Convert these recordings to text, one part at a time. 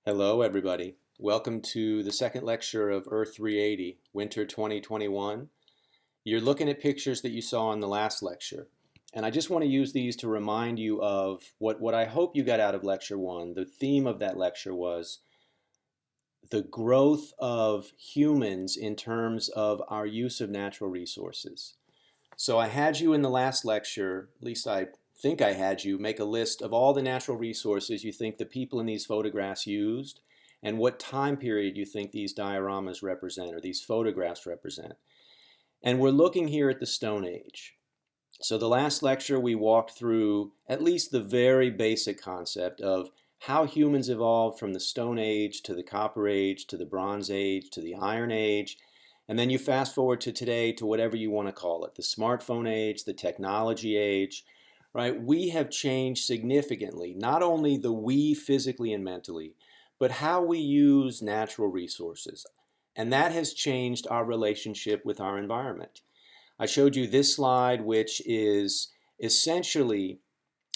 Hello, everybody. Welcome to the second lecture of Earth 380, Winter 2021. You're looking at pictures that you saw in the last lecture. And I just want to use these to remind you of what I hope you got out of lecture one. The theme of that lecture was the growth of humans in terms of our use of natural resources. So I had you in the last lecture, at least I think I had you, make a list of all the natural resources you think the people in these photographs used and what time period you think these dioramas represent or these photographs represent. And we're looking here at the Stone Age. So the last lecture we walked through at least the very basic concept of how humans evolved from the Stone Age to the Copper Age to the Bronze Age to the Iron Age. And then you fast forward to today to whatever you want to call it, the smartphone age, the technology age, right? We have changed significantly, not only the we physically and mentally, but how we use natural resources. And that has changed our relationship with our environment. I showed you this slide, which is essentially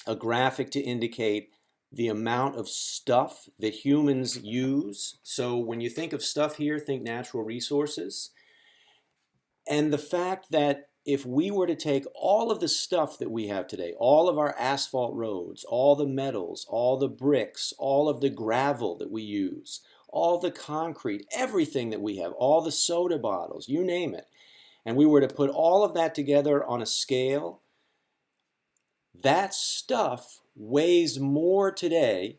a graphic to indicate the amount of stuff that humans use. So when you think of stuff here, think natural resources. And the fact that if we were to take all of the stuff that we have today, all of our asphalt roads, all the metals, all the bricks, all of the gravel that we use, all the concrete, everything that we have, all the soda bottles, you name it, and we were to put all of that together on a scale, that stuff weighs more today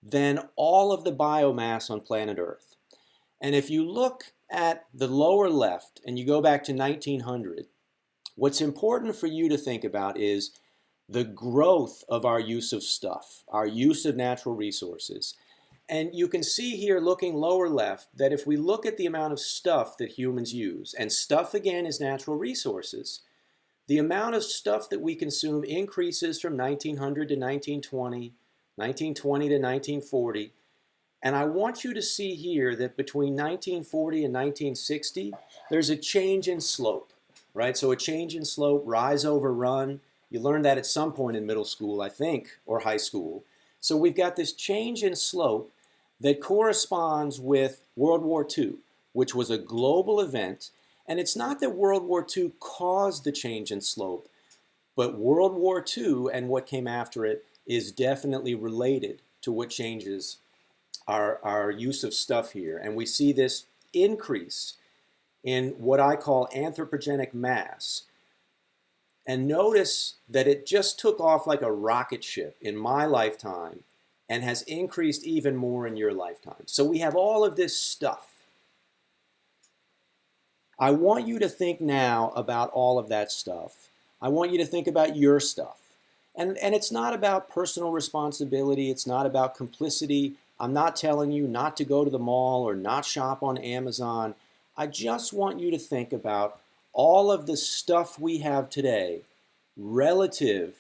than all of the biomass on planet Earth. And if you look at the lower left and you go back to 1900, what's important for you to think about is the growth of our use of stuff, our use of natural resources. And you can see here, looking lower left, that if we look at the amount of stuff that humans use, and stuff again is natural resources, the amount of stuff that we consume increases from 1900 to 1920, 1920 to 1940. And I want you to see here that between 1940 and 1960, there's a change in slope, right? So a change in slope, rise over run. You learned that at some point in middle school, I think, or high school. So we've got this change in slope that corresponds with World War II, which was a global event. And it's not that World War II caused the change in slope, but World War II and what came after it is definitely related to what changes our use of stuff here. And we see this increase in what I call anthropogenic mass. And notice that it just took off like a rocket ship in my lifetime and has increased even more in your lifetime. So we have all of this stuff. I want you to think now about all of that stuff. I want you to think about your stuff. And it's not about personal responsibility. It's not about complicity. I'm not telling you not to go to the mall or not shop on Amazon. I just want you to think about all of the stuff we have today relative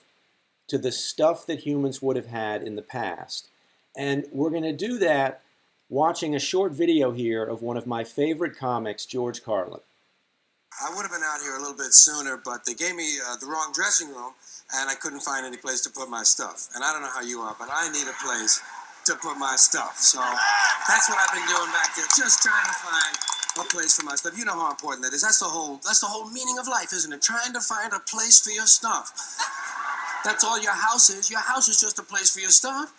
to the stuff that humans would have had in the past. And we're going to do that watching a short video here of one of my favorite comics, George Carlin. I would have been out here a little bit sooner, but they gave me the wrong dressing room, and I couldn't find any place to put my stuff. And I don't know how you are, but I need a place to put my stuff. So that's what I've been doing back there, just trying to find a place for my stuff. You know how important that is. That's the whole meaning of life, isn't it? Trying to find a place for your stuff. That's all your house is. Your house is just a place for your stuff.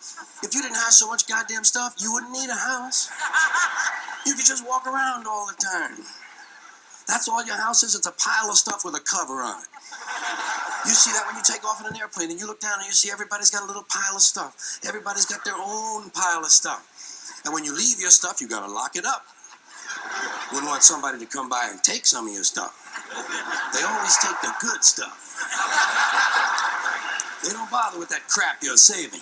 If you didn't have so much goddamn stuff, you wouldn't need a house. You could just walk around all the time. That's all your house is. It's a pile of stuff with a cover on it. You see that when you take off in an airplane and you look down and you see everybody's got a little pile of stuff. Everybody's got their own pile of stuff. And when you leave your stuff, you got to lock it up. Wouldn't want somebody to come by and take some of your stuff. They always take the good stuff. They don't bother with that crap you're saving.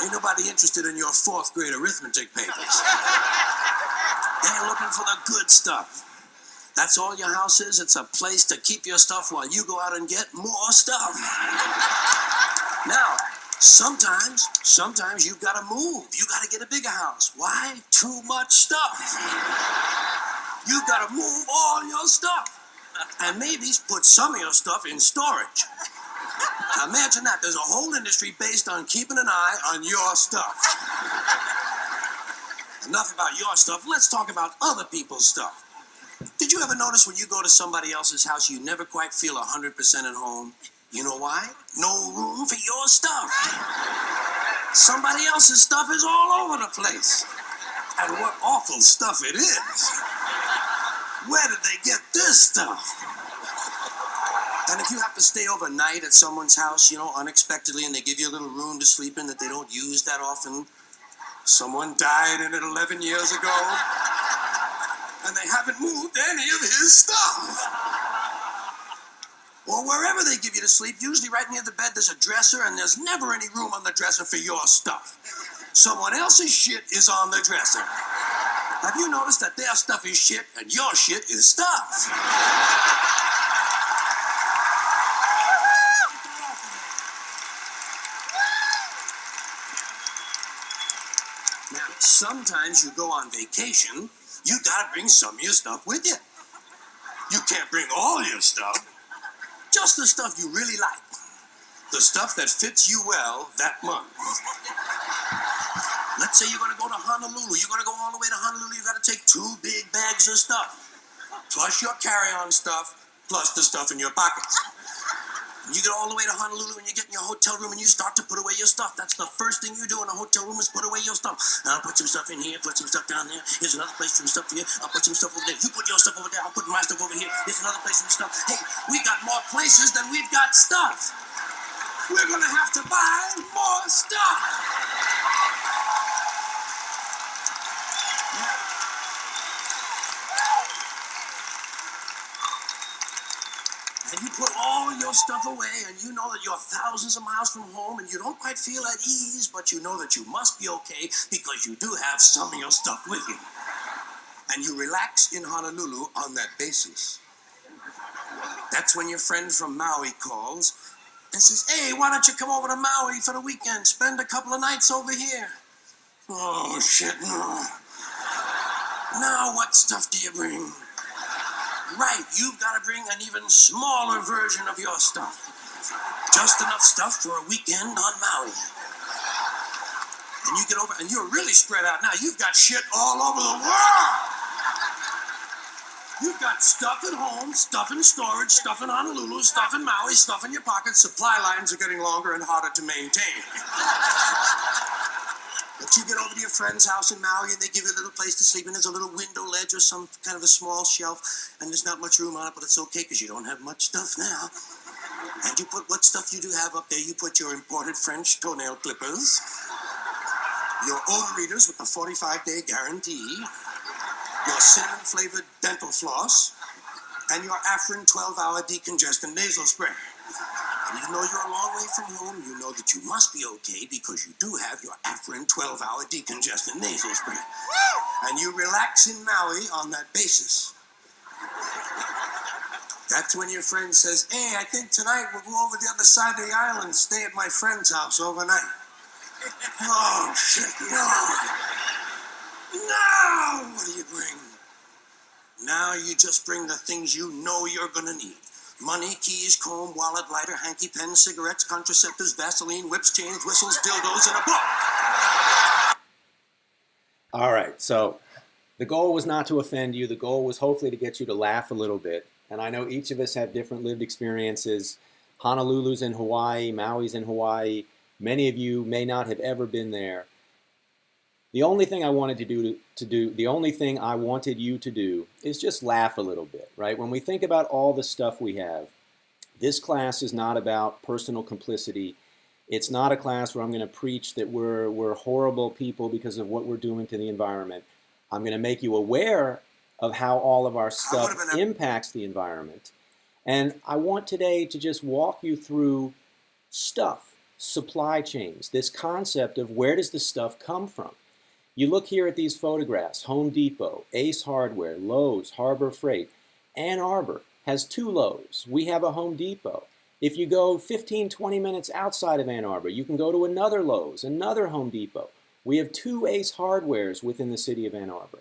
Ain't nobody interested in your fourth grade arithmetic papers. They're looking for the good stuff. That's all your house is. It's a place to keep your stuff while you go out and get more stuff. Now, sometimes you've got to move. You got to get a bigger house. Why? Too much stuff. You've got to move all your stuff. And maybe put some of your stuff in storage. Now imagine that. There's a whole industry based on keeping an eye on your stuff. Enough about your stuff. Let's talk about other people's stuff. Did you ever notice when you go to somebody else's house, you never quite feel 100% at home? You know why? No room for your stuff. Somebody else's stuff is all over the place. And what awful stuff it is. Where did they get this stuff? And if you have to stay overnight at someone's house, unexpectedly, and they give you a little room to sleep in that they don't use that often, someone died in it 11 years ago, and they haven't moved any of his stuff. Or wherever they give you to sleep, usually right near the bed, there's a dresser, and there's never any room on the dresser for your stuff. Someone else's shit is on the dresser. Have you noticed that their stuff is shit and your shit is stuff? Now, sometimes you go on vacation, you gotta bring some of your stuff with you. You can't bring all your stuff, just the stuff you really like. The stuff that fits you well that month. Let's say you're gonna go to Honolulu. You're gonna go all the way to Honolulu. You gotta take 2 big bags of stuff, plus your carry-on stuff, plus the stuff in your pockets. You get all the way to Honolulu and you get in your hotel room and you start to put away your stuff. That's the first thing you do in a hotel room is put away your stuff. I'll put some stuff in here, put some stuff down there. Here's another place for some stuff here. I'll put some stuff over there. You put your stuff over there. I'll put my stuff over here. Here's another place for some stuff. Hey, we got more places than we've got stuff. We're gonna have to buy more stuff. And you put all your stuff away, and you know that you're thousands of miles from home, and you don't quite feel at ease, but you know that you must be okay because you do have some of your stuff with you. And you relax in Honolulu on that basis. That's when your friend from Maui calls and says, hey, why don't you come over to Maui for the weekend? Spend a couple of nights over here. Oh, shit, no. Now what stuff do you bring? Right, you've got to bring an even smaller version of your stuff. Just enough stuff for a weekend on Maui. And you get over, and you're really spread out now. You've got shit all over the world. You've got stuff at home, stuff in storage, stuff in Honolulu, stuff in Maui, stuff in your pockets. Supply lines are getting longer and harder to maintain. But you get over to your friend's house in Maui and they give you a little place to sleep in. There's a little window ledge or some kind of a small shelf, and there's not much room on it, but it's okay because you don't have much stuff now. And you put what stuff you do have up there. You put your imported French toenail clippers, your odor readers with the 45-day guarantee, your cinnamon-flavored dental floss, and your Afrin 12-hour decongestant nasal spray. And even though you're a long way from home, you know that you must be okay because you do have your Afrin 12-hour decongestant nasal spray. And you relax in Maui on that basis. That's when your friend says, hey, I think tonight we'll go over the other side of the island and stay at my friend's house overnight. Oh, shit, no. Now, what do you bring? Now you just bring the things you know you're going to need. Money, keys, comb, wallet, lighter, hanky, pen, cigarettes, contraceptives, Vaseline, whips, chains, whistles, dildos, and a book. All right, so the goal was not to offend you. The goal was hopefully to get you to laugh a little bit. And I know each of us have different lived experiences. Honolulu's in Hawaii, Maui's in Hawaii. Many of you may not have ever been there. The only thing I wanted the only thing I wanted you to do is just laugh a little bit, right? When we think about all the stuff we have, this class is not about personal complicity. It's not a class where I'm going to preach that we're horrible people because of what we're doing to the environment. I'm going to make you aware of how all of our stuff impacts the environment. And I want today to just walk you through stuff, supply chains, this concept of where does the stuff come from? You look here at these photographs, Home Depot, Ace Hardware, Lowe's, Harbor Freight. Ann Arbor has 2 Lowe's. We have a Home Depot. If you go 15, 20 minutes outside of Ann Arbor, you can go to another Lowe's, another Home Depot. We have 2 Ace Hardwares within the city of Ann Arbor.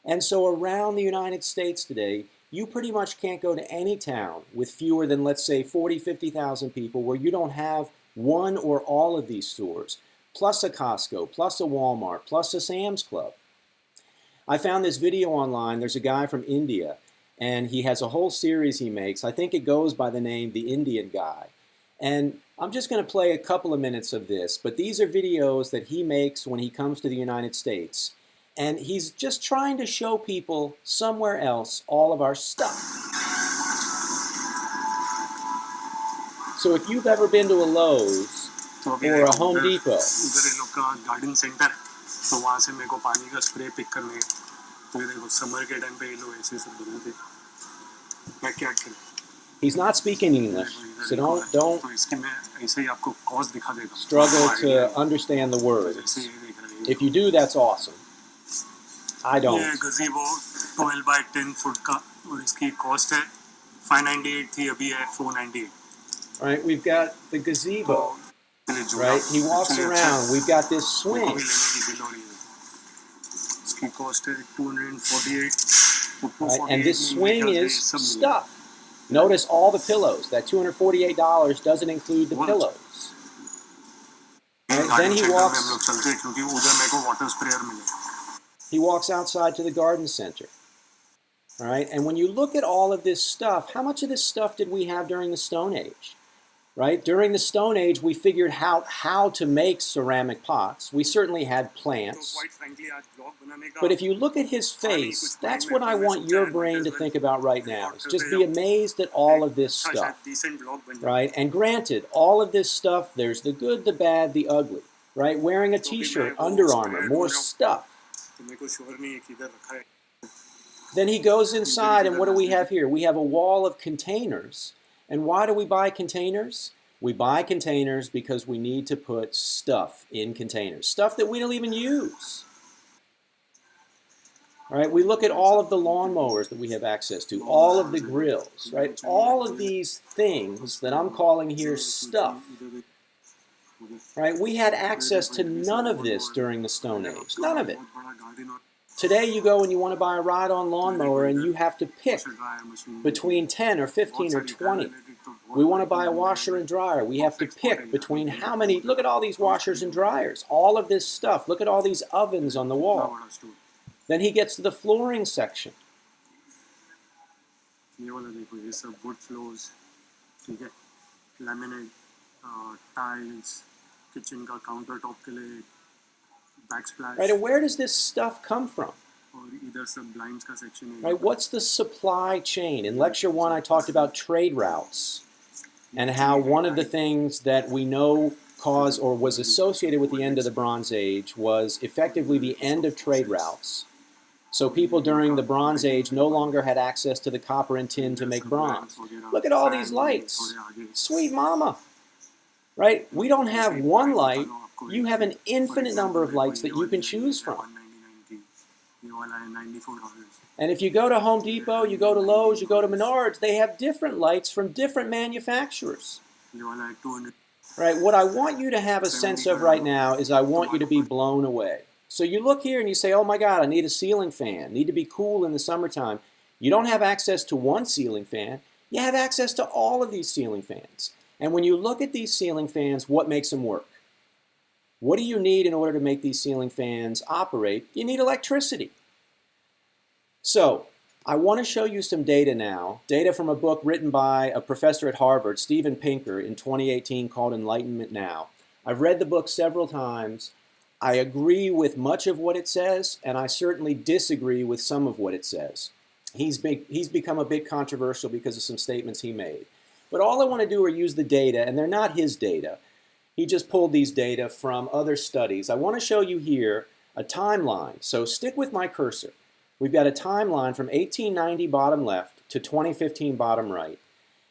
And so around the United States today, you pretty much can't go to any town with fewer than, let's say, 40, 50,000 people where you don't have one or all of these stores, plus a Costco, plus a Walmart, plus a Sam's Club. I found this video online. There's a guy from India, and he has a whole series he makes. I think it goes by the name The Indian Guy. And I'm just going to play a couple of minutes of this, but these are videos that he makes when he comes to the United States. And he's just trying to show people somewhere else all of our stuff. So if you've ever been to a Lowe's or a Home Depot, उधर इन लोग का garden centre तो वहाँ से मेरे को पानी का स्प्रे पिक करने तो ये देखो समर के टाइम पे ये लोग ऐसे सब बनाते मैं क्या करूँ he's not speaking English, so don't तो इसके मैं ऐसे ही आपको कॉस्ट दिखा देगा struggle to understand the words. If you do, that's awesome. I don't. ये गज़ीबो 12 by 10 फुट का और इसकी कॉस्ट है 598 थी अभी है 498. All right, we've got the gazebo. Right, he walks around. We've got this swing. इसकी कॉस्ट है 248. Right, and this swing is stuff. Notice all the pillows. That $248 doesn't include the pillows. Right, then he walks outside to the garden center. All right, and when you look at all of this stuff, how much of this stuff did we have during the Stone Age? Right? During the Stone Age, we figured out how to make ceramic pots. We certainly had plants. But if you look at his face, that's what I want your brain to think about right now. Is just be amazed at all of this stuff. Right? And granted, all of this stuff, there's the good, the bad, the ugly. Right? Wearing a t-shirt, Under Armour, more stuff. Then he goes inside, and what do we have here? We have a wall of containers. And why do we buy containers? We buy containers because we need to put stuff in containers, stuff that we don't even use. Right? We look at all of the lawnmowers that we have access to, all of the grills, right? All of these things that I'm calling here stuff. Right? We had access to none of this during the Stone Age, none of it. Today you go and you want to buy a ride-on lawnmower and you have to pick between 10 or 15 or 20. We want to buy a washer and dryer. We have to pick between how many. Look at all these washers and dryers. All of this stuff. Look at all these ovens on the wall. Then he gets to the flooring section. Wood floors, laminate, tiles, kitchen का countertop के लिए backsplash. Right, and where does this stuff come from? Right, what's the supply chain? In Lecture 1, I talked about trade routes and how one of the things that we know caused or was associated with the end of the Bronze Age was effectively the end of trade routes. So people during the Bronze Age no longer had access to the copper and tin to make bronze. Look at all these lights. Sweet mama. Right? We don't have one light. You have an infinite number of lights that you can choose from. And if you go to Home Depot, you go to Lowe's, you go to Menards, they have different lights from different manufacturers. Right? What I want you to have a sense of right now is I want you to be blown away. So you look here and you say, oh my God, I need a ceiling fan. Need to be cool in the summertime. You don't have access to one ceiling fan. You have access to all of these ceiling fans. And when you look at these ceiling fans, what makes them work? What do you need in order to make these ceiling fans operate? You need electricity. So I want to show you some data now, data from a book written by a professor at Harvard, Steven Pinker, in 2018 called Enlightenment Now. I've read the book several times. I agree with much of what it says, and I certainly disagree with some of what it says. He's become a bit controversial because of some statements he made. But all I want to do are use the data, and they're not his data. He just pulled these data from other studies. I want to show you here a timeline. So stick with my cursor. We've got a timeline from 1890 bottom left to 2015 bottom right.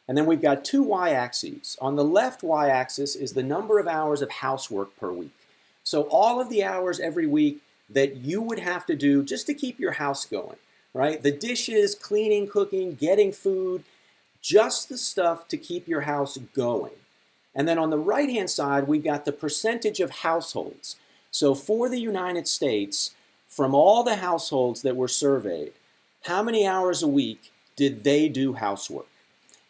And then we've got two y-axes. On the left y-axis is the number of hours of housework per week. So all of the hours every week that you would have to do just to keep your house going, right? The dishes, cleaning, cooking, getting food, just the stuff to keep your house going. And then on the right-hand side, we've got the percentage of households. So for the United States, from all the households that were surveyed, how many hours a week did they do housework?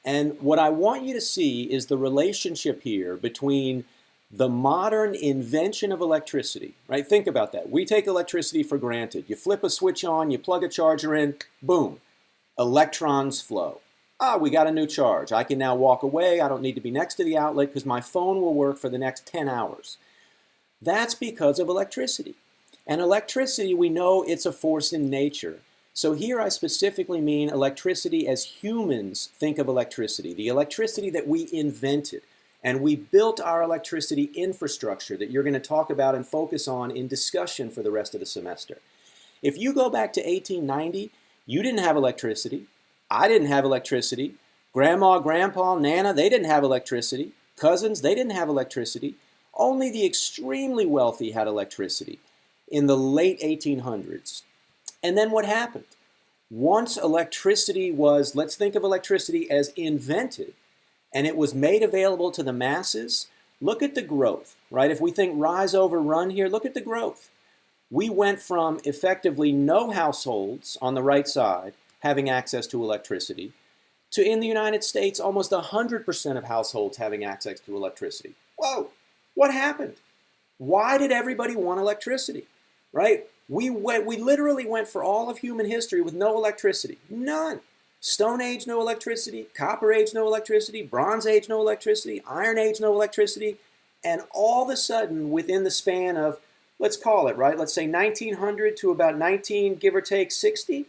And what I want you to see is the relationship here between The modern invention of electricity, right? Think about that. We take electricity for granted. You flip a switch on, you plug a charger in, boom, electrons flow. We got a new charge. I can now walk away. I don't need to be next to the outlet because my phone will work for the next 10 hours. That's because of electricity. And electricity, we know it's a force in nature. So here I specifically mean electricity as humans think of electricity, the electricity that we invented. And we built our electricity infrastructure that you're going to talk about and focus on in discussion for the rest of the semester. If you go back to 1890, you didn't have electricity. I didn't have electricity. Grandma, Grandpa, Nana, they didn't have electricity. Cousins, they didn't have electricity. Only the extremely wealthy had electricity in the late 1800s. And then what happened? Once electricity was, let's think of electricity as invented, and it was made available to the masses, look at the growth, right? If we think rise over run here, look at the growth. We went from effectively no households on the right side having access to electricity to, in the United States, almost 100% of households having access to electricity. Whoa, what happened? Why did everybody want electricity, right? We literally went for all of human history with no electricity, none. Stone Age, no electricity. Copper Age, no electricity. Bronze Age, no electricity. Iron Age, no electricity. And all of a sudden, within the span of, let's call it, right, let's say 1900 to about give or take 60,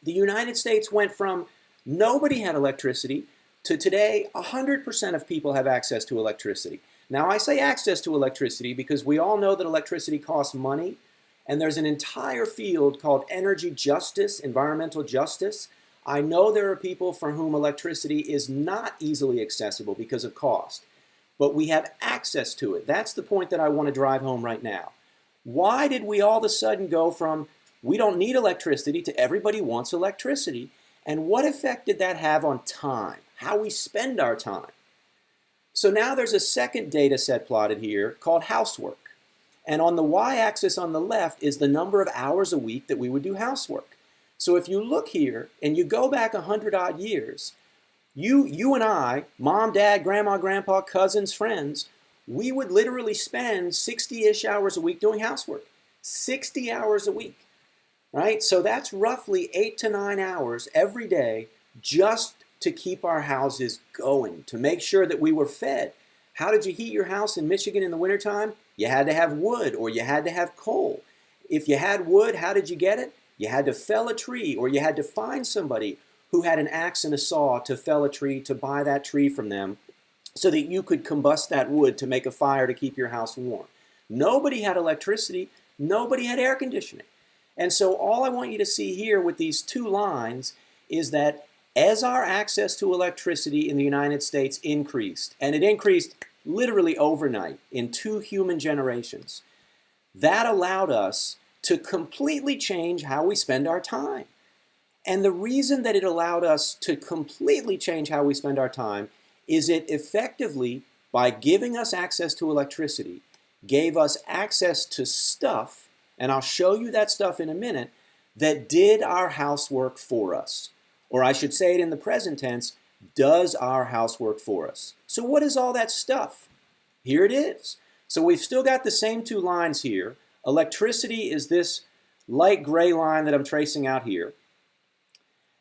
the United States went from nobody had electricity to today 100% of people have access to electricity. Now, I say access to electricity because we all know that electricity costs money, and there's an entire field called energy justice, environmental justice. I know there are people for whom electricity is not easily accessible because of cost, but we have access to it. That's the point that I want to drive home right now. Why did we all of a sudden go from we don't need electricity to everybody wants electricity? And what effect did that have on time, how we spend our time? So now there's a second data set plotted here called housework. And on the y-axis on the left is the number of hours a week that we would do housework. So if you look here and you go back 100-odd years, you and I, mom, dad, grandma, grandpa, cousins, friends, we would literally spend 60-ish hours a week doing housework. 60 hours a week, right? So that's roughly 8 to 9 hours every day just to keep our houses going, to make sure that we were fed. How did you heat your house in Michigan in the wintertime? You had to have wood or you had to have coal. If you had wood, how did you get it? You had to fell a tree, or you had to find somebody who had an axe and a saw to fell a tree, to buy that tree from them so that you could combust that wood to make a fire to keep your house warm. Nobody had electricity. Nobody had air conditioning. And so all I want you to see here with these two lines is that as our access to electricity in the United States increased, and it increased literally overnight in 2 human generations, that allowed us to completely change how we spend our time. And the reason that it allowed us to completely change how we spend our time is it effectively, by giving us access to electricity, gave us access to stuff, and I'll show you that stuff in a minute, that did our housework for us. Or I should say it in the present tense, does our housework for us. So what is all that stuff? Here it is. So we've still got the same 2 lines here. Electricity is this light gray line that I'm tracing out here.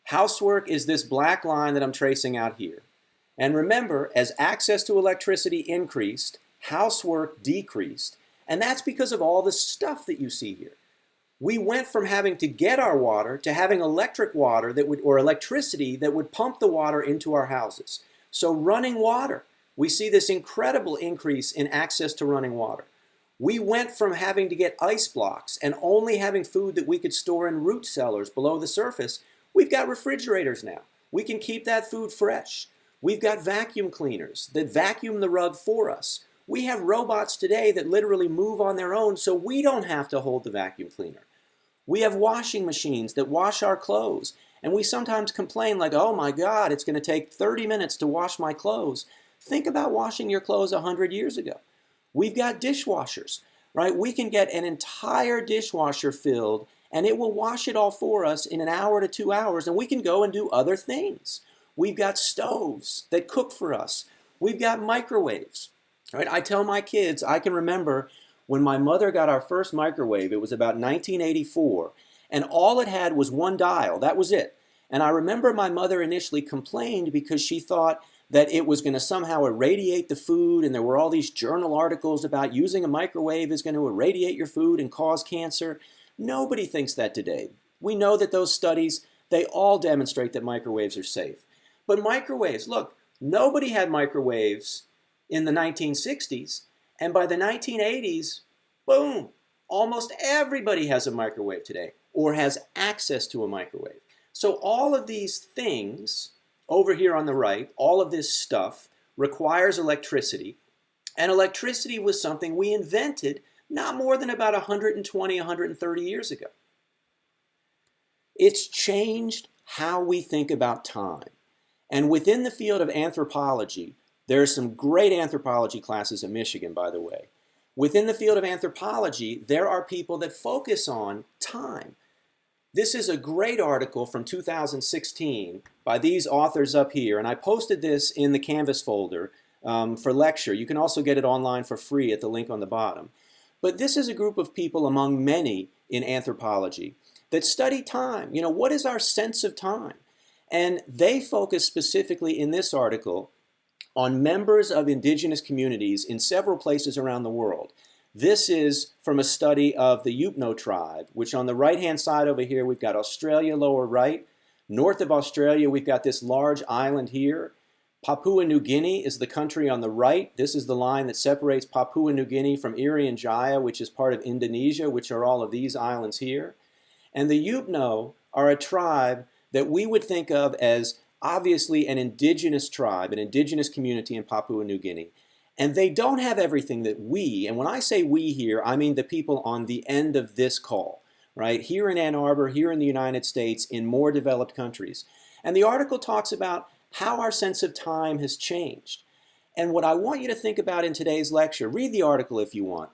Housework is this black line that I'm tracing out here. And remember, as access to electricity increased, housework decreased. And that's because of all the stuff that you see here. We went from having to get our water to having electric water or electricity that would pump the water into our houses. So running water, we see this incredible increase in access to running water. We went from having to get ice blocks and only having food that we could store in root cellars below the surface. We've got refrigerators now. We can keep that food fresh. We've got vacuum cleaners that vacuum the rug for us. We have robots today that literally move on their own so we don't have to hold the vacuum cleaner. We have washing machines that wash our clothes. And we sometimes complain like, oh my God, it's going to take 30 minutes to wash my clothes. Think about washing your clothes 100 years ago. We've got dishwashers, right? We can get an entire dishwasher filled and it will wash it all for us in an hour to 2 hours, and we can go and do other things. We've got stoves that cook for us. We've got microwaves. Right? I tell my kids, I can remember when my mother got our first microwave, it was about 1984, and all it had was one dial. That was it. And I remember my mother initially complained because she thought that it was going to somehow irradiate the food, and there were all these journal articles about using a microwave is going to irradiate your food and cause cancer. Nobody thinks that today. We know that those studies, they all demonstrate that microwaves are safe. But microwaves, look, nobody had microwaves in the 1960s, and by the 1980s, boom, almost everybody has a microwave today or has access to a microwave. So all of these things over here on the right, all of this stuff requires electricity, and electricity was something we invented not more than about 120, 130 years ago. It's changed how we think about time. And within the field of anthropology, there are some great anthropology classes in Michigan, by the way. Within the field of anthropology, there are people that focus on time. This is a great article from 2016 by these authors up here, and I posted this in the Canvas folder for lecture. You can also get it online for free at the link on the bottom. But this is a group of people among many in anthropology that study time. You know, what is our sense of time? And they focus specifically in this article on members of indigenous communities in several places around the world. This is from a study of the Yupno tribe, which on the right-hand side over here, we've got Australia, lower right. North of Australia, we've got this large island here. Papua New Guinea is the country on the right. This is the line that separates Papua New Guinea from Irian Jaya, which is part of Indonesia, which are all of these islands here. And the Yupno are a tribe that we would think of as obviously an indigenous tribe, an indigenous community in Papua New Guinea. And they don't have everything that we, and when I say we here, I mean the people on the end of this call, right? Here in Ann Arbor, here in the United States, in more developed countries. And the article talks about how our sense of time has changed. And what I want you to think about in today's lecture, read the article if you want.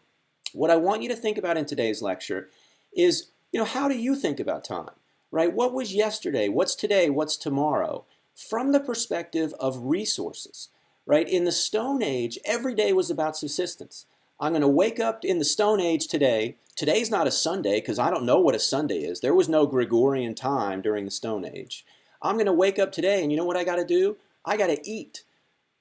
What I want you to think about in today's lecture is, you know, how do you think about time, right? What was yesterday? What's today? What's tomorrow? From the perspective of resources, right? In the Stone Age, every day was about subsistence. I'm going to wake up in the Stone Age today. Today's not a Sunday because I don't know what a Sunday is. There was no Gregorian time during the Stone Age. I'm going to wake up today and you know what I got to do? I got to eat.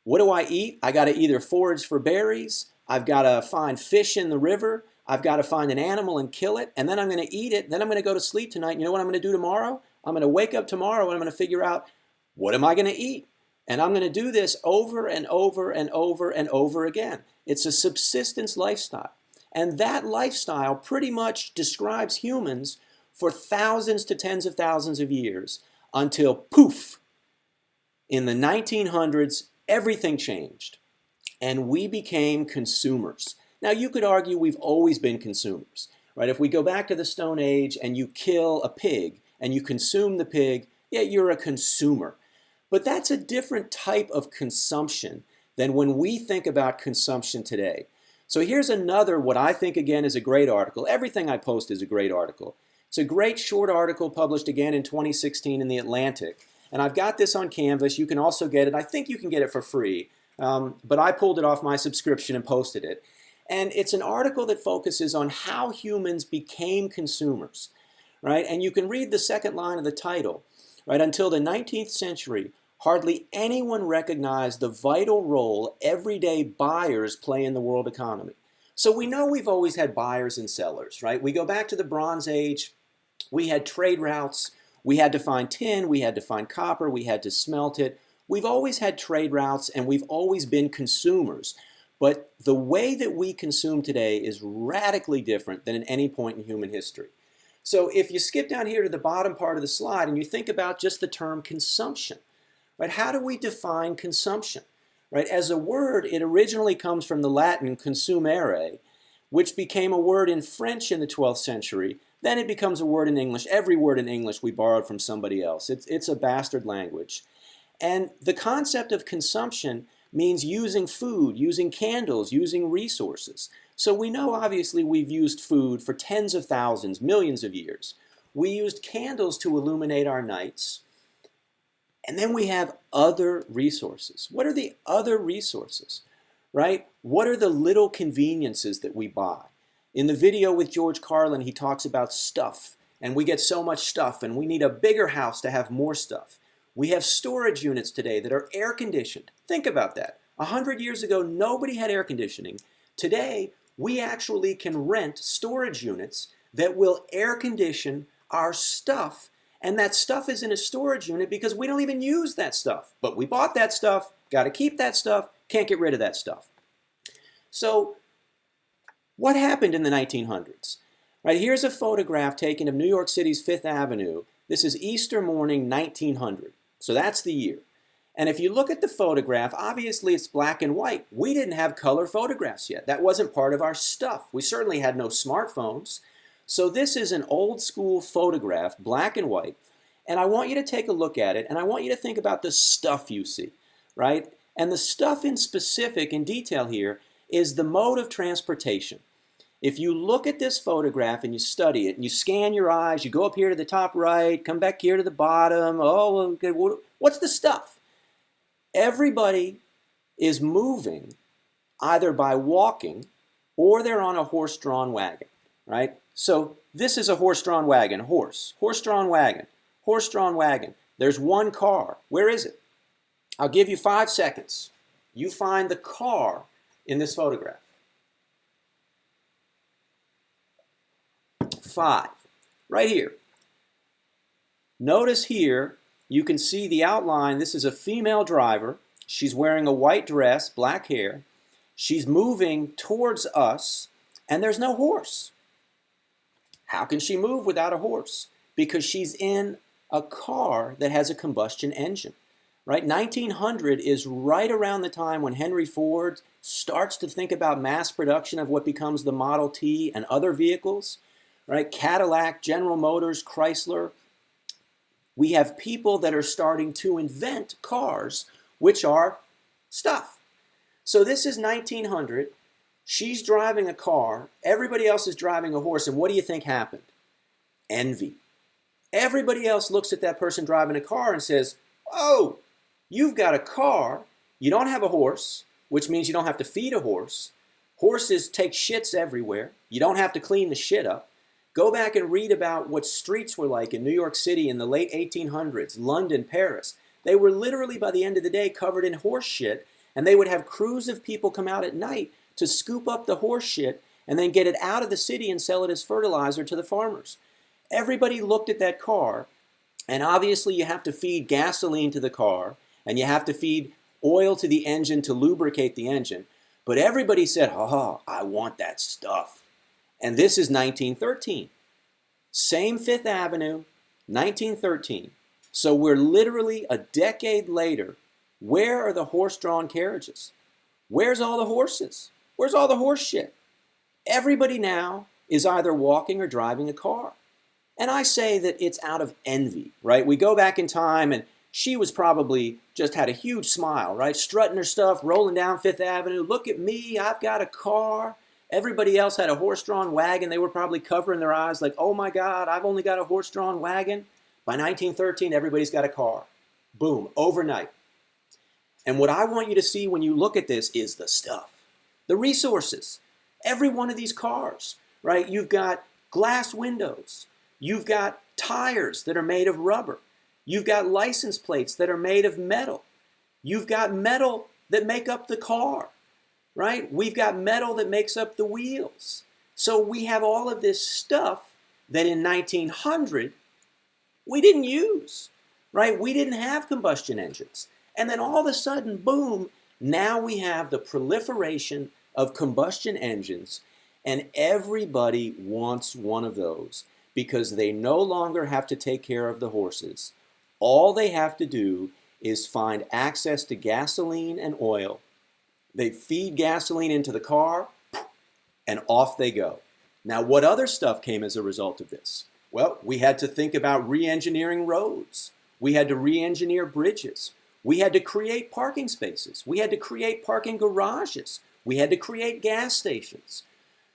What do I eat? I got to either forage for berries. I've got to find fish in the river. I've got to find an animal and kill it. And then I'm going to eat it. Then I'm going to go to sleep tonight. And you know what I'm going to do tomorrow? I'm going to wake up tomorrow and I'm going to figure out, what am I going to eat? And I'm going to do this over and over and over and over again. It's a subsistence lifestyle. And that lifestyle pretty much describes humans for thousands to tens of thousands of years until poof, in the 1900s, everything changed and we became consumers. Now you could argue we've always been consumers, right? If we go back to the Stone Age and you kill a pig and you consume the pig, yeah, you're a consumer. But that's a different type of consumption than when we think about consumption today. So here's another, what I think again is a great article. Everything I post is a great article. It's a great short article published again in 2016 in The Atlantic. And I've got this on Canvas. You can also get it. I think you can get it for free. But I pulled it off my subscription and posted it. And it's an article that focuses on how humans became consumers, right? And you can read the second line of the title. Right, until the 19th century, hardly anyone recognized the vital role everyday buyers play in the world economy. So we know we've always had buyers and sellers, right? We go back to the Bronze Age, we had trade routes, we had to find tin, we had to find copper, we had to smelt it. We've always had trade routes and we've always been consumers. But the way that we consume today is radically different than at any point in human history. So if you skip down here to the bottom part of the slide and you think about just the term consumption, right? How do we define consumption, right? As a word, it originally comes from the Latin consumere, which became a word in French in the 12th century. Then it becomes a word in English. Every word in English we borrowed from somebody else. It's a bastard language. And the concept of consumption means using food, using candles, using resources. So we know obviously we've used food for tens of thousands, millions of years. We used candles to illuminate our nights. And then we have other resources. What are the other resources? right? What are the little conveniences that we buy? In the video with George Carlin, he talks about stuff, and we get so much stuff, and we need a bigger house to have more stuff. We have storage units today that are air conditioned. Think about that. 100 years ago, nobody had air conditioning. Today, we actually can rent storage units that will air condition our stuff, and that stuff is in a storage unit because we don't even use that stuff. But we bought that stuff, got to keep that stuff, can't get rid of that stuff. So what happened in the 1900s? Right, here's a photograph taken of New York City's Fifth Avenue. This is Easter morning 1900. So that's the year. And if you look at the photograph, obviously it's black and white. We didn't have color photographs yet. That wasn't part of our stuff. We certainly had no smartphones. So this is an old school photograph, black and white. And I want you to take a look at it, and I want you to think about the stuff you see, right? And the stuff in specific, in detail here, is the mode of transportation. If you look at this photograph and you study it, and you scan your eyes, you go up here to the top right, come back here to the bottom, oh, okay, what's the stuff? Everybody is moving either by walking or they're on a horse-drawn wagon, right? So this is a horse-drawn wagon, horse-drawn wagon, horse-drawn wagon. There's one car. Where is it? I'll give you 5 seconds. You find the car in this photograph. 5. Right here. Notice here, you can see the outline. This is a female driver. She's wearing a white dress, black hair. She's moving towards us, and there's no horse. How can she move without a horse? Because she's in a car that has a combustion engine. Right? 1900 is right around the time when Henry Ford starts to think about mass production of what becomes the Model T and other vehicles. Right? Cadillac, General Motors, Chrysler. We have people that are starting to invent cars, which are stuff. So this is 1900. She's driving a car. Everybody else is driving a horse. And what do you think happened? Envy. Everybody else looks at that person driving a car and says, oh, you've got a car. You don't have a horse, which means you don't have to feed a horse. Horses take shits everywhere. You don't have to clean the shit up. Go back and read about what streets were like in New York City in the late 1800s, London, Paris. They were literally, by the end of the day, covered in horse shit, and they would have crews of people come out at night to scoop up the horse shit and then get it out of the city and sell it as fertilizer to the farmers. Everybody looked at that car, and obviously you have to feed gasoline to the car, and you have to feed oil to the engine to lubricate the engine. But everybody said, oh, I want that stuff. And this is 1913. Same Fifth Avenue, 1913. So we're literally a decade later. Where are the horse-drawn carriages? Where's all the horses? Where's all the horse shit? Everybody now is either walking or driving a car. And I say that it's out of envy, right? We go back in time and she was probably just had a huge smile, right? Strutting her stuff, rolling down Fifth Avenue. Look at me, I've got a car. Everybody else had a horse-drawn wagon. They were probably covering their eyes like, oh my God, I've only got a horse-drawn wagon. By 1913, everybody's got a car. Boom, overnight. And what I want you to see when you look at this is the stuff, the resources. Every one of these cars, right? You've got glass windows. You've got tires that are made of rubber. You've got license plates that are made of metal. You've got metal that make up the car, right? We've got metal that makes up the wheels. So we have all of this stuff that in 1900 we didn't use, right? We didn't have combustion engines. And then all of a sudden, boom, now we have the proliferation of combustion engines, and everybody wants one of those because they no longer have to take care of the horses. All they have to do is find access to gasoline and oil. They feed gasoline into the car, and off they go. Now, what other stuff came as a result of this? Well, we had to think about re-engineering roads. We had to re-engineer bridges. We had to create parking spaces. We had to create parking garages. We had to create gas stations.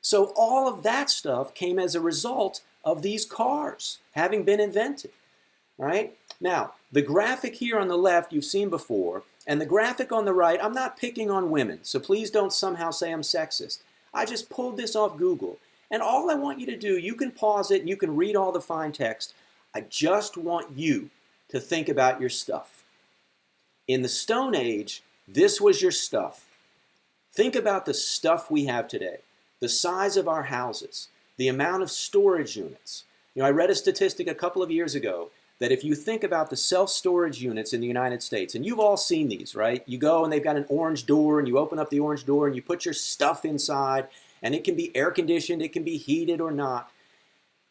So all of that stuff came as a result of these cars having been invented, right? Now, the graphic here on the left you've seen before, And the graphic on the right, I'm not picking on women, so please don't somehow say I'm sexist. I just pulled this off Google. And all I want you to do, you can pause it and you can read all the fine text. I just want you to think about your stuff. In the Stone Age, this was your stuff. Think about the stuff we have today, the size of our houses, the amount of storage units. I read a statistic a couple of years ago that if you think about the self-storage units in the United States, and you've all seen these, right? You go and they've got an orange door, and you open up the orange door and you put your stuff inside, and it can be air conditioned, it can be heated or not.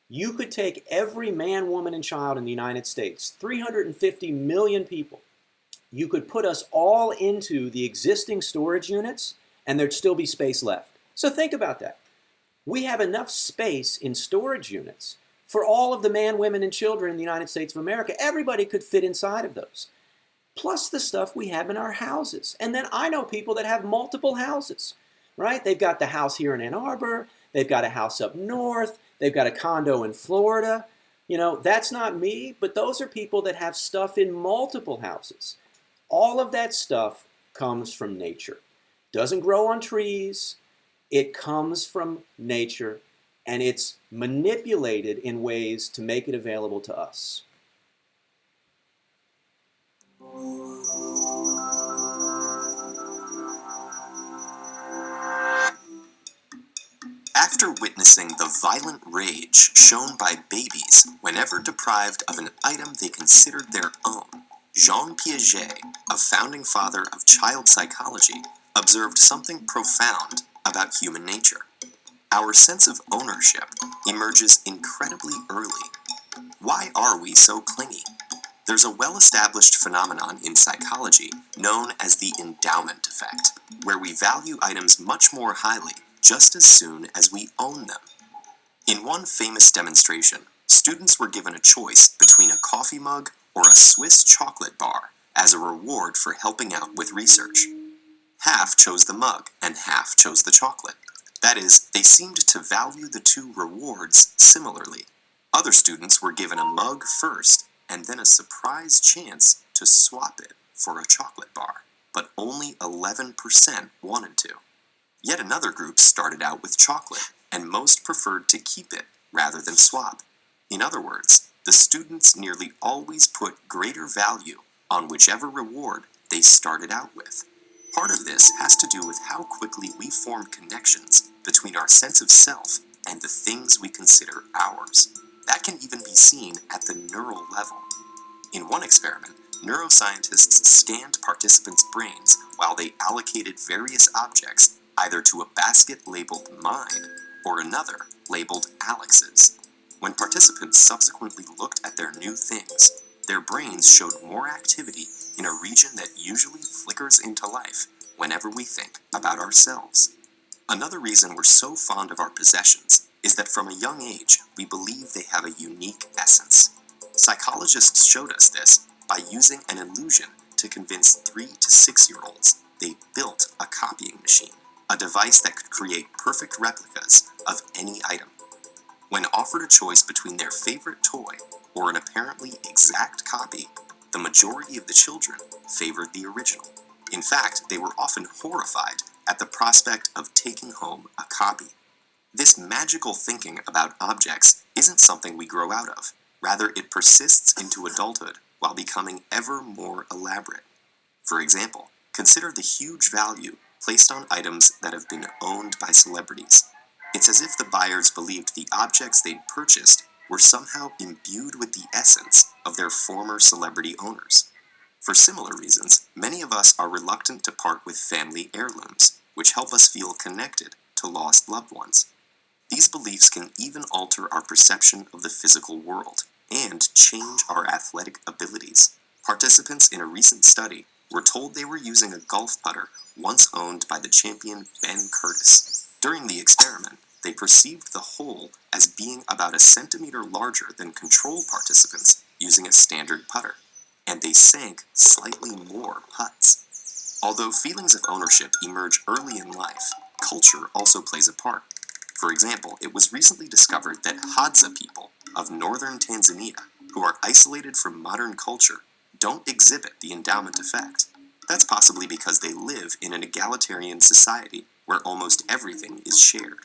You could take every man, woman, and child in the United States, 350 million people. You could put us all into the existing storage units, and there'd still be space left. So think about that. We have enough space in storage units for all of the men, women, and children in the United States of America. Everybody could fit inside of those. Plus the stuff we have in our houses. And then I know people that have multiple houses, right? They've got the house here in Ann Arbor. They've got a house up north. They've got a condo in Florida. That's not me, but those are people that have stuff in multiple houses. All of that stuff comes from nature. Doesn't grow on trees. It comes from nature, and it's manipulated in ways to make it available to us. After witnessing the violent rage shown by babies whenever deprived of an item they considered their own, Jean Piaget, a founding father of child psychology, observed something profound about human nature. Our sense of ownership emerges incredibly early. Why are we so clingy? There's a well-established phenomenon in psychology known as the endowment effect, where we value items much more highly just as soon as we own them. In one famous demonstration, students were given a choice between a coffee mug or a Swiss chocolate bar as a reward for helping out with research. Half chose the mug and half chose the chocolate. That is, they seemed to value the two rewards similarly. Other students were given a mug first and then a surprise chance to swap it for a chocolate bar, but only 11% wanted to. Yet another group started out with chocolate, and most preferred to keep it rather than swap. In other words, the students nearly always put greater value on whichever reward they started out with. Part of this has to do with how quickly we form connections between our sense of self and the things we consider ours. That can even be seen at the neural level. In one experiment, neuroscientists scanned participants' brains while they allocated various objects either to a basket labeled mine or another labeled Alex's. When participants subsequently looked at their new things, their brains showed more activity in a region that usually flickers into life whenever we think about ourselves. Another reason we're so fond of our possessions is that from a young age, we believe they have a unique essence. Psychologists showed us this by using an illusion to convince 3 to 6-year-olds they built a copying machine, a device that could create perfect replicas of any item. When offered a choice between their favorite toy or an apparently exact copy, the majority of the children favored the original. In fact, they were often horrified at the prospect of taking home a copy. This magical thinking about objects isn't something we grow out of. Rather, it persists into adulthood while becoming ever more elaborate. For example, consider the huge value placed on items that have been owned by celebrities. It's as if the buyers believed the objects they'd purchased were somehow imbued with the essence of their former celebrity owners. For similar reasons, many of us are reluctant to part with family heirlooms, which help us feel connected to lost loved ones. These beliefs can even alter our perception of the physical world and change our athletic abilities. Participants in a recent study were told they were using a golf putter once owned by the champion Ben Curtis. During the experiment, they perceived the hole as being about a centimeter larger than control participants using a standard putter, and they sank slightly more putts. Although feelings of ownership emerge early in life, culture also plays a part. For example, it was recently discovered that Hadza people of northern Tanzania, who are isolated from modern culture, don't exhibit the endowment effect. That's possibly because they live in an egalitarian society where almost everything is shared.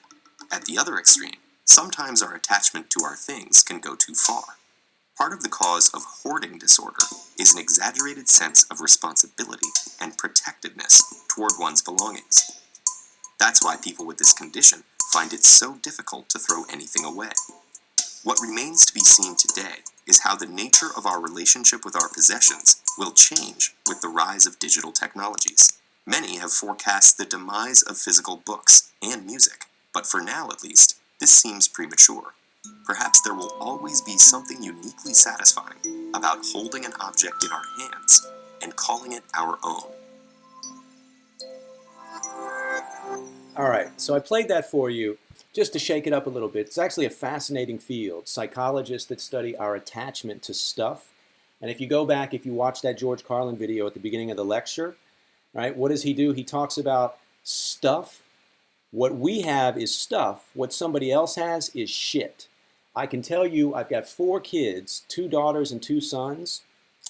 At the other extreme, sometimes our attachment to our things can go too far. Part of the cause of hoarding disorder is an exaggerated sense of responsibility and protectiveness toward one's belongings. That's why people with this condition find it so difficult to throw anything away. What remains to be seen today is how the nature of our relationship with our possessions will change with the rise of digital technologies. Many have forecast the demise of physical books and music, but for now at least, this seems premature. Perhaps there will always be something uniquely satisfying about holding an object in our hands and calling it our own. All right, so I played that for you just to shake it up a little bit. It's actually a fascinating field. Psychologists that study our attachment to stuff. And if you go back, if you watch that George Carlin video at the beginning of the lecture, right, what does he do? He talks about stuff. What we have is stuff. What somebody else has is shit. I can tell you I've got 4 kids, 2 daughters and 2 sons.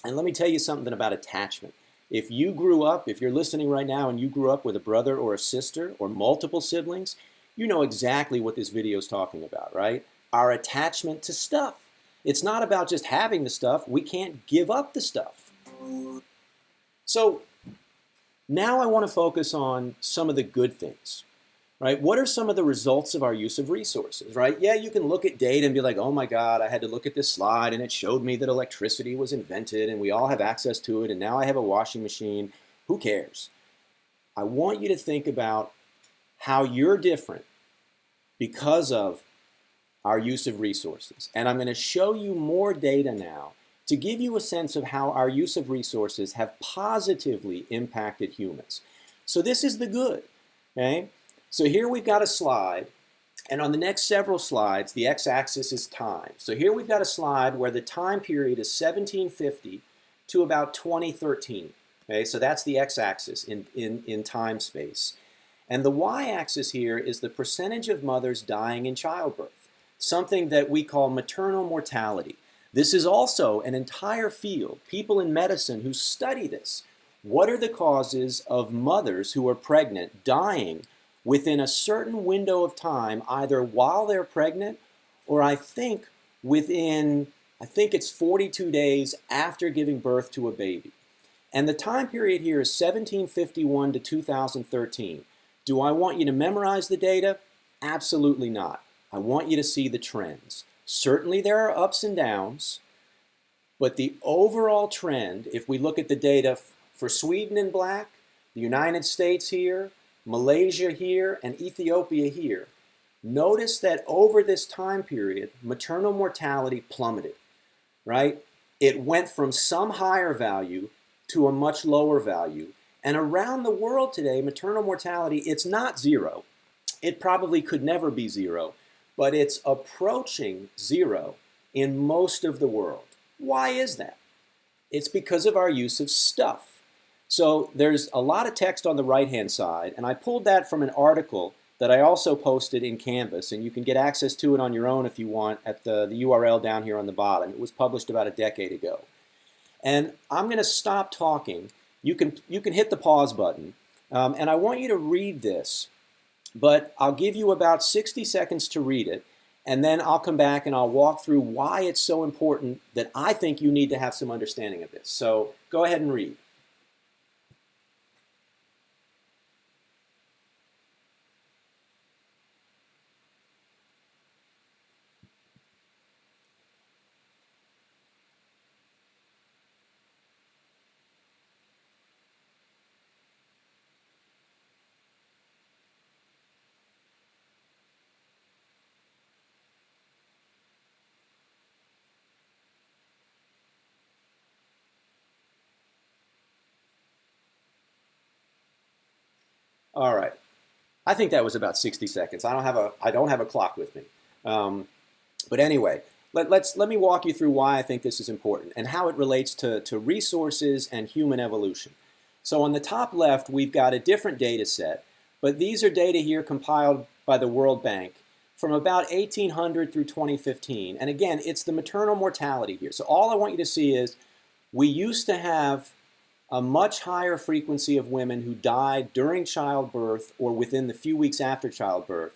And let me tell you something about attachment. If you grew up, if you're listening right now and you grew up with a brother or a sister or multiple siblings, you know exactly what this video is talking about, right? Our attachment to stuff. It's not about just having the stuff. We can't give up the stuff. So now I want to focus on some of the good things, right? What are some of the results of our use of resources, right? Yeah, you can look at data and be like, oh my God, I had to look at this slide and it showed me that electricity was invented and we all have access to it and now I have a washing machine. Who cares? I want you to think about how you're different because of our use of resources. And I'm going to show you more data now to give you a sense of how our use of resources have positively impacted humans. So this is the good, okay? So here we've got a slide, and on the next several slides, the x-axis is time. So here we've got a slide where the time period is 1750 to about 2013. Okay, so that's the x-axis in time space. And the y-axis here is the percentage of mothers dying in childbirth, something that we call maternal mortality. This is also an entire field, people in medicine who study this. What are the causes of mothers who are pregnant dying within a certain window of time, either while they're pregnant or I think it's 42 days after giving birth to a baby. And the time period here is 1751 to 2013. Do I want you to memorize the data? Absolutely not. I want you to see the trends. Certainly there are ups and downs, but the overall trend, if we look at the data for Sweden in black, the United States here, Malaysia here, and Ethiopia here, notice that over this time period, maternal mortality plummeted, right? It went from some higher value to a much lower value. And around the world today, maternal mortality, it's not zero. It probably could never be zero, but it's approaching zero in most of the world. Why is that? It's because of our use of stuff. So there's a lot of text on the right-hand side, and I pulled that from an article that I also posted in Canvas, and you can get access to it on your own if you want at the URL down here on the bottom. It was published about a decade ago. And I'm going to stop talking. You can hit the pause button, and I want you to read this, but I'll give you about 60 seconds to read it, and then I'll come back and I'll walk through why it's so important that I think you need to have some understanding of this. So go ahead and read. All right. I think that was about 60 seconds. I don't have a clock with me. But anyway, let me walk you through why I think this is important and how it relates to resources and human evolution. So on the top left, we've got a different data set, but these are data here compiled by the World Bank from about 1800 through 2015. And again, it's the maternal mortality here. So all I want you to see is we used to have a much higher frequency of women who died during childbirth or within the few weeks after childbirth.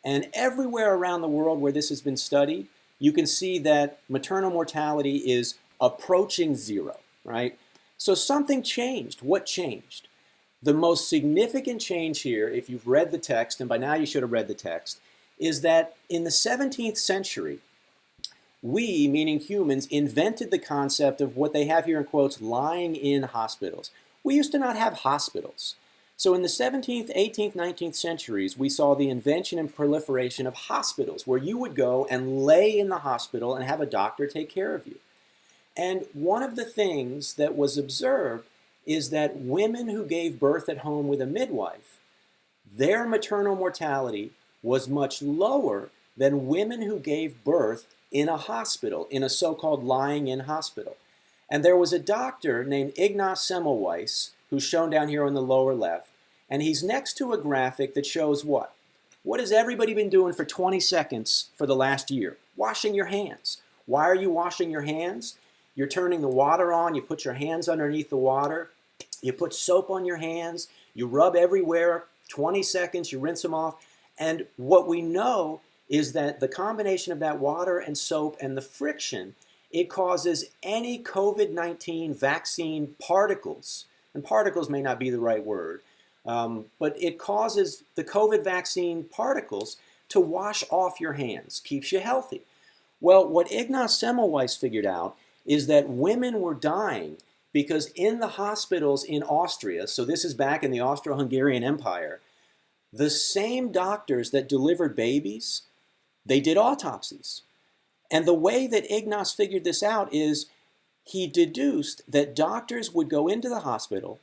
And everywhere around the world where this has been studied, you can see that maternal mortality is approaching zero, right? So something changed. What changed? The most significant change here, if you've read the text, and by now you should have read the text, is that in the 17th century, we, meaning humans, invented the concept of what they have here in quotes, lying in hospitals. We used to not have hospitals. So in the 17th, 18th, 19th centuries, we saw the invention and proliferation of hospitals, where you would go and lay in the hospital and have a doctor take care of you. And one of the things that was observed is that women who gave birth at home with a midwife, their maternal mortality was much lower than women who gave birth in a hospital, in a so-called lying-in hospital. And there was a doctor named Ignaz Semmelweis, who's shown down here on the lower left, and he's next to a graphic that shows what? What has everybody been doing for 20 seconds for the last year? Washing your hands. Why are you washing your hands? You're turning the water on, you put your hands underneath the water, you put soap on your hands, you rub everywhere, 20 seconds, you rinse them off. And what we know is that the combination of that water and soap and the friction, it causes any COVID-19 vaccine particles, and particles may not be the right word, but it causes the COVID vaccine particles to wash off your hands, keeps you healthy. Well, what Ignaz Semmelweis figured out is that women were dying because in the hospitals in Austria, so this is back in the Austro-Hungarian Empire, the same doctors that delivered babies, they did autopsies. And the way that Ignaz figured this out is he deduced that doctors would go into the hospital,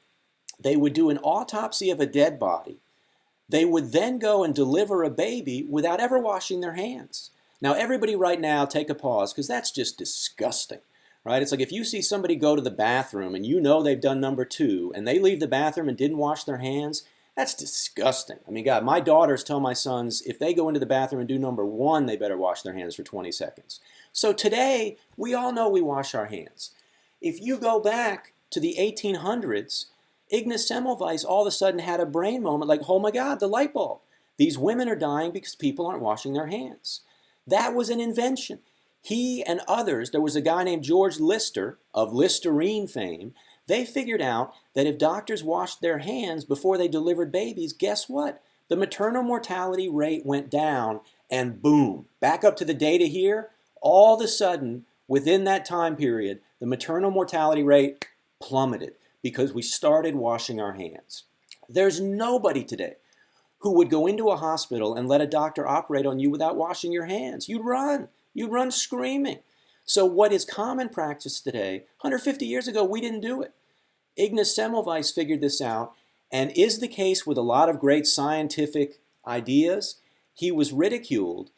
they would do an autopsy of a dead body, they would then go and deliver a baby without ever washing their hands. Now everybody right now take a pause, because that's just disgusting. Right? It's like if you see somebody go to the bathroom and you know they've done number 2 and they leave the bathroom and didn't wash their hands, that's disgusting. I mean, God, my daughters tell my sons if they go into the bathroom and do number 1, they better wash their hands for 20 seconds. So today, we all know we wash our hands. If you go back to the 1800s, Ignaz Semmelweis all of a sudden had a brain moment like, oh my God, the light bulb. These women are dying because people aren't washing their hands. That was an invention. He and others, there was a guy named George Lister of Listerine fame, they figured out that if doctors washed their hands before they delivered babies, guess what? The maternal mortality rate went down and boom, back up to the data here, all of a sudden, within that time period, the maternal mortality rate plummeted because we started washing our hands. There's nobody today who would go into a hospital and let a doctor operate on you without washing your hands. You'd run. You'd run screaming. So what is common practice today, 150 years ago, we didn't do it. Ignaz Semmelweis figured this out, and is the case with a lot of great scientific ideas. He was ridiculed.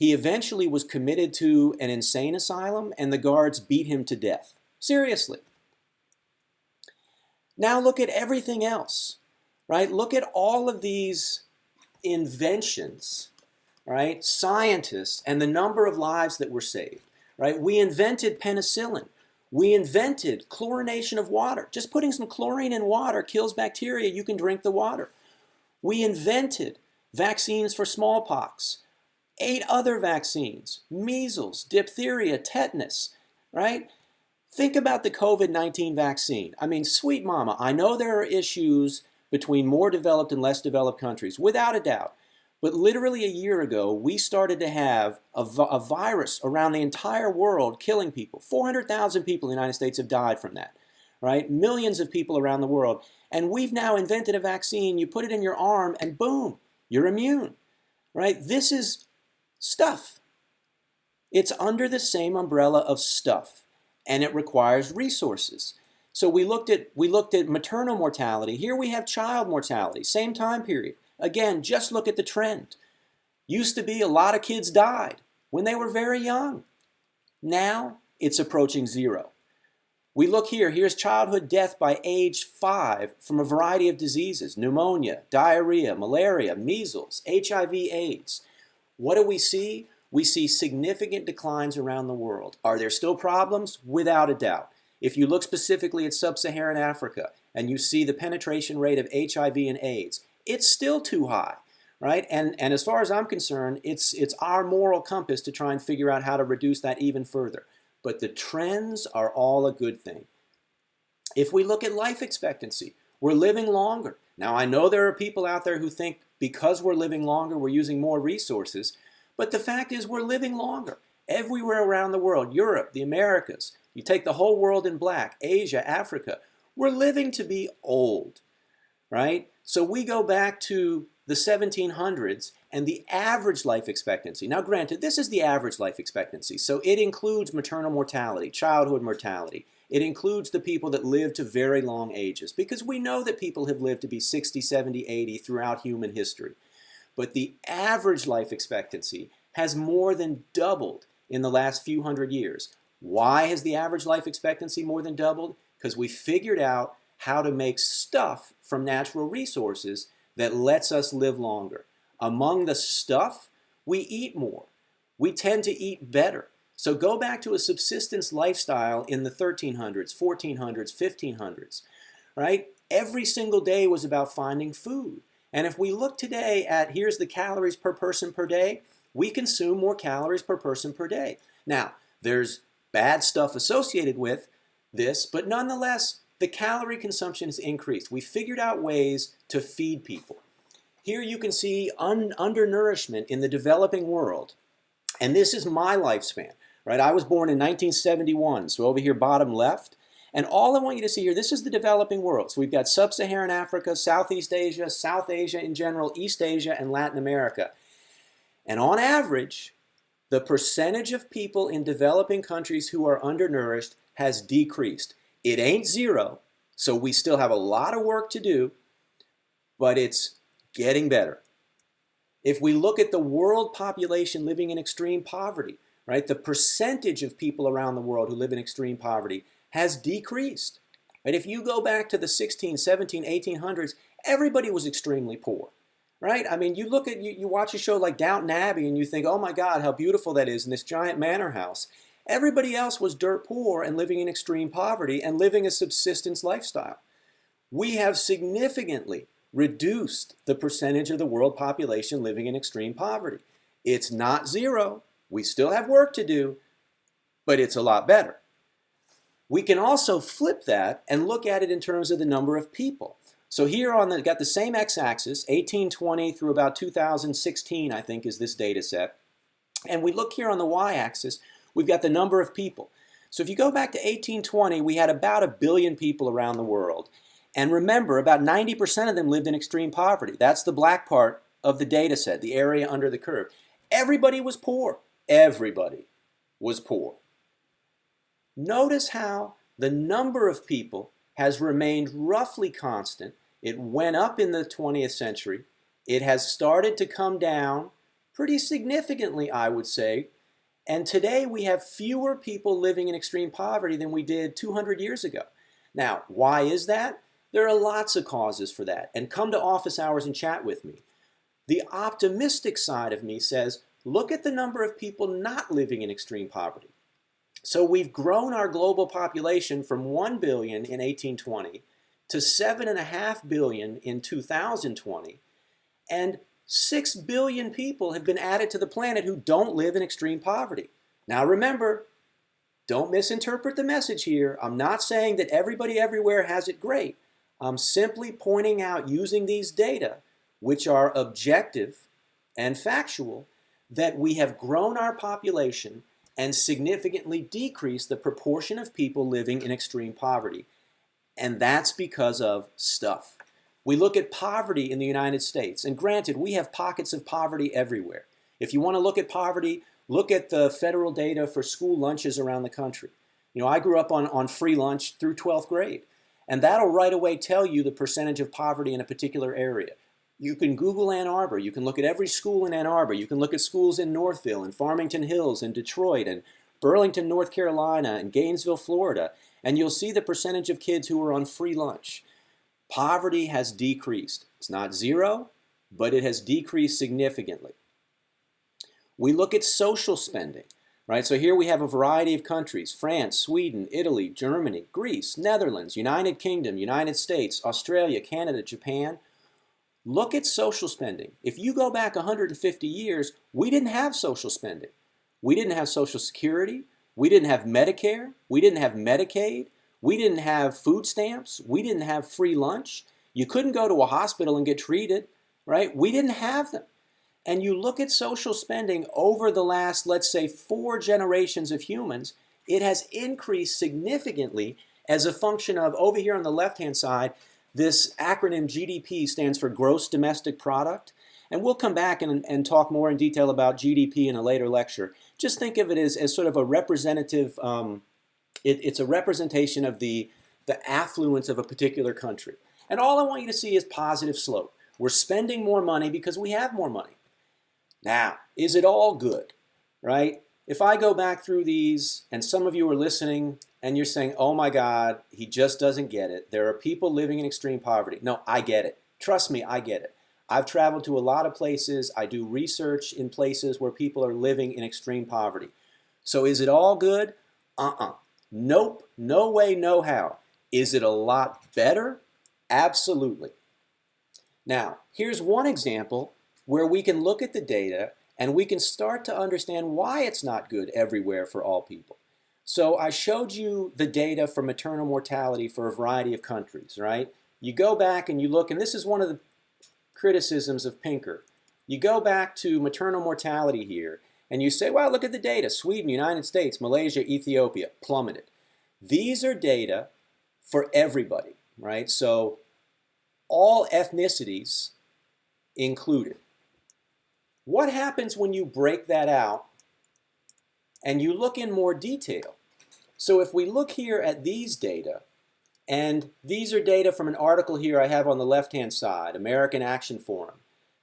He eventually was committed to an insane asylum, and the guards beat him to death. Seriously. Now look at everything else, right? Look at all of these inventions, right? Scientists and the number of lives that were saved, right? We invented penicillin. We invented chlorination of water. Just putting some chlorine in water kills bacteria. You can drink the water. We invented vaccines for smallpox, 8 other vaccines, measles, diphtheria, tetanus, right? Think about the COVID-19 vaccine. I mean, sweet mama, I know there are issues between more developed and less developed countries, without a doubt. But literally a year ago, we started to have a virus around the entire world killing people. 400,000 people in the United States have died from that, right? Millions of people around the world. And we've now invented a vaccine. You put it in your arm and boom, you're immune, right? This is stuff. It's under the same umbrella of stuff, and it requires resources. So we looked at maternal mortality. Here we have child mortality, same time period. Again, just look at the trend. Used to be a lot of kids died when they were very young. Now it's approaching 0. We look here, here's childhood death by age 5 from a variety of diseases, pneumonia, diarrhea, malaria, measles, HIV, AIDS. What do we see? We see significant declines around the world. Are there still problems? Without a doubt. If you look specifically at sub-Saharan Africa and you see the penetration rate of HIV and AIDS, it's still too high, right? And as far as I'm concerned, it's our moral compass to try and figure out how to reduce that even further. But the trends are all a good thing. If we look at life expectancy, we're living longer. Now, I know there are people out there who think because we're living longer, we're using more resources, but the fact is we're living longer. Everywhere around the world, Europe, the Americas, you take the whole world in black, Asia, Africa, we're living to be old, right? So we go back to the 1700s and the average life expectancy. Now, granted, this is the average life expectancy, so it includes maternal mortality, childhood mortality. It includes the people that live to very long ages, because we know that people have lived to be 60, 70, 80 throughout human history. But the average life expectancy has more than doubled in the last few hundred years. Why has the average life expectancy more than doubled? Because we figured out how to make stuff from natural resources that lets us live longer. Among the stuff, we eat more. We tend to eat better. So go back to a subsistence lifestyle in the 1300s, 1400s, 1500s, right? Every single day was about finding food. And if we look today at here's the calories per person per day, we consume more calories per person per day. Now, there's bad stuff associated with this, but nonetheless, the calorie consumption has increased. We figured out ways to feed people. Here you can see undernourishment in the developing world. And this is my lifespan, right? I was born in 1971, so over here bottom left. And all I want you to see here, this is the developing world. So we've got sub-Saharan Africa, Southeast Asia, South Asia in general, East Asia, and Latin America. And on average, the percentage of people in developing countries who are undernourished has decreased. It ain't zero, so we still have a lot of work to do, but it's getting better. If we look at the world population living in extreme poverty, right, the percentage of people around the world who live in extreme poverty has decreased. Right? If you go back to the 16, 17, 1800s, everybody was extremely poor. Right? I mean, you look at, you watch a show like Downton Abbey and you think, oh my God, how beautiful that is in this giant manor house. Everybody else was dirt poor and living in extreme poverty and living a subsistence lifestyle. We have significantly reduced the percentage of the world population living in extreme poverty. It's not zero. We still have work to do, but it's a lot better. We can also flip that and look at it in terms of the number of people. So here got the same x-axis, 1820 through about 2016, I think, is this data set. And we look here on the y-axis, we've got the number of people. So if you go back to 1820, we had about 1 billion people around the world. And remember, about 90% of them lived in extreme poverty. That's the black part of the data set, the area under the curve. Everybody was poor. Everybody was poor. Notice how the number of people has remained roughly constant. It went up in the 20th century. It has started to come down pretty significantly, I would say. And today we have fewer people living in extreme poverty than we did 200 years ago. Now, why is that? There are lots of causes for that. And come to office hours and chat with me. The optimistic side of me says, look at the number of people not living in extreme poverty. So we've grown our global population from 1 billion in 1820 to 7.5 billion in 2020, and 6 billion people have been added to the planet who don't live in extreme poverty. Now remember, don't misinterpret the message here. I'm not saying that everybody everywhere has it great. I'm simply pointing out, using these data, which are objective and factual, that we have grown our population and significantly decreased the proportion of people living in extreme poverty. And that's because of stuff. We look at poverty in the United States, and granted, we have pockets of poverty everywhere. If you want to look at poverty, look at the federal data for school lunches around the country. You know, I grew up on free lunch through 12th grade, and that'll right away tell you the percentage of poverty in a particular area. You can Google Ann Arbor. You can look at every school in Ann Arbor. You can look at schools in Northville and Farmington Hills and Detroit and Burlington, North Carolina and Gainesville, Florida, and you'll see the percentage of kids who are on free lunch. Poverty has decreased. It's not zero, but it has decreased significantly. We look at social spending. right? So here we have a variety of countries: France, Sweden, Italy, Germany, Greece, Netherlands, United Kingdom, United States, Australia, Canada, Japan. Look at social spending. If you go back 150 years, we didn't have social spending. We didn't have Social Security. We didn't have Medicare. We didn't have Medicaid. We didn't have food stamps. We didn't have free lunch. You couldn't go to a hospital and get treated, right? We didn't have them. And you look at social spending over the last, let's say, 4 generations of humans, it has increased significantly as a function of, over here on the left-hand side, this acronym GDP stands for Gross Domestic Product. And we'll come back and talk more in detail about GDP in a later lecture. Just think of it as sort of a representative, it's a representation of the affluence of a particular country. And all I want you to see is positive slope. We're spending more money because we have more money. Now, is it all good, right? If I go back through these, and some of you are listening, and you're saying, oh my God, he just doesn't get it. There are people living in extreme poverty. No, I get it. Trust me, I get it. I've traveled to a lot of places. I do research in places where people are living in extreme poverty. So is it all good? Nope, no way, no how. Is it a lot better? Absolutely. Now, here's one example where we can look at the data and we can start to understand why it's not good everywhere for all people. So I showed you the data for maternal mortality for a variety of countries, right? You go back and you look, and this is one of the criticisms of Pinker. You go back to maternal mortality here, and you say, well, look at the data. Sweden, United States, Malaysia, Ethiopia, plummeted. These are data for everybody, right? So all ethnicities included. What happens when you break that out and you look in more detail? So if we look here at these data, and these are data from an article here I have on the left-hand side, American Action Forum.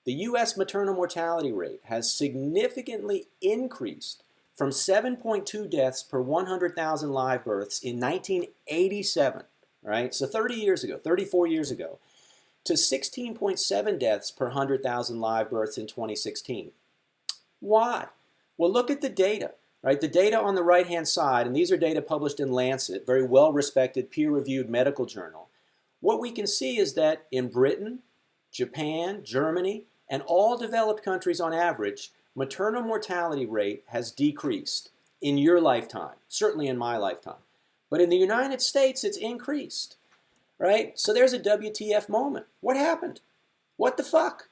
The U.S. maternal mortality rate has significantly increased from 7.2 deaths per 100,000 live births in 1987, right? So 30 years ago, 34 years ago, to 16.7 deaths per 100,000 live births in 2016. Why? Well, look at the data. Right, the data on the right-hand side, and these are data published in Lancet, very well-respected, peer-reviewed medical journal. What we can see is that in Britain, Japan, Germany, and all developed countries on average, maternal mortality rate has decreased in your lifetime, certainly in my lifetime. But in the United States, it's increased, right? So there's a WTF moment. What happened? What the fuck?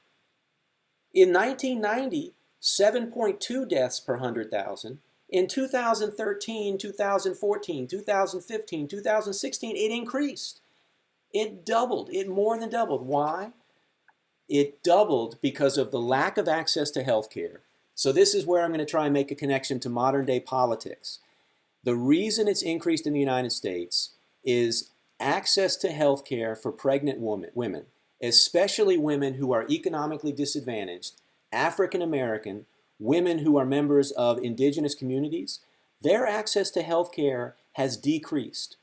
In 1990, 7.2 deaths per 100,000. In 2013, 2014, 2015, 2016, it increased. It doubled. It more than doubled. Why? It doubled because of the lack of access to health care. So this is where I'm going to try and make a connection to modern day politics. The reason it's increased in the United States is access to health care for pregnant women, especially women who are economically disadvantaged, African American, women who are members of indigenous communities. Their access to health care has decreased.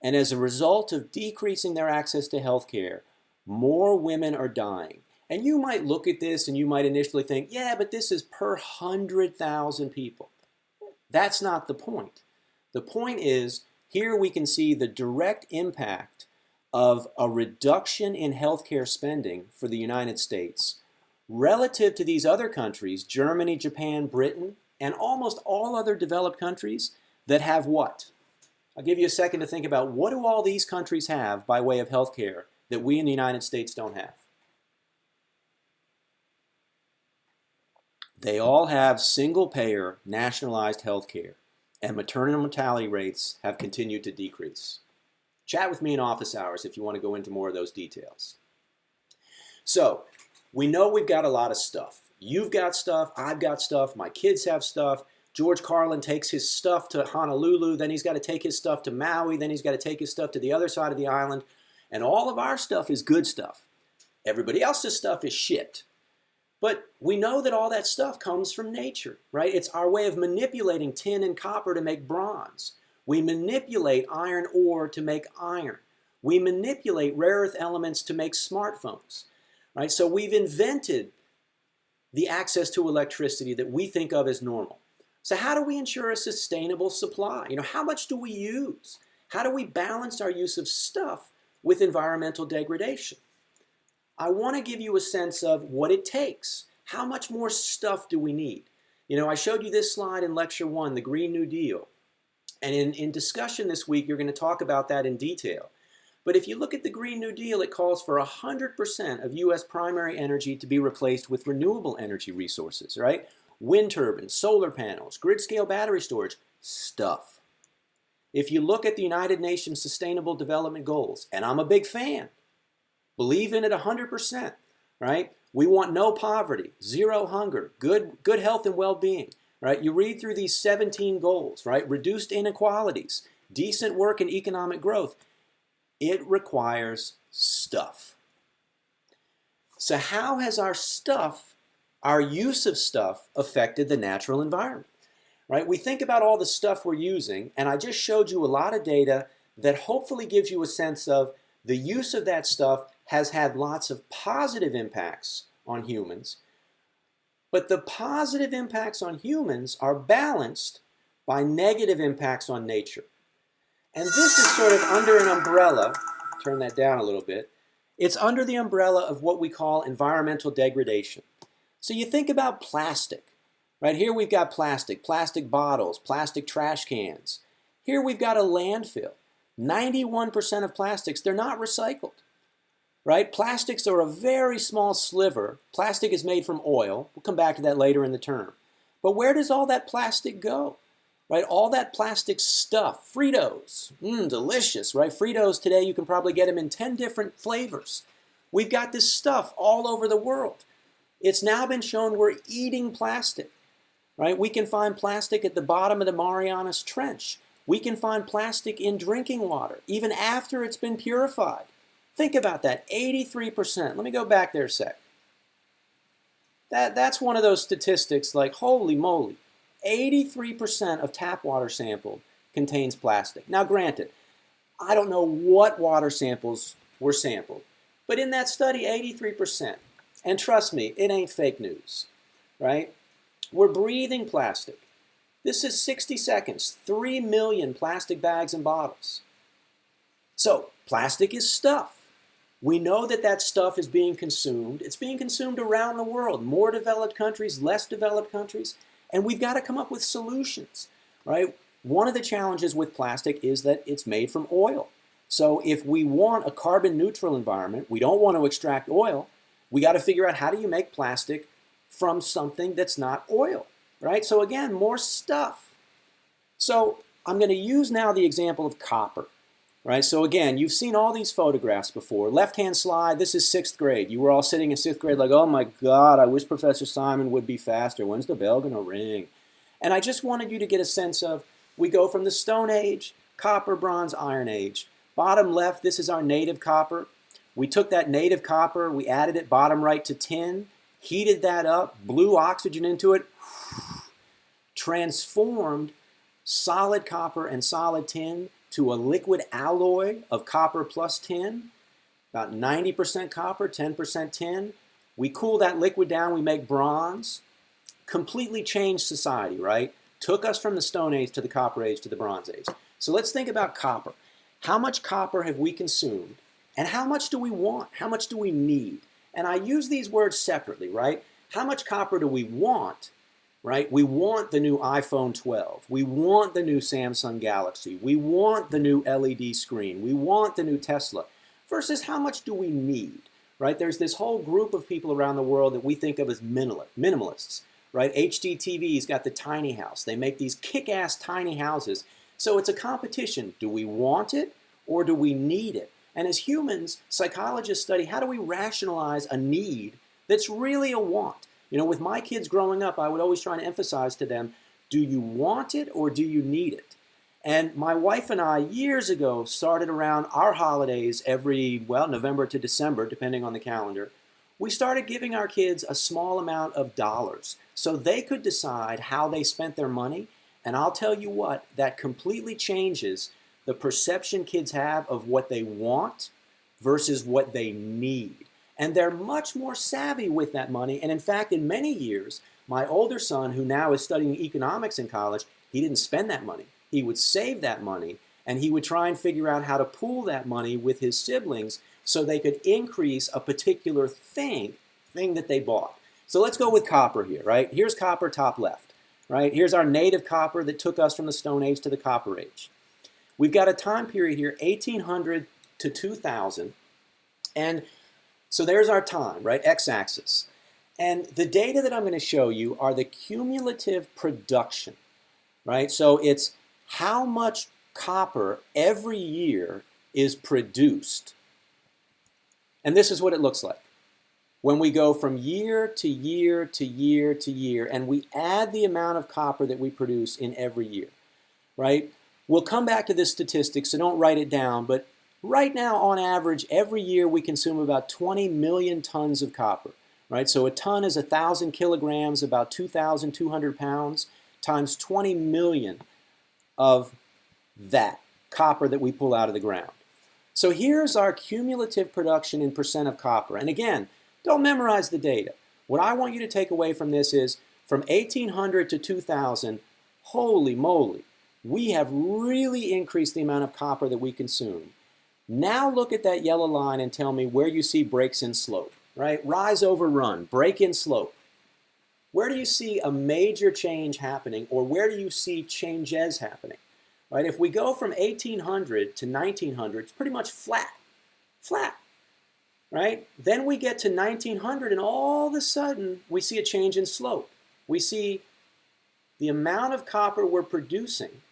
And as a result of decreasing their access to health care, more women are dying. And you might look at this and you might initially think, yeah, but this is per 100,000 people. That's not the point. The point is, here we can see the direct impact of a reduction in healthcare spending for the United States relative to these other countries, Germany, Japan, Britain, and almost all other developed countries that have what? I'll give you a second to think about, what do all these countries have by way of healthcare that we in the United States don't have? They all have single-payer, nationalized healthcare, and maternal mortality rates have continued to decrease. Chat with me in office hours if you want to go into more of those details. So, we know we've got a lot of stuff. You've got stuff, I've got stuff, my kids have stuff. George Carlin takes his stuff to Honolulu, then he's got to take his stuff to Maui, then he's got to take his stuff to the other side of the island. And all of our stuff is good stuff. Everybody else's stuff is shit. But we know that all that stuff comes from nature, right? It's our way of manipulating tin and copper to make bronze. We manipulate iron ore to make iron. We manipulate rare earth elements to make smartphones. Right? So we've invented the access to electricity that we think of as normal. So how do we ensure a sustainable supply? How much do we use? How do we balance our use of stuff with environmental degradation? I want to give you a sense of what it takes. How much more stuff do we need? I showed you this slide in Lecture 1, the Green New Deal. And in discussion this week, you're going to talk about that in detail. But if you look at the Green New Deal, it calls for 100% of U.S. primary energy to be replaced with renewable energy resources, right? Wind turbines, solar panels, grid-scale battery storage, stuff. If you look at the United Nations Sustainable Development Goals, and I'm a big fan, believe in it 100%, right? We want no poverty, zero hunger, good health and well-being, right? You read through these 17 goals, right? Reduced inequalities, decent work and economic growth. It requires stuff. So how has our use of stuff affected the natural environment? Right? We think about all the stuff we're using, and I just showed you a lot of data that hopefully gives you a sense of the use of that stuff has had lots of positive impacts on humans, but the positive impacts on humans are balanced by negative impacts on nature. And this is sort of under an umbrella, turn that down a little bit, it's under the umbrella of what we call environmental degradation. So you think about plastic, right? Here we've got plastic bottles, plastic trash cans. Here we've got a landfill. 91% of plastics, they're not recycled, right? Plastics are a very small sliver. Plastic is made from oil. We'll come back to that later in the term. But where does all that plastic go? Right, all that plastic stuff, Fritos, delicious, right? Fritos today, you can probably get them in 10 different flavors. We've got this stuff all over the world. It's now been shown we're eating plastic, right? We can find plastic at the bottom of the Marianas Trench. We can find plastic in drinking water, even after it's been purified. Think about that, 83%. Let me go back there a sec. That's one of those statistics like, holy moly. 83% of tap water sampled contains plastic. Now granted, I don't know what water samples were sampled, but in that study, 83%. And trust me, it ain't fake news, right? We're breathing plastic. This is 60 seconds, 3 million plastic bags and bottles. So plastic is stuff. We know that stuff is being consumed. It's being consumed around the world, more developed countries, less developed countries. And we've got to come up with solutions, right? One of the challenges with plastic is that it's made from oil. So if we want a carbon neutral environment, we don't want to extract oil, we got to figure out how do you make plastic from something that's not oil, right? So again, more stuff. So I'm going to use now the example of copper, right? So again, you've seen all these photographs before. Left-hand slide, this is 6th grade. You were all sitting in 6th grade like, oh my God, I wish Professor Simon would be faster. When's the bell going to ring? And I just wanted you to get a sense of, we go from the Stone Age, Copper, Bronze, Iron Age. Bottom left, this is our native copper. We took that native copper, we added it bottom right to tin, heated that up, blew oxygen into it, transformed solid copper and solid tin to a liquid alloy of copper plus tin, about 90% copper, 10% tin. We cool that liquid down, we make bronze. Completely changed society, right? Took us from the Stone Age to the Copper Age to the Bronze Age. So let's think about copper. How much copper have we consumed? And how much do we want? How much do we need? And I use these words separately, right? How much copper do we want? Right? We want the new iPhone 12. We want the new Samsung Galaxy. We want the new LED screen. We want the new Tesla. Versus how much do we need? Right? There's this whole group of people around the world that we think of as minimalists. Right? HGTV's got the tiny house. They make these kick-ass tiny houses. So it's a competition. Do we want it or do we need it? And as humans, psychologists study how do we rationalize a need that's really a want. With my kids growing up, I would always try to emphasize to them, do you want it or do you need it? And my wife and I, years ago, started around our holidays every, November to December, depending on the calendar. We started giving our kids a small amount of dollars so they could decide how they spent their money. And I'll tell you what, that completely changes the perception kids have of what they want versus what they need. And they're much more savvy with that money. And in fact, in many years, My older son, who now is studying economics in college, he didn't spend that money. He would save that money, and he would try and figure out how to pool that money with his siblings so they could increase a particular thing that they bought. So let's go with copper here, right? Here's copper top left, right? Here's our native copper that took us from the Stone Age to the Copper Age. We've got a time period here, 1800 to 2000, and so there's our time, right? X-axis. And the data that I'm going to show you are the cumulative production, right? So it's how much copper every year is produced. And this is what it looks like. When we go from year to year to year to year, and we add the amount of copper that we produce in every year, right? We'll come back to this statistic, so don't write it down, but right now, on average, every year we consume about 20 million tons of copper, right? So a ton is 1,000 kilograms, about 2,200 pounds, times 20 million of that copper that we pull out of the ground. So here's our cumulative production in percent of copper. And again, don't memorize the data. What I want you to take away from this is from 1800 to 2000, holy moly, we have really increased the amount of copper that we consume. Now look at that yellow line and tell me where you see breaks in slope, right? Rise over run, break in slope. Where do you see a major change happening, or where do you see changes happening? Right? If we go from 1800 to 1900, it's pretty much flat, right? Then we get to 1900 and all of a sudden we see a change in slope. We see the amount of copper we're producing,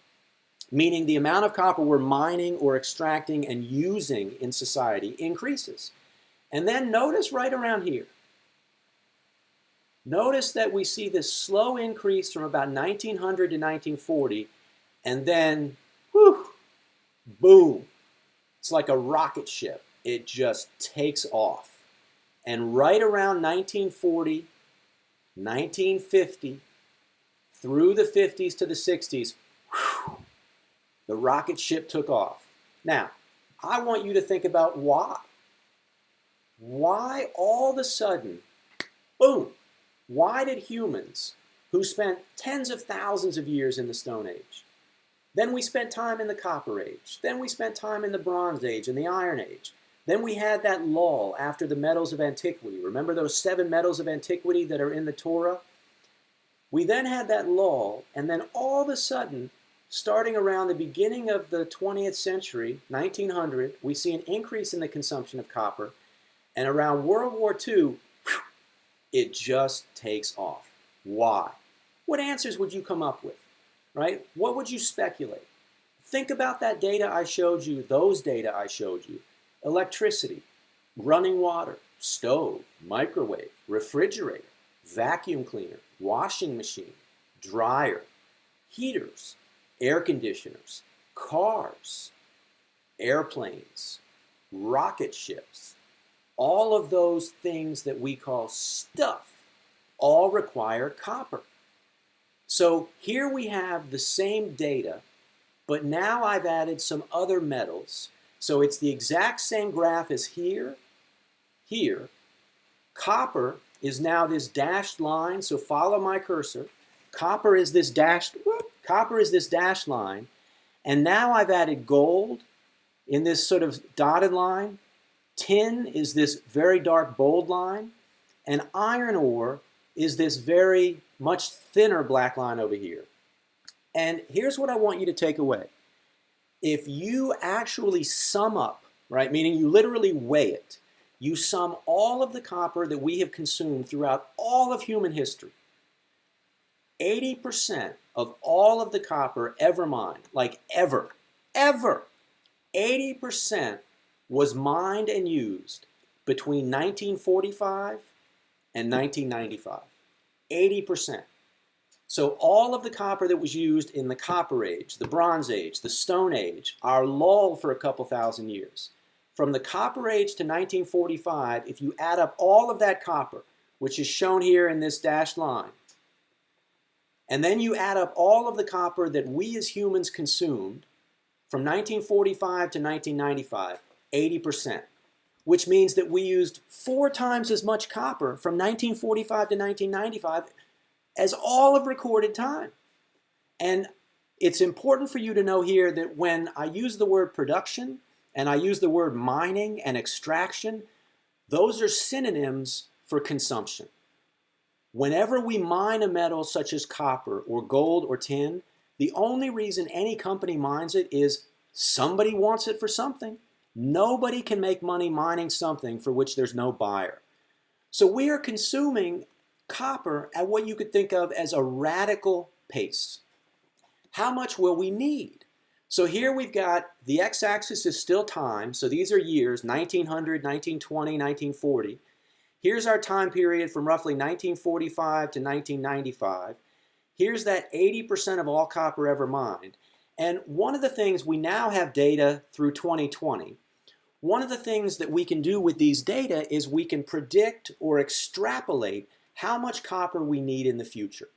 meaning the amount of copper we're mining or extracting and using in society, increases. And then notice right around here, notice that we see this slow increase from about 1900 to 1940, and then, whew, boom. It's like a rocket ship. It just takes off. And right around 1940, 1950, through the 50s to the 60s, whew, the rocket ship took off. Now, I want you to think about why. Why all of a sudden, boom, why did humans who spent tens of thousands of years in the Stone Age, then we spent time in the Copper Age, then we spent time in the Bronze Age and the Iron Age, then we had that lull after the metals of antiquity. Remember those 7 metals of antiquity that are in the Torah? We then had that lull, and then all of a sudden, starting around the beginning of the 20th century, 1900, we see an increase in the consumption of copper. And around World War II, it just takes off. Why? What answers would you come up with, right? What would you speculate? Think about that data I showed you, those data I showed you. Electricity, running water, stove, microwave, refrigerator, vacuum cleaner, washing machine, dryer, heaters, air conditioners, cars, airplanes, rocket ships, all of those things that we call stuff all require copper. So here we have the same data, but now I've added some other metals. So it's the exact same graph as here. Copper is now this dashed line, so follow my cursor. Copper is this dashed line, and now I've added gold in this sort of dotted line. Tin is this very dark bold line, and iron ore is this very much thinner black line over here. And here's what I want you to take away. If you actually sum up, right, meaning you literally weigh it, you sum all of the copper that we have consumed throughout all of human history, 80% of all of the copper ever mined, like ever, 80% was mined and used between 1945 and 1995. 80%. So all of the copper that was used in the Copper Age, the Bronze Age, the Stone Age, our lull for a couple thousand years. From the Copper Age to 1945, if you add up all of that copper, which is shown here in this dashed line, and then you add up all of the copper that we as humans consumed from 1945 to 1995, 80%, which means that we used 4 times as much copper from 1945 to 1995 as all of recorded time. And it's important for you to know here that when I use the word production and I use the word mining and extraction, those are synonyms for consumption. Whenever we mine a metal such as copper or gold or tin, the only reason any company mines it is somebody wants it for something. Nobody can make money mining something for which there's no buyer. So we are consuming copper at what you could think of as a radical pace. How much will we need? So here we've got the x-axis is still time. So these are years, 1900, 1920, 1940. Here's our time period from roughly 1945 to 1995. Here's that 80% of all copper ever mined. And one of the things, we now have data through 2020. One of the things that we can do with these data is we can predict or extrapolate how much copper we need in the future.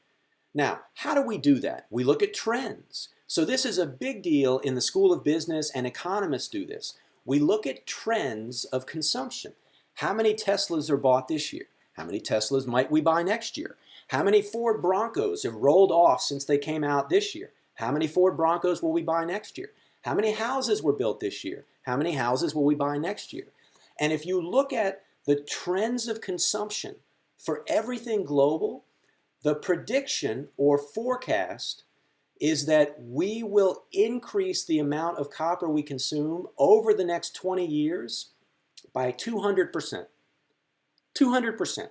Now, how do we do that? We look at trends. So this is a big deal in the School of Business, and economists do this. We look at trends of consumption. How many Teslas are bought this year? How many Teslas might we buy next year? How many Ford Broncos have rolled off since they came out this year? How many Ford Broncos will we buy next year? How many houses were built this year? How many houses will we buy next year? And if you look at the trends of consumption for everything global, the prediction or forecast is that we will increase the amount of copper we consume over the next 20 years by 200%. 200%.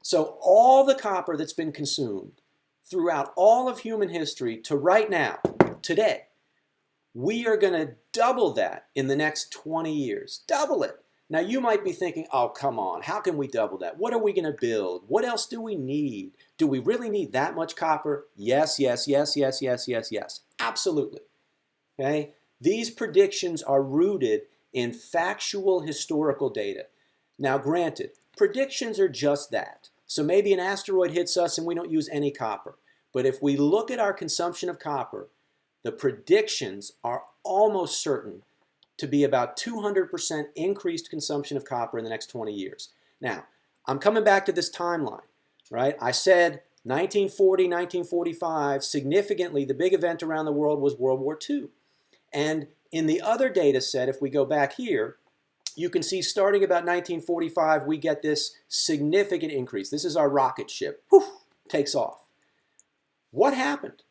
So all the copper that's been consumed throughout all of human history to right now, today, we are going to double that in the next 20 years. Double it. Now you might be thinking, oh, come on, how can we double that? What are we going to build? What else do we need? Do we really need that much copper? Yes, yes, yes, yes, yes, yes, yes. Absolutely. Okay? These predictions are rooted in factual historical data. Now granted, predictions are just that. So maybe an asteroid hits us and we don't use any copper. But if we look at our consumption of copper, the predictions are almost certain to be about 200% increased consumption of copper in the next 20 years. Now, I'm coming back to this timeline, right? I said 1940, 1945, significantly, the big event around the world was World War II. And in the other data set, if we go back here, you can see starting about 1945, we get this significant increase. This is our rocket ship. Whew, takes off. What happened?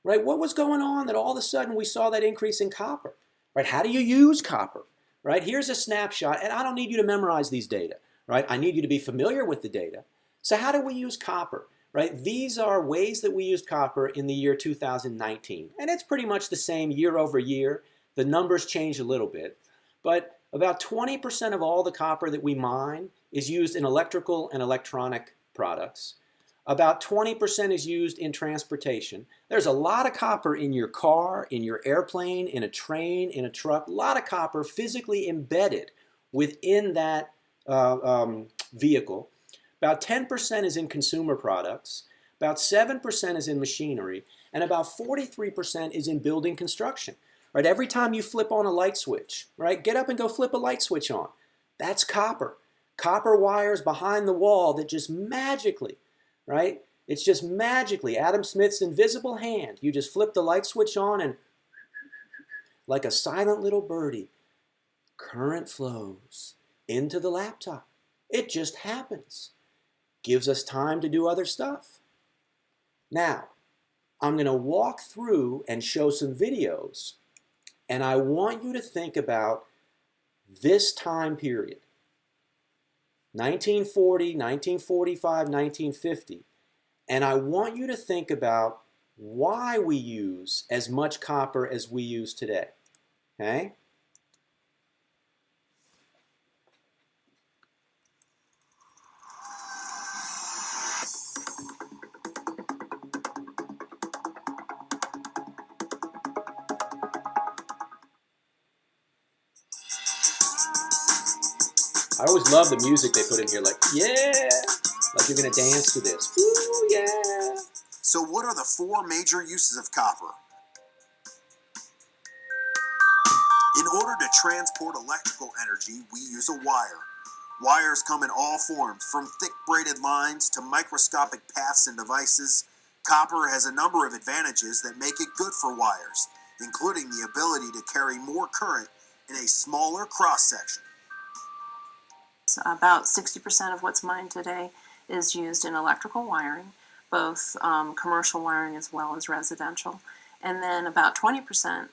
Right? What was going on that all of a sudden we saw that increase in copper? Right? How do you use copper? Right? Here's a snapshot, and I don't need you to memorize these data. Right? I need you to be familiar with the data. So how do we use copper? Right? These are ways that we used copper in the year 2019. And it's pretty much the same year over year. The numbers change a little bit. But about 20% of all the copper that we mine is used in electrical and electronic products. About 20% is used in transportation. There's a lot of copper in your car, in your airplane, in a train, in a truck. A lot of copper physically embedded within that vehicle. About 10% is in consumer products. About 7% is in machinery. And about 43% is in building construction. Right? Every time you flip on a light switch, right? Get up and go flip a light switch on. That's copper. Copper wires behind the wall that just magically, right? It's just magically Adam Smith's invisible hand. You just flip the light switch on and like a silent little birdie, current flows into the laptop. It just happens. Gives us time to do other stuff. Now, I'm going to walk through and show some videos, and I want you to think about this time period. 1940, 1945, 1950. And I want you to think about why we use as much copper as we use today. Okay? I always love the music they put in here, like, yeah, like you're going to dance to this. Ooh, yeah. So what are the four major uses of copper? In order to transport electrical energy, we use a wire. Wires come in all forms, from thick braided lines to microscopic paths and devices. Copper has a number of advantages that make it good for wires, including the ability to carry more current in a smaller cross-section. About 60% of what's mined today is used in electrical wiring, both commercial wiring as well as residential. And then about 20%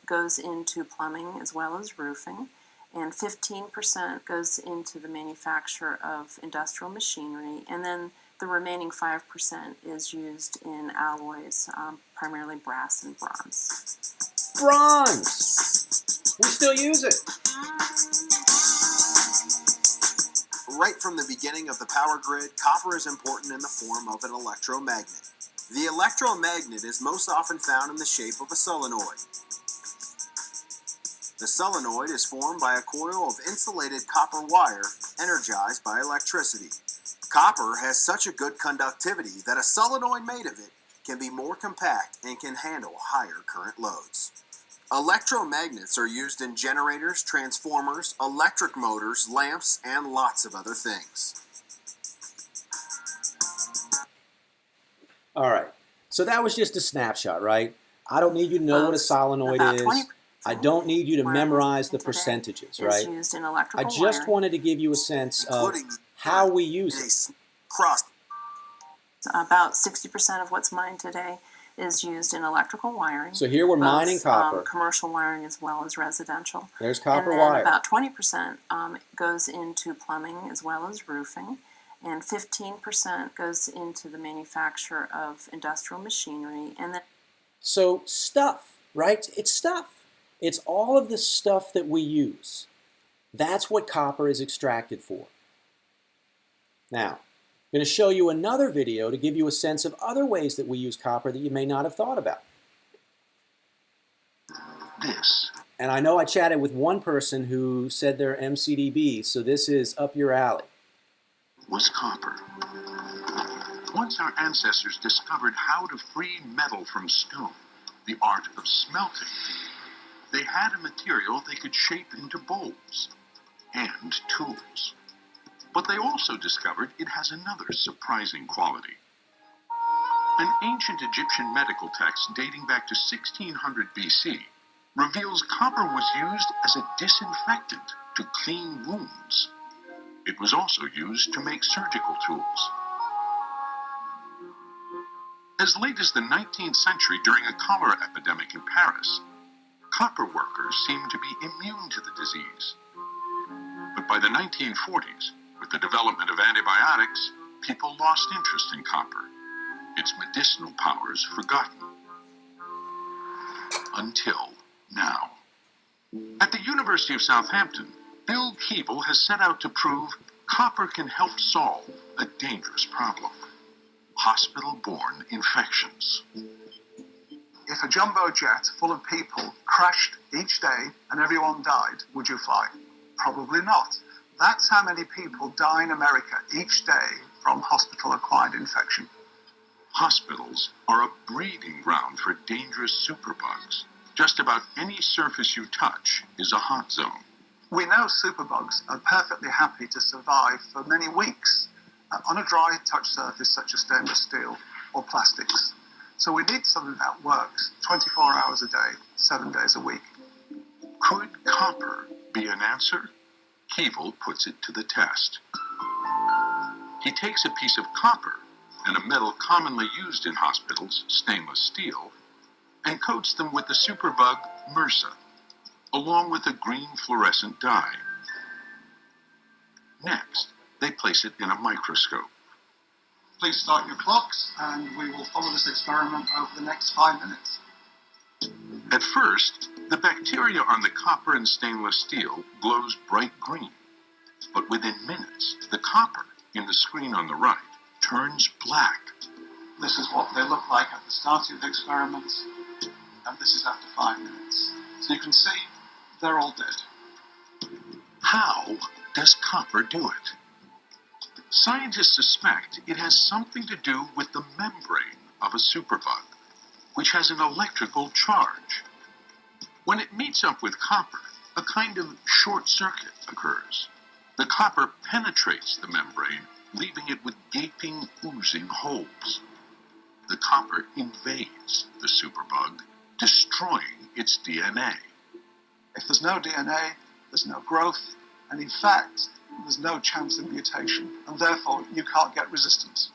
goes into plumbing as well as roofing. And 15% goes into the manufacture of industrial machinery. And then the remaining 5% is used in alloys, primarily brass and bronze. Bronze! We still use it. Right from the beginning of the power grid, copper is important in the form of an electromagnet. The electromagnet is most often found in the shape of a solenoid. The solenoid is formed by a coil of insulated copper wire energized by electricity. Copper has such a good conductivity that a solenoid made of it can be more compact and can handle higher current loads. Electromagnets are used in generators, transformers, electric motors, lamps, and lots of other things. All right. So that was just a snapshot, right? I don't need you to know what a solenoid About is. 20% I don't need you to wiring memorize the today percentages, is right? used in I electrical just wiring. wanted to give you a sense of Including how we use in it. a cross. About 60% of what's mined today is used in electrical wiring. So here we're mining both, copper. Commercial wiring as well as residential. There's copper and then wire. about 20% goes into plumbing as well as roofing. And 15% goes into the manufacture of industrial machinery. And then So stuff, right? It's stuff. It's all of the stuff that we use. That's what copper is extracted for. Now, I'm going to show you another video to give you a sense of other ways that we use copper that you may not have thought about. This And I know I chatted with one person who said they're MCDB, so this is up your alley. was copper. Once our ancestors discovered how to free metal from stone, the art of smelting, they had a material they could shape into bowls and tools. But they also discovered it has another surprising quality. An ancient Egyptian medical text dating back to 1600 BC reveals copper was used as a disinfectant to clean wounds. It was also used to make surgical tools. As late as the 19th century, during a cholera epidemic in Paris, copper workers seemed to be immune to the disease. But by the 1940s, with the development of antibiotics, people lost interest in copper, its medicinal powers forgotten. Until now. At the University of Southampton, Bill Keeble has set out to prove copper can help solve a dangerous problem: hospital-borne infections. If a jumbo jet full of people crashed each day and everyone died, would you fly? Probably not. That's how many people die in America each day from hospital-acquired infection. Hospitals are a breeding ground for dangerous superbugs. Just about any surface you touch is a hot zone. We know superbugs are perfectly happy to survive for many weeks on a dry touch surface such as stainless steel or plastics. So we need something that works 24 hours a day, 7 days a week. Could copper be an answer? Keeble puts it to the test. He takes a piece of copper and a metal commonly used in hospitals, stainless steel, and coats them with the superbug MRSA, along with a green fluorescent dye. Next, they place it in a microscope. Please start your clocks and we will follow this experiment over the next 5 minutes. At first, the bacteria on the copper and stainless steel glows bright green. But within minutes, the copper in the screen on the right turns black. This is what they look like at the start of the experiment, and this is after 5 minutes. So you can see they're all dead. How does copper do it? Scientists suspect it has something to do with the membrane of a superbug, which has an electrical charge. When it meets up with copper, a kind of short circuit occurs. The copper penetrates the membrane, leaving it with gaping, oozing holes. The copper invades the superbug, destroying its DNA. If there's no DNA, there's no growth, and in fact, there's no chance of mutation, and therefore you can't get resistance.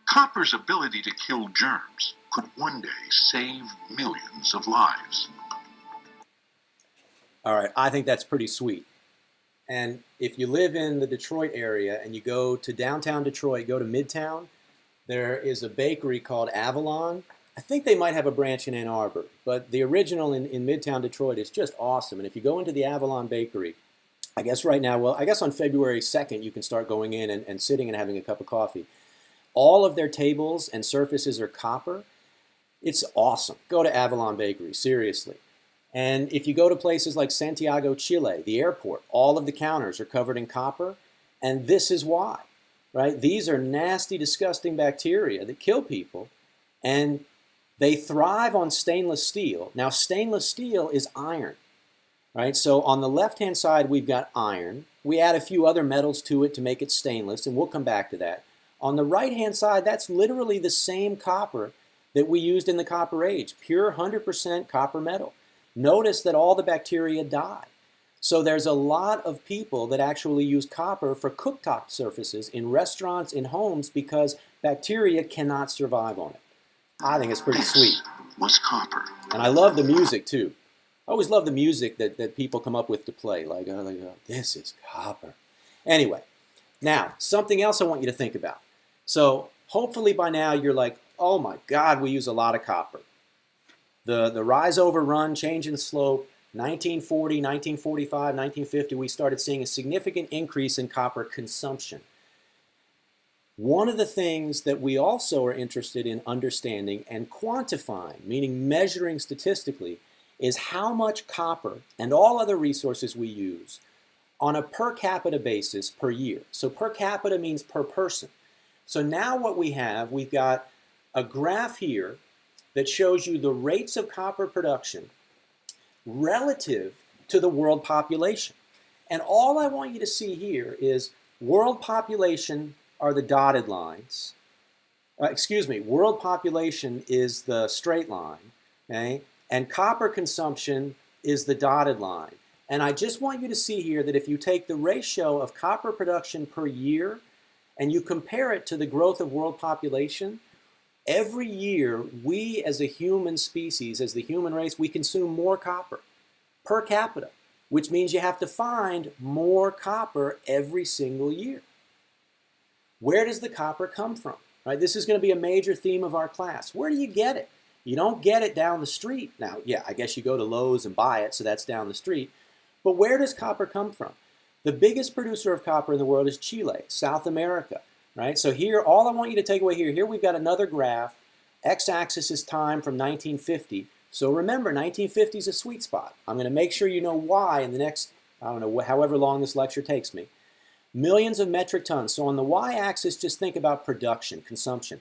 Copper's ability to kill germs could one day save millions of lives. All right, I think that's pretty sweet. And if you live in the Detroit area and you go to downtown Detroit, go to Midtown, there is a bakery called Avalon. I think they might have a branch in Ann Arbor, but the original in Midtown Detroit is just awesome. And if you go into the Avalon Bakery, I guess right now, well, I guess on February 2nd, you can start going in and sitting and having a cup of coffee. All of their tables and surfaces are copper. It's awesome. Go to Avalon Bakery, seriously. And if you go to places like Santiago, Chile, the airport, all of the counters are covered in copper, and this is why, right? These are nasty, disgusting bacteria that kill people, and they thrive on stainless steel. Now, stainless steel is iron, right? So on the left-hand side, we've got iron. We add a few other metals to it to make it stainless, and we'll come back to that. On the right-hand side, that's literally the same copper that we used in the Copper Age, pure 100% copper metal. Notice that all the bacteria die. So there's a lot of people that actually use copper for cooktop surfaces in restaurants, in homes, because bacteria cannot survive on it. I think it's pretty sweet. Was copper. And I love the music too. I always love the music that people come up with to play. Like, this is copper. Anyway, now, something else I want you to think about. So hopefully by now you're like, oh my God, we use a lot of copper. The rise over run, change in slope, 1940, 1945, 1950, we started seeing a significant increase in copper consumption. One of the things that we also are interested in understanding and quantifying, meaning measuring statistically, is how much copper and all other resources we use on a per capita basis per year. So per capita means per person. So now what we've got a graph here that shows you the rates of copper production relative to the world population. And all I want you to see here is world population are the dotted lines. World population is the straight line, okay? And copper consumption is the dotted line. And I just want you to see here that if you take the ratio of copper production per year and you compare it to the growth of world population, every year we as a human species, as the human race, we consume more copper per capita, which means you have to find more copper every single year. Where does the copper come from? Right? This is going to be a major theme of our class. Where do you get it? You don't get it down the street. Now, yeah, I guess you go to Lowe's and buy it, so that's down the street. But where does copper come from? The biggest producer of copper in the world is Chile, South America. Right? So here, all I want you to take away here we've got another graph. X-axis is time from 1950. So remember, 1950 is a sweet spot. I'm going to make sure you know why in the next, I don't know, however long this lecture takes me. Millions of metric tons. So on the y-axis, just think about production, consumption.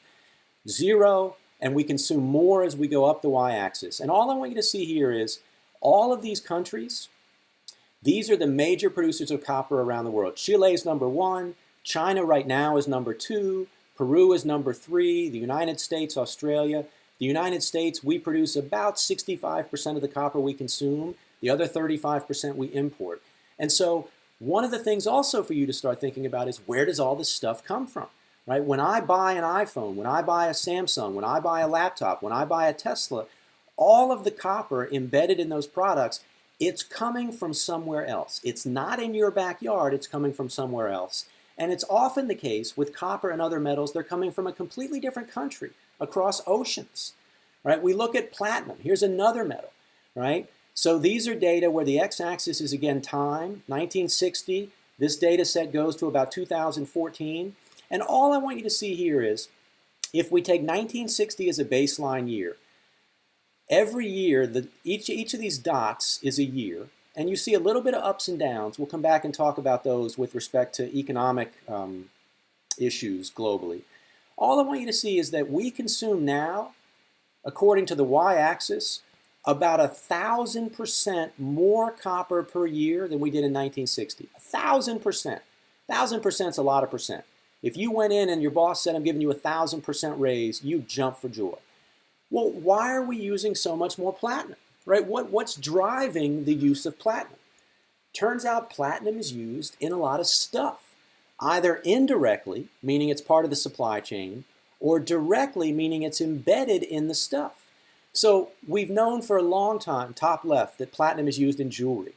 0, and we consume more as we go up the y-axis. And all I want you to see here is all of these countries, these are the major producers of copper around the world. Chile is number 1. China right now is number 2. Peru is number 3. The United States, Australia. The United States, we produce about 65% of the copper we consume. The other 35% we import. And so one of the things also for you to start thinking about is where does all this stuff come from? Right? When I buy an iPhone, when I buy a Samsung, when I buy a laptop, when I buy a Tesla, all of the copper embedded in those products, it's coming from somewhere else. It's not in your backyard, it's coming from somewhere else. And it's often the case with copper and other metals, they're coming from a completely different country, across oceans. Right? We look at platinum. Here's another metal. Right? So these are data where the x-axis is again time, 1960. This data set goes to about 2014. And all I want you to see here is if we take 1960 as a baseline year, every year, each of these dots is a year. And you see a little bit of ups and downs. We'll come back and talk about those with respect to economic issues globally. All I want you to see is that we consume now, according to the y-axis, about 1,000% more copper per year than we did in 1960. 1,000%. 1,000% is a lot of percent. If you went in and your boss said, I'm giving you 1,000% raise, you jump for joy. Well, why are we using so much more platinum, right? What's driving the use of platinum? Turns out platinum is used in a lot of stuff, either indirectly, meaning it's part of the supply chain, or directly, meaning it's embedded in the stuff. So we've known for a long time, top left, that platinum is used in jewelry.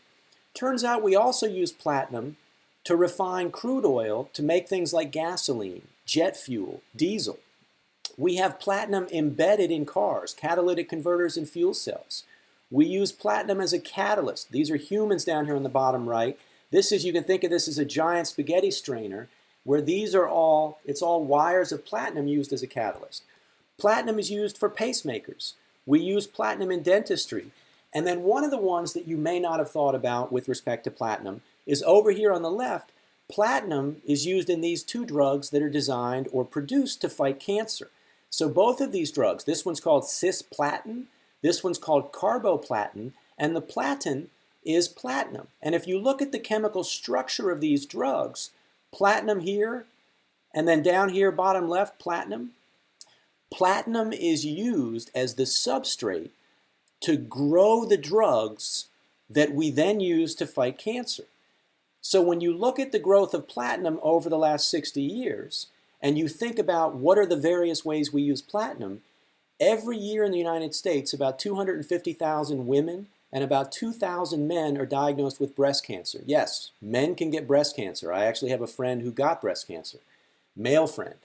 Turns out we also use platinum to refine crude oil to make things like gasoline, jet fuel, diesel. We have platinum embedded in cars, catalytic converters and fuel cells. We use platinum as a catalyst. These are humans down here on the bottom right. This is, you can think of this as a giant spaghetti strainer, where these are it's all wires of platinum used as a catalyst. Platinum is used for pacemakers. We use platinum in dentistry. And then one of the ones that you may not have thought about with respect to platinum is over here on the left. Platinum is used in these two drugs that are designed or produced to fight cancer. So both of these drugs, this one's called cisplatin, this one's called carboplatin, and the platin is platinum. And if you look at the chemical structure of these drugs, platinum here, and then down here, bottom left, platinum. Platinum is used as the substrate to grow the drugs that we then use to fight cancer. So when you look at the growth of platinum over the last 60 years, and you think about what are the various ways we use platinum, every year in the United States, about 250,000 women and about 2,000 men are diagnosed with breast cancer. Yes, men can get breast cancer. I actually have a friend who got breast cancer, male friend.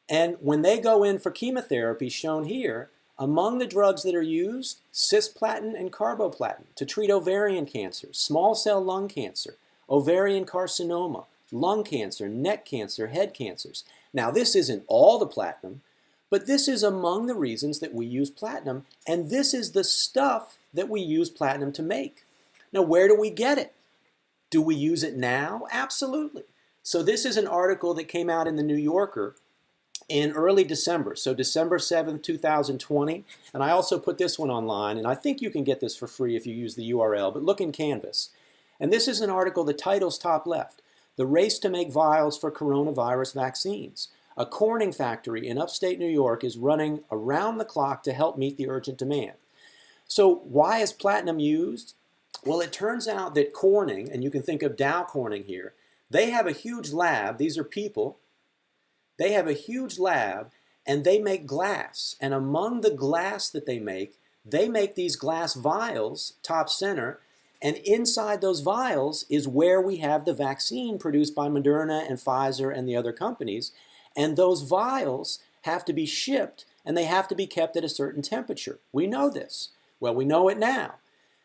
And when they go in for chemotherapy, shown here, among the drugs that are used, cisplatin and carboplatin to treat ovarian cancer, small cell lung cancer, ovarian carcinoma, lung cancer, neck cancer, head cancers. Now, this isn't all the platinum, but this is among the reasons that we use platinum, and this is the stuff that we use platinum to make. Now, where do we get it? Do we use it now? Absolutely. So this is an article that came out in the New Yorker in early December, so December 7th, 2020, and I also put this one online, and I think you can get this for free if you use the URL, but look in Canvas. And this is an article, the title's top left, The Race to Make Vials for Coronavirus Vaccines. A Corning factory in upstate New York is running around the clock to help meet the urgent demand. So why is platinum used? Well, it turns out that Corning, and you can think of Dow Corning here, they have a huge lab. These are people. They have a huge lab, and they make glass. And among the glass that they make these glass vials, top center, and inside those vials is where we have the vaccine produced by Moderna and Pfizer and the other companies. And those vials have to be shipped, and they have to be kept at a certain temperature. We know this. Well, we know it now.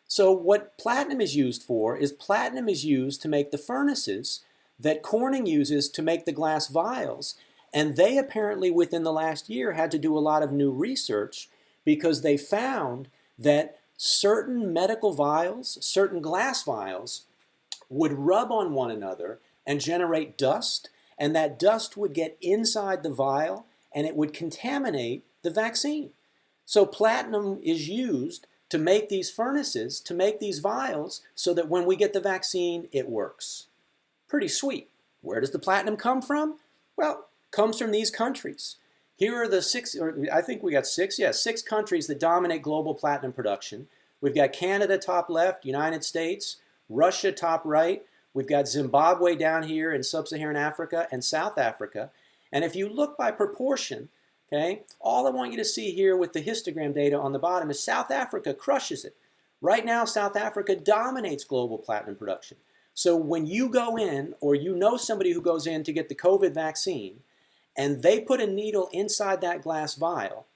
So what platinum is used for is platinum is used to make the furnaces that Corning uses to make the glass vials. And they apparently, within the last year, had to do a lot of new research because they found that certain medical vials, certain glass vials, would rub on one another and generate dust, and that dust would get inside the vial and it would contaminate the vaccine. So platinum is used to make these furnaces, to make these vials, so that when we get the vaccine, it works. Pretty sweet. Where does the platinum come from? Well, comes from these countries. Here are the six countries that dominate global platinum production. We've got Canada top left, United States, Russia top right. We've got Zimbabwe down here in sub-Saharan Africa and South Africa. And if you look by proportion, okay, all I want you to see here with the histogram data on the bottom is South Africa crushes it. Right now, South Africa dominates global platinum production. So when you go in, or you know somebody who goes in to get the COVID vaccine, and they put a needle inside that glass vial,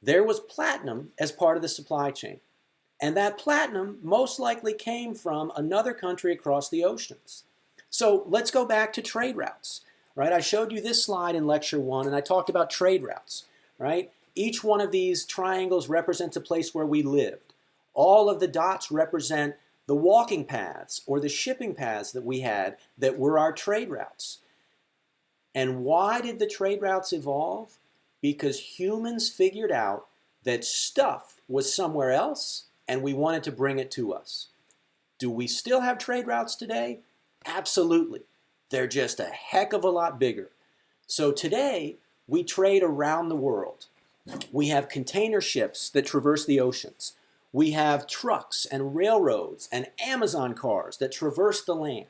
there was platinum as part of the supply chain. And that platinum most likely came from another country across the oceans. So let's go back to trade routes, right? I showed you this slide in lecture 1, and I talked about trade routes, right? Each one of these triangles represents a place where we lived. All of the dots represent the walking paths or the shipping paths that we had that were our trade routes. And why did the trade routes evolve? Because humans figured out that stuff was somewhere else and we wanted to bring it to us. Do we still have trade routes today? Absolutely. They're just a heck of a lot bigger. So today, we trade around the world. We have container ships that traverse the oceans. We have trucks and railroads and Amazon cars that traverse the land.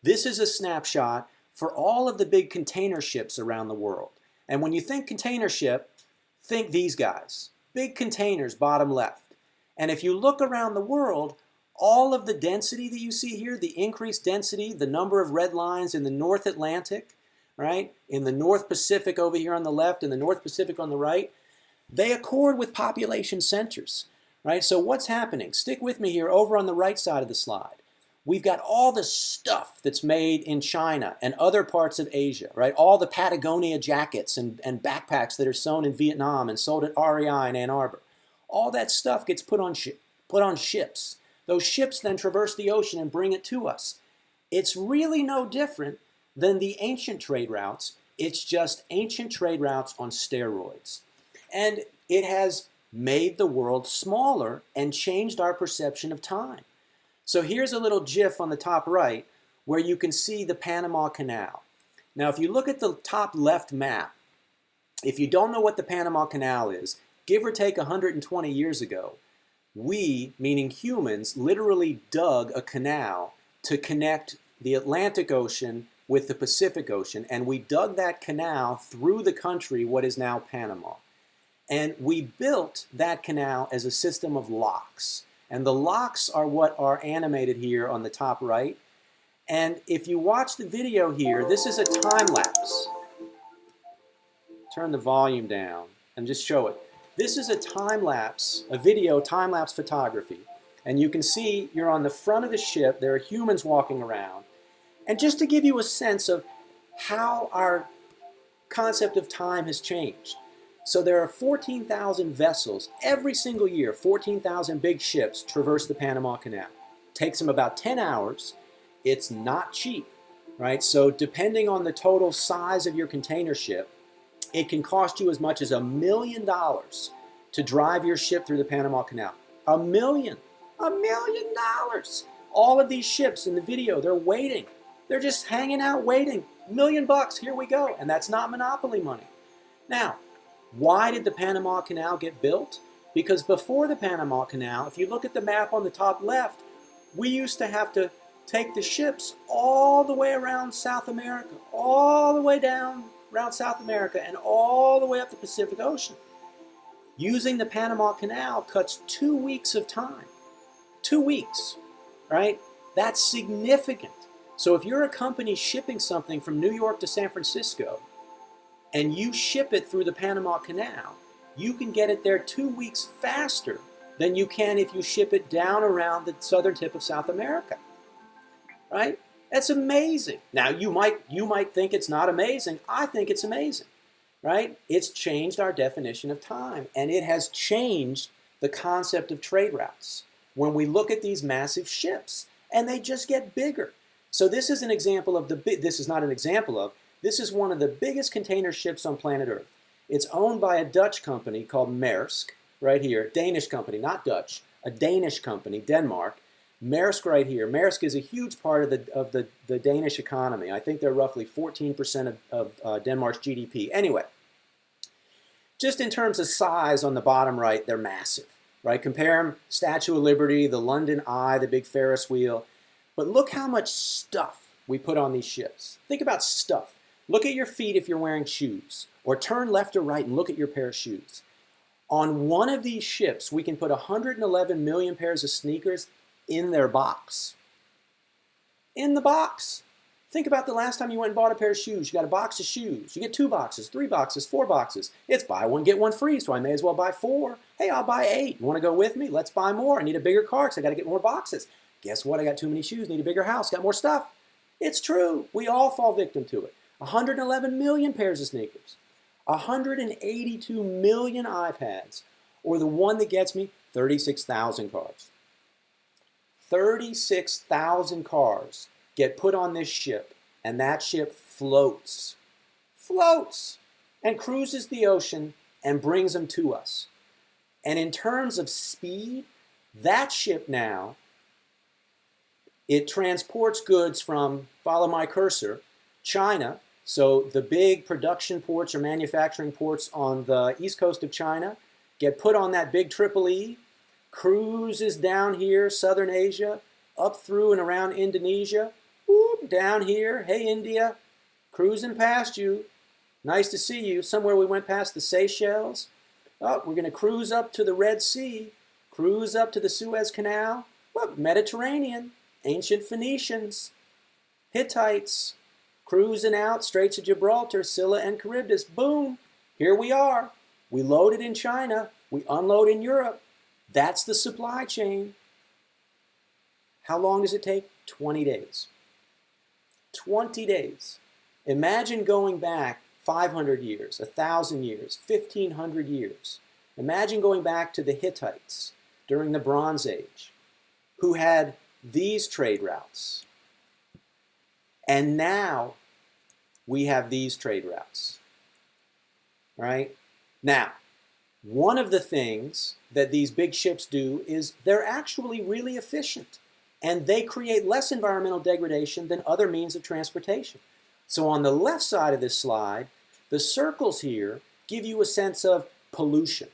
This is a snapshot for all of the big container ships around the world. And when you think container ship, think these guys. Big containers, bottom left. And if you look around the world, all of the density that you see here, the increased density, the number of red lines in the North Atlantic, right, in the North Pacific over here on the left and the North Pacific on the right, they accord with population centers, right? So what's happening? Stick with me here over on the right side of the slide. We've got all the stuff that's made in China and other parts of Asia, right? All the Patagonia jackets and backpacks that are sewn in Vietnam and sold at REI in Ann Arbor. All that stuff gets put on ships. Those ships then traverse the ocean and bring it to us. It's really no different than the ancient trade routes. It's just ancient trade routes on steroids. And it has made the world smaller and changed our perception of time. So here's a little GIF on the top right where you can see the Panama Canal. Now, if you look at the top left map, if you don't know what the Panama Canal is, give or take 120 years ago, we, meaning humans, literally dug a canal to connect the Atlantic Ocean with the Pacific Ocean, and we dug that canal through the country, what is now Panama. And we built that canal as a system of locks. And the locks are what are animated here on the top right. And if you watch the video here, this is a time lapse. Turn the volume down and just show it. This is a time lapse, a video time lapse photography. And you can see you're on the front of the ship. There are humans walking around. And just to give you a sense of how our concept of time has changed. So there are 14,000 vessels every single year. 14,000 big ships traverse the Panama Canal. Takes them about 10 hours. It's not cheap, right? So depending on the total size of your container ship, it can cost you as much as $1 million to drive your ship through the Panama Canal. $1 million. $1 million. All of these ships in the video, they're waiting. They're just hanging out waiting. $1 million, here we go. And that's not monopoly money. Now, why did the Panama Canal get built? Because before the Panama Canal, if you look at the map on the top left, we used to have to take the ships all the way around South America, all the way down around South America, and all the way up the Pacific Ocean. Using the Panama Canal cuts 2 weeks of time. 2 weeks, right? That's significant. So if you're a company shipping something from New York to San Francisco, and you ship it through the Panama Canal, you can get it there 2 weeks faster than you can if you ship it down around the southern tip of South America, right? That's amazing. Now, you might think it's not amazing. I think it's amazing, right? It's changed our definition of time, and it has changed the concept of trade routes. When we look at these massive ships, and they just get bigger. So this is an example of this is not an example of, this is one of the biggest container ships on planet Earth. It's owned by a Dutch company called Maersk, right here. Danish company, not Dutch. A Danish company, Denmark. Maersk right here. Maersk is a huge part of the Danish economy. I think they're roughly 14% of Denmark's GDP. Anyway, just in terms of size on the bottom right, they're massive, right? Compare them, Statue of Liberty, the London Eye, the big Ferris wheel. But look how much stuff we put on these ships. Think about stuff. Look at your feet if you're wearing shoes, or turn left or right and look at your pair of shoes. On one of these ships, we can put 111 million pairs of sneakers in their box. In the box. Think about the last time you went and bought a pair of shoes. You got a box of shoes. You get 2 boxes, 3 boxes, 4 boxes. It's buy one, get one free, so I may as well buy 4. Hey, I'll buy 8. You want to go with me? Let's buy more. I need a bigger car because I got to get more boxes. Guess what? I got too many shoes, need a bigger house, got more stuff. It's true. We all fall victim to it. 111 million pairs of sneakers. 182 million iPads. Or the one that gets me, 36,000 cars. 36,000 cars get put on this ship, and that ship floats. Floats! And cruises the ocean and brings them to us. And in terms of speed, that ship now, it transports goods from, follow my cursor, China. So the big production ports or manufacturing ports on the east coast of China get put on that big Triple E, cruises down here, southern Asia, up through and around Indonesia, whoop, down here, hey India, cruising past you, nice to see you. Somewhere we went past the Seychelles. Oh, we're going to cruise up to the Red Sea, cruise up to the Suez Canal, well, Mediterranean, ancient Phoenicians, Hittites, cruising out, Straits of Gibraltar, Scylla and Charybdis, boom, here we are. We loaded in China, we unload in Europe. That's the supply chain. How long does it take? 20 days. 20 days. Imagine going back 500 years, 1,000 years, 1,500 years. Imagine going back to the Hittites during the Bronze Age, who had these trade routes. And now we have these trade routes. Right? Now, one of the things that these big ships do is they're actually really efficient, and they create less environmental degradation than other means of transportation. So on the left side of this slide, the circles here give you a sense of pollution.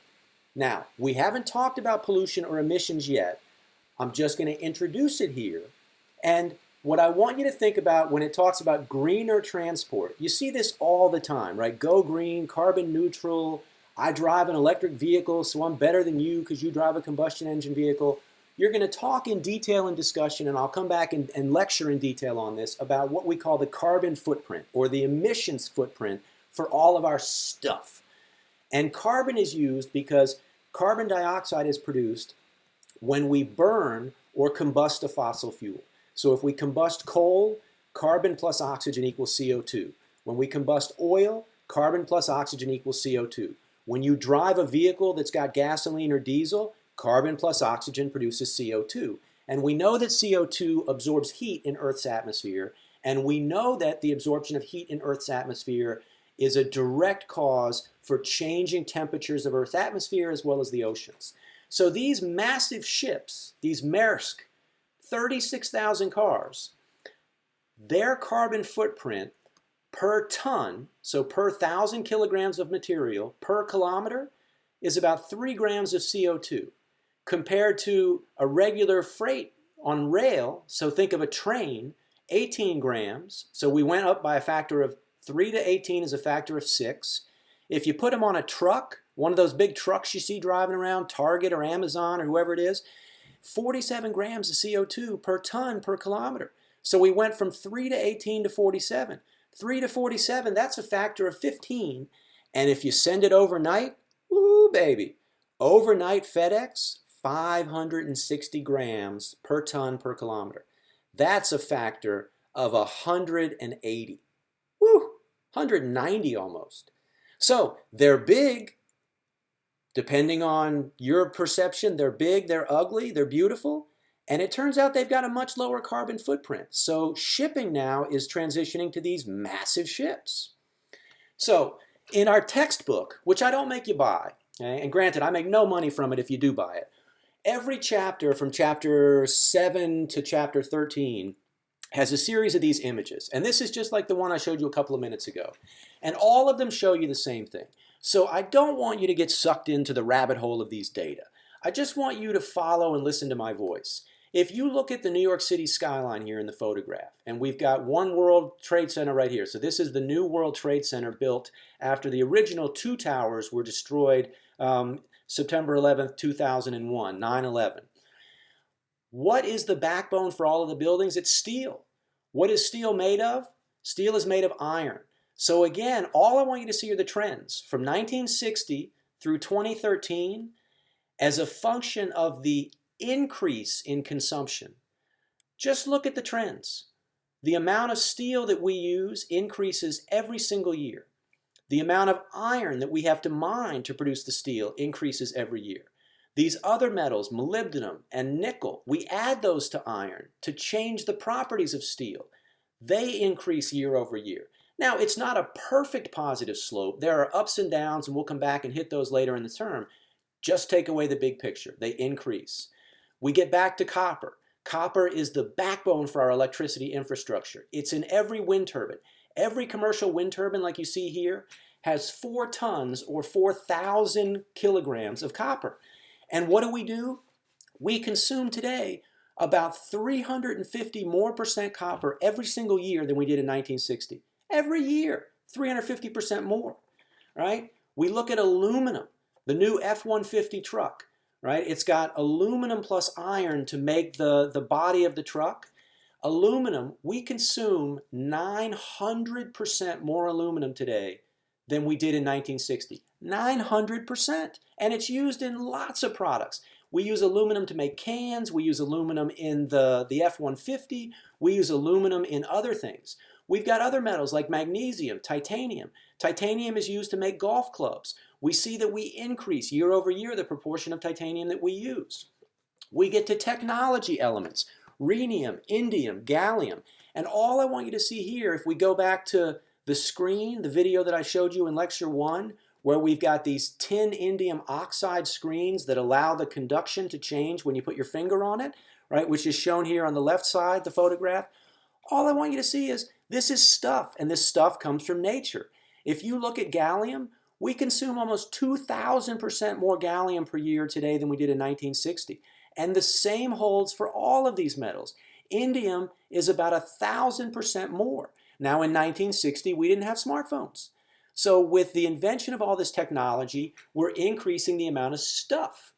Now, we haven't talked about pollution or emissions yet. I'm just going to introduce it here. And what I want you to think about when it talks about greener transport, you see this all the time, right? Go green, carbon neutral, I drive an electric vehicle, so I'm better than you because you drive a combustion engine vehicle. You're going to talk in detail in discussion, and I'll come back and lecture in detail on this, about what we call the carbon footprint or the emissions footprint for all of our stuff. And carbon is used because carbon dioxide is produced when we burn or combust a fossil fuel. So if we combust coal, carbon plus oxygen equals CO2. When we combust oil, carbon plus oxygen equals CO2. When you drive a vehicle that's got gasoline or diesel, carbon plus oxygen produces CO2. And we know that CO2 absorbs heat in Earth's atmosphere, and we know that the absorption of heat in Earth's atmosphere is a direct cause for changing temperatures of Earth's atmosphere as well as the oceans. So these massive ships, these Maersk, 36,000 cars, their carbon footprint per ton, so per 1,000 kilograms of material per kilometer, is about 3 grams of CO2, compared to a regular freight on rail, so think of a train, 18 grams, so we went up by a factor of 3 to 18 is a factor of 6. If you put them on a truck, one of those big trucks you see driving around, Target or Amazon or whoever it is, 47 grams of CO2 per ton per kilometer. So we went from 3 to 18 to 47. 3 to 47, that's a factor of 15. And if you send it overnight, woo baby, overnight FedEx, 560 grams per ton per kilometer. That's a factor of 180. Woo, 190 almost. So they're big. Depending on your perception, they're big, they're ugly, they're beautiful. And it turns out they've got a much lower carbon footprint. So shipping now is transitioning to these massive ships. So in our textbook, which I don't make you buy, okay, and granted, I make no money from it if you do buy it, every chapter from chapter 7 to chapter 13 has a series of these images. And this is just like the one I showed you a couple of minutes ago. And all of them show you the same thing. So I don't want you to get sucked into the rabbit hole of these data. I just want you to follow and listen to my voice. If you look at the New York City skyline here in the photograph, and we've got One World Trade Center right here. So this is the new World Trade Center built after the original 2 towers were destroyed September 11th, 2001, 9/11. What is the backbone for all of the buildings? It's steel. What is steel made of? Steel is made of iron. So again, all I want you to see are the trends from 1960 through 2013 as a function of the increase in consumption. Just look at the trends. The amount of steel that we use increases every single year. The amount of iron that we have to mine to produce the steel increases every year. These other metals, molybdenum and nickel, we add those to iron to change the properties of steel. They increase year over year. Now, it's not a perfect positive slope. There are ups and downs, and we'll come back and hit those later in the term. Just take away the big picture. They increase. We get back to copper. Copper is the backbone for our electricity infrastructure. It's in every wind turbine. Every commercial wind turbine, like you see here, has 4 tons or 4,000 kilograms of copper. And what do? We consume today about 350 more percent copper every single year than we did in 1960. Every year, 350% more, right? We look at aluminum, the new F-150 truck, right? It's got aluminum plus iron to make the body of the truck. Aluminum, we consume 900% more aluminum today than we did in 1960. 900%. And it's used in lots of products. We use aluminum to make cans. We use aluminum in the F-150. We use aluminum in other things. We've got other metals like magnesium, titanium. Titanium is used to make golf clubs. We see that we increase year over year the proportion of titanium that we use. We get to technology elements, rhenium, indium, gallium. And all I want you to see here, if we go back to the screen, the video that I showed you in lecture 1, where we've got these tin indium oxide screens that allow the conduction to change when you put your finger on it, right, which is shown here on the left side, the photograph. All I want you to see is this is stuff, and this stuff comes from nature. If you look at gallium, we consume almost 2,000% more gallium per year today than we did in 1960. And the same holds for all of these metals. Indium is about 1,000% more. Now in 1960, we didn't have smartphones. So with the invention of all this technology, we're increasing the amount of stuff.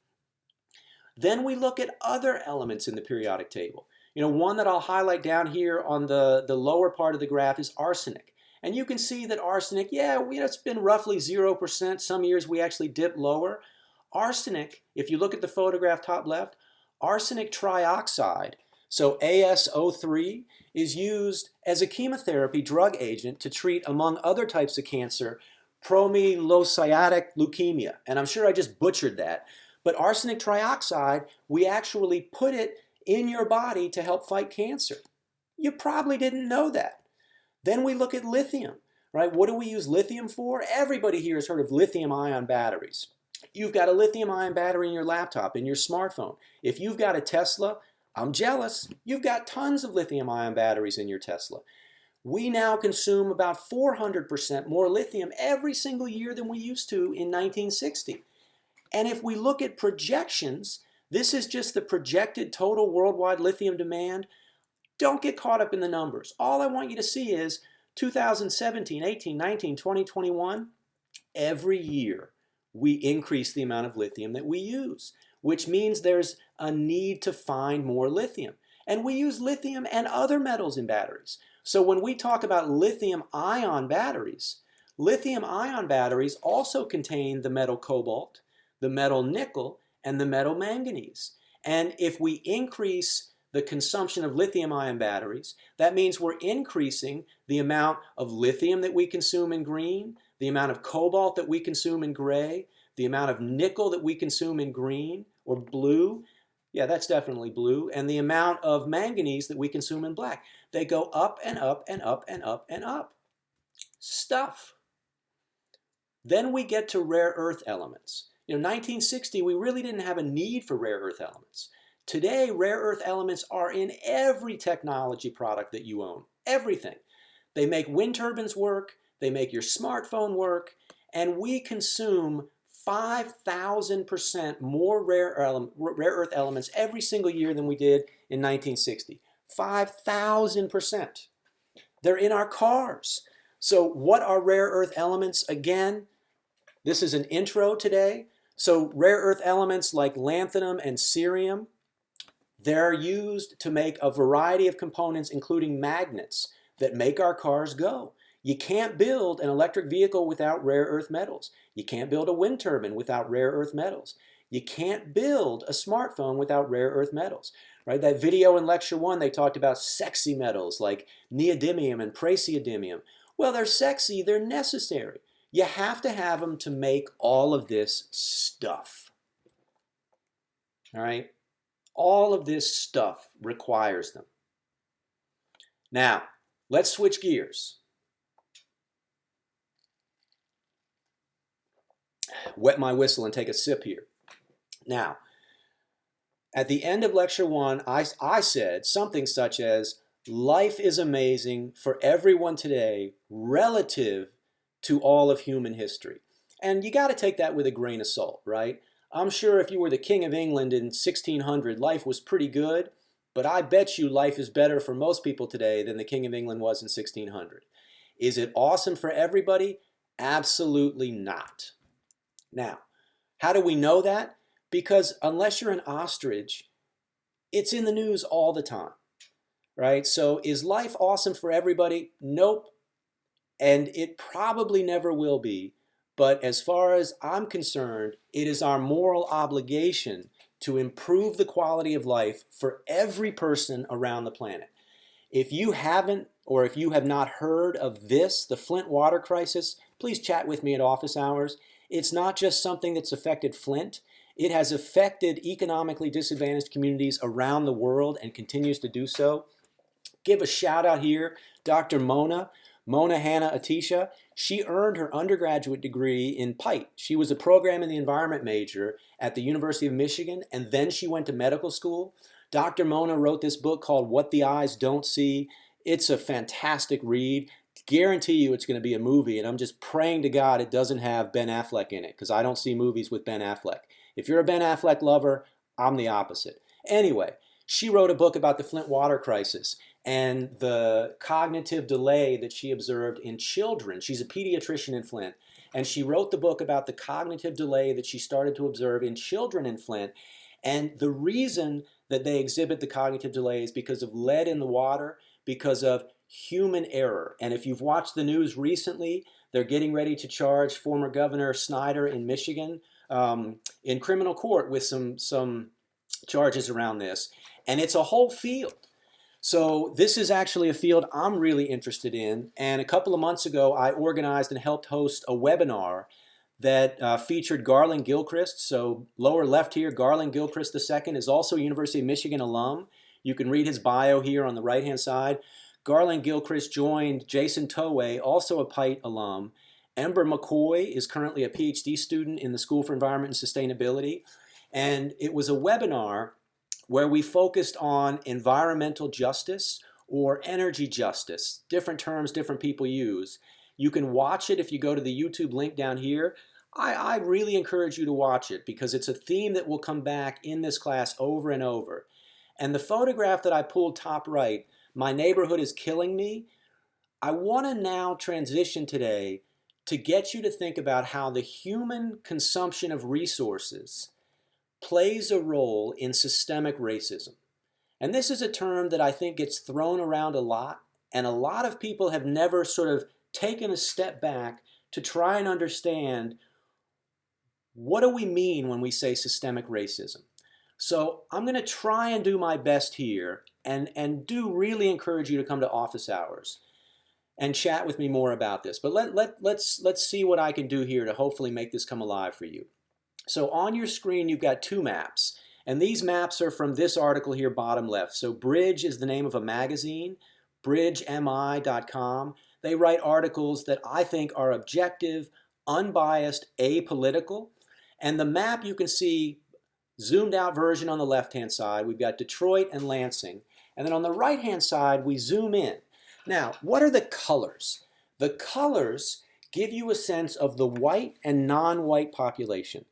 Then we look at other elements in the periodic table. You know, one that I'll highlight down here on the lower part of the graph is arsenic. And you can see that arsenic, it's been roughly 0%. Some years we actually dip lower. Arsenic, if you look at the photograph top left, arsenic trioxide, so ASO3, is used as a chemotherapy drug agent to treat, among other types of cancer, promyelocytic leukemia. And I'm sure I just butchered that. But arsenic trioxide, we actually put it in your body to help fight cancer. You probably didn't know that. Then we look at lithium, right? What do we use lithium for? Everybody here has heard of lithium-ion batteries. You've got a lithium-ion battery in your laptop, in your smartphone. If you've got a Tesla, I'm jealous. You've got tons of lithium-ion batteries in your Tesla. We now consume about 400% more lithium every single year than we used to in 1960. And if we look at projections, this is just the projected total worldwide lithium demand. Don't get caught up in the numbers. All I want you to see is 2017, 18, 19, 20, 21, every year we increase the amount of lithium that we use, which means there's a need to find more lithium. And we use lithium and other metals in batteries. So when we talk about lithium-ion batteries also contain the metal cobalt, the metal nickel, and the metal manganese. And if we increase the consumption of lithium-ion batteries, that means we're increasing the amount of lithium that we consume in green, the amount of cobalt that we consume in gray, the amount of nickel that we consume in green or blue. Yeah, that's definitely blue. And the amount of manganese that we consume in black. They go up and up and up and up and up. Stuff. Then we get to rare earth elements. You know, 1960, we really didn't have a need for rare earth elements. Today, rare earth elements are in every technology product that you own. Everything. They make wind turbines work. They make your smartphone work. And we consume 5,000% more rare earth elements every single year than we did in 1960. 5,000%. They're in our cars. So what are rare earth elements? Again, this is an intro today. So rare earth elements like lanthanum and cerium, they're used to make a variety of components, including magnets, that make our cars go. You can't build an electric vehicle without rare earth metals. You can't build a wind turbine without rare earth metals. You can't build a smartphone without rare earth metals. Right? That video in lecture 1, they talked about sexy metals like neodymium and praseodymium. Well, they're sexy, they're necessary. You have to have them to make all of this stuff. All right? All of this stuff requires them. Now, let's switch gears. Wet my whistle and take a sip here. Now, at the end of lecture 1, I said something such as, life is amazing for everyone today relative to all of human history. And you got to take that with a grain of salt, right? I'm sure if you were the King of England in 1600, life was pretty good, but I bet you life is better for most people today than the King of England was in 1600. Is it awesome for everybody? Absolutely not. Now, how do we know that? Because unless you're an ostrich, it's in the news all the time, right? So is life awesome for everybody? Nope. And it probably never will be. But as far as I'm concerned, it is our moral obligation to improve the quality of life for every person around the planet. If you haven't, or if you have not heard of this, the Flint water crisis, please chat with me at office hours. It's not just something that's affected Flint. It has affected economically disadvantaged communities around the world and continues to do so. Give a shout out here, Dr. Mona Hanna Atisha. She earned her undergraduate degree in PITE. She was a program in the environment major at the University of Michigan, and then she went to medical school. Dr. Mona wrote this book called What the Eyes Don't See. It's a fantastic read. Guarantee you it's going to be a movie, and I'm just praying to God it doesn't have Ben Affleck in it, because I don't see movies with Ben Affleck. If you're a Ben Affleck lover, I'm the opposite. Anyway, she wrote a book about the Flint water crisis and the cognitive delay that she observed in children. She's a pediatrician in Flint, and she wrote the book about the cognitive delay that she started to observe in children in Flint. And the reason that they exhibit the cognitive delay is because of lead in the water, because of human error. And if you've watched the news recently, they're getting ready to charge former Governor Snyder in Michigan in criminal court with some charges around this. And it's a whole field. So this is actually a field I'm really interested in. And a couple of months ago, I organized and helped host a webinar that featured Garland Gilchrist. So lower left here, Garland Gilchrist II is also a University of Michigan alum. You can read his bio here on the right-hand side. Garland Gilchrist joined Jason Towe, also a PITE alum. Ember McCoy is currently a PhD student in the School for Environment and Sustainability. And it was a webinar where we focused on environmental justice or energy justice, different terms different people use. You can watch it if you go to the YouTube link down here. I really encourage you to watch it because it's a theme that will come back in this class over and over. And the photograph that I pulled top right, My Neighborhood is Killing Me, I want to now transition today to get you to think about how the human consumption of resources plays a role in systemic racism. And this is a term that I think gets thrown around a lot, and a lot of people have never sort of taken a step back to try and understand what do we mean when we say systemic racism. So I'm going to try and do my best here and do really encourage you to come to office hours and chat with me more about this. But let's see what I can do here to hopefully make this come alive for you. So on your screen, you've got two maps. And these maps are from this article here, bottom left. So Bridge is the name of a magazine, bridgemi.com. They write articles that I think are objective, unbiased, apolitical. And the map you can see, zoomed out version on the left-hand side. We've got Detroit and Lansing. And then on the right-hand side, we zoom in. Now, what are the colors? The colors give you a sense of the white and non-white population.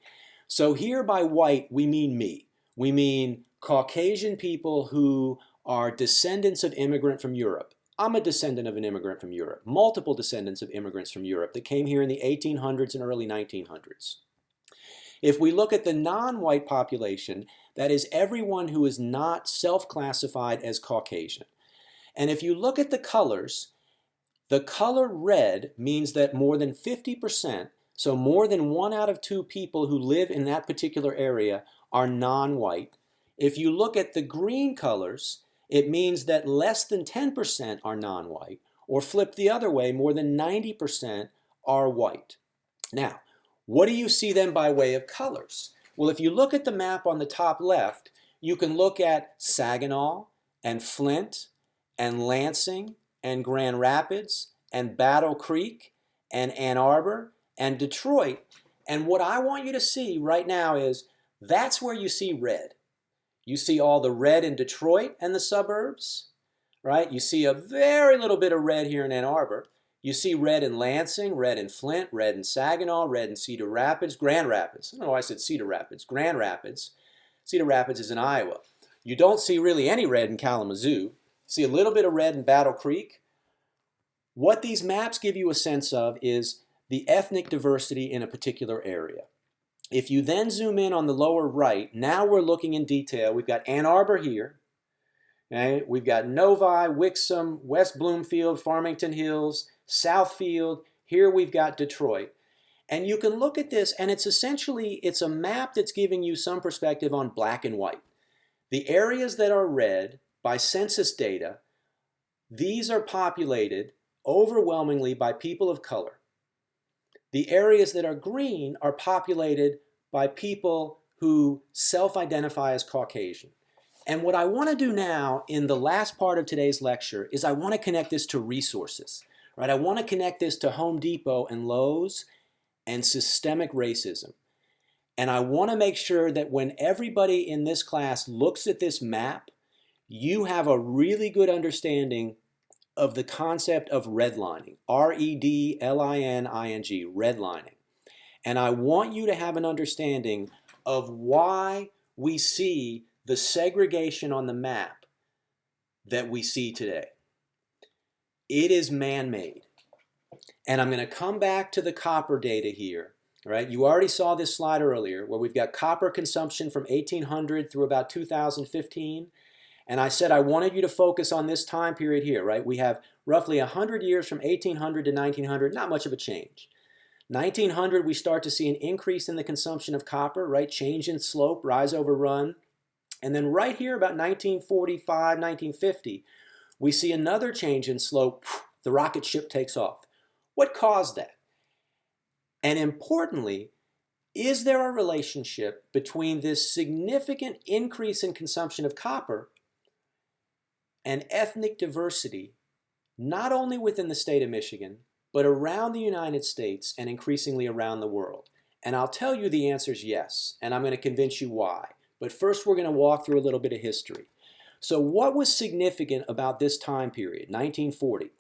So here by white, we mean me. We mean Caucasian people who are descendants of immigrant from Europe. I'm a descendant of an immigrant from Europe, multiple descendants of immigrants from Europe that came here in the 1800s and early 1900s. If we look at the non-white population, that is everyone who is not self-classified as Caucasian. And if you look at the colors, the color red means that more than 50%, so more than 1 out of 2 people who live in that particular area are non-white. If you look at the green colors, it means that less than 10% are non-white, or flipped the other way, more than 90% are white. Now, what do you see then by way of colors? Well, if you look at the map on the top left, you can look at Saginaw and Flint and Lansing and Grand Rapids and Battle Creek and Ann Arbor and Detroit. And what I want you to see right now is That's where you see red. You see all the red in Detroit and the suburbs, right? You see a very little bit of red here in Ann Arbor. You see red in Lansing, red in Flint, red in Saginaw, red in Cedar Rapids, Grand Rapids. I don't know why I said Cedar Rapids. Grand Rapids. Cedar Rapids is in Iowa. You don't see really any red in Kalamazoo. You see a little bit of red in Battle Creek. What these maps give you a sense of is the ethnic diversity in a particular area. If you then zoom in on the lower right, now we're looking in detail. We've got Ann Arbor here. Okay? We've got Novi, Wixom, West Bloomfield, Farmington Hills, Southfield. Here we've got Detroit. And you can look at this, and it's a map that's giving you some perspective on black and white. The areas that are red by census data, these are populated overwhelmingly by people of color. The areas that are green are populated by people who self-identify as Caucasian. And what I want to do now in the last part of today's lecture is I want to connect this to resources, right? I want to connect this to Home Depot and Lowe's and systemic racism. And I want to make sure that when everybody in this class looks at this map, you have a really good understanding of the concept of redlining, redlining, redlining. And I want you to have an understanding of why we see the segregation on the map that we see today. It is man-made. And I'm going to come back to the copper data here. Right? You already saw this slide earlier where we've got copper consumption from 1800 through about 2015. And I said I wanted you to focus on this time period here, right? We have roughly 100 years from 1800 to 1900, not much of a change. 1900, we start to see an increase in the consumption of copper, right? Change in slope, rise over run. And then right here about 1945, 1950, we see another change in slope. The rocket ship takes off. What caused that? And importantly, is there a relationship between this significant increase in consumption of copper and ethnic diversity, not only within the state of Michigan, but around the United States and increasingly around the world? And I'll tell you the answer is yes, and I'm going to convince you why. But first we're going to walk through a little bit of history. So what was significant about this time period, 1940?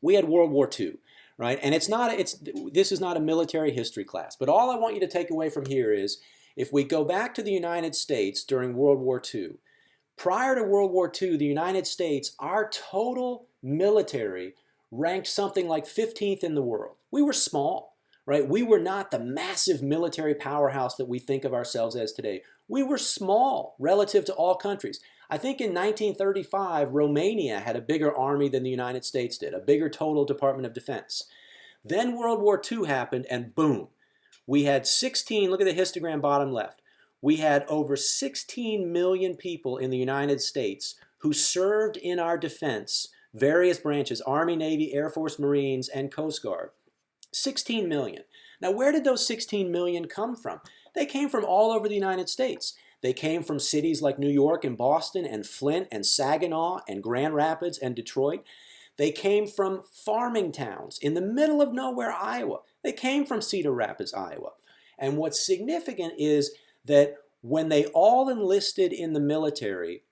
We had World War II. Right? And this is not a military history class, but all I want you to take away from here is if we go back to the United States during World War II, prior to World War II, the United States, our total military ranked something like 15th in the world. We were small, right? We were not the massive military powerhouse that we think of ourselves as today. We were small relative to all countries. I think in 1935, Romania had a bigger army than the United States did, a bigger total Department of Defense. Then World War II happened and boom, we had 16, look at the histogram bottom left, we had over 16 million people in the United States who served in our defense, various branches, Army, Navy, Air Force, Marines, and Coast Guard. 16 million. Now where did those 16 million come from? They came from all over the United States. They came from cities like New York and Boston and Flint and Saginaw and Grand Rapids and Detroit. They came from farming towns in the middle of nowhere, Iowa. They came from Cedar Rapids, Iowa. And what's significant is that when they all enlisted in the military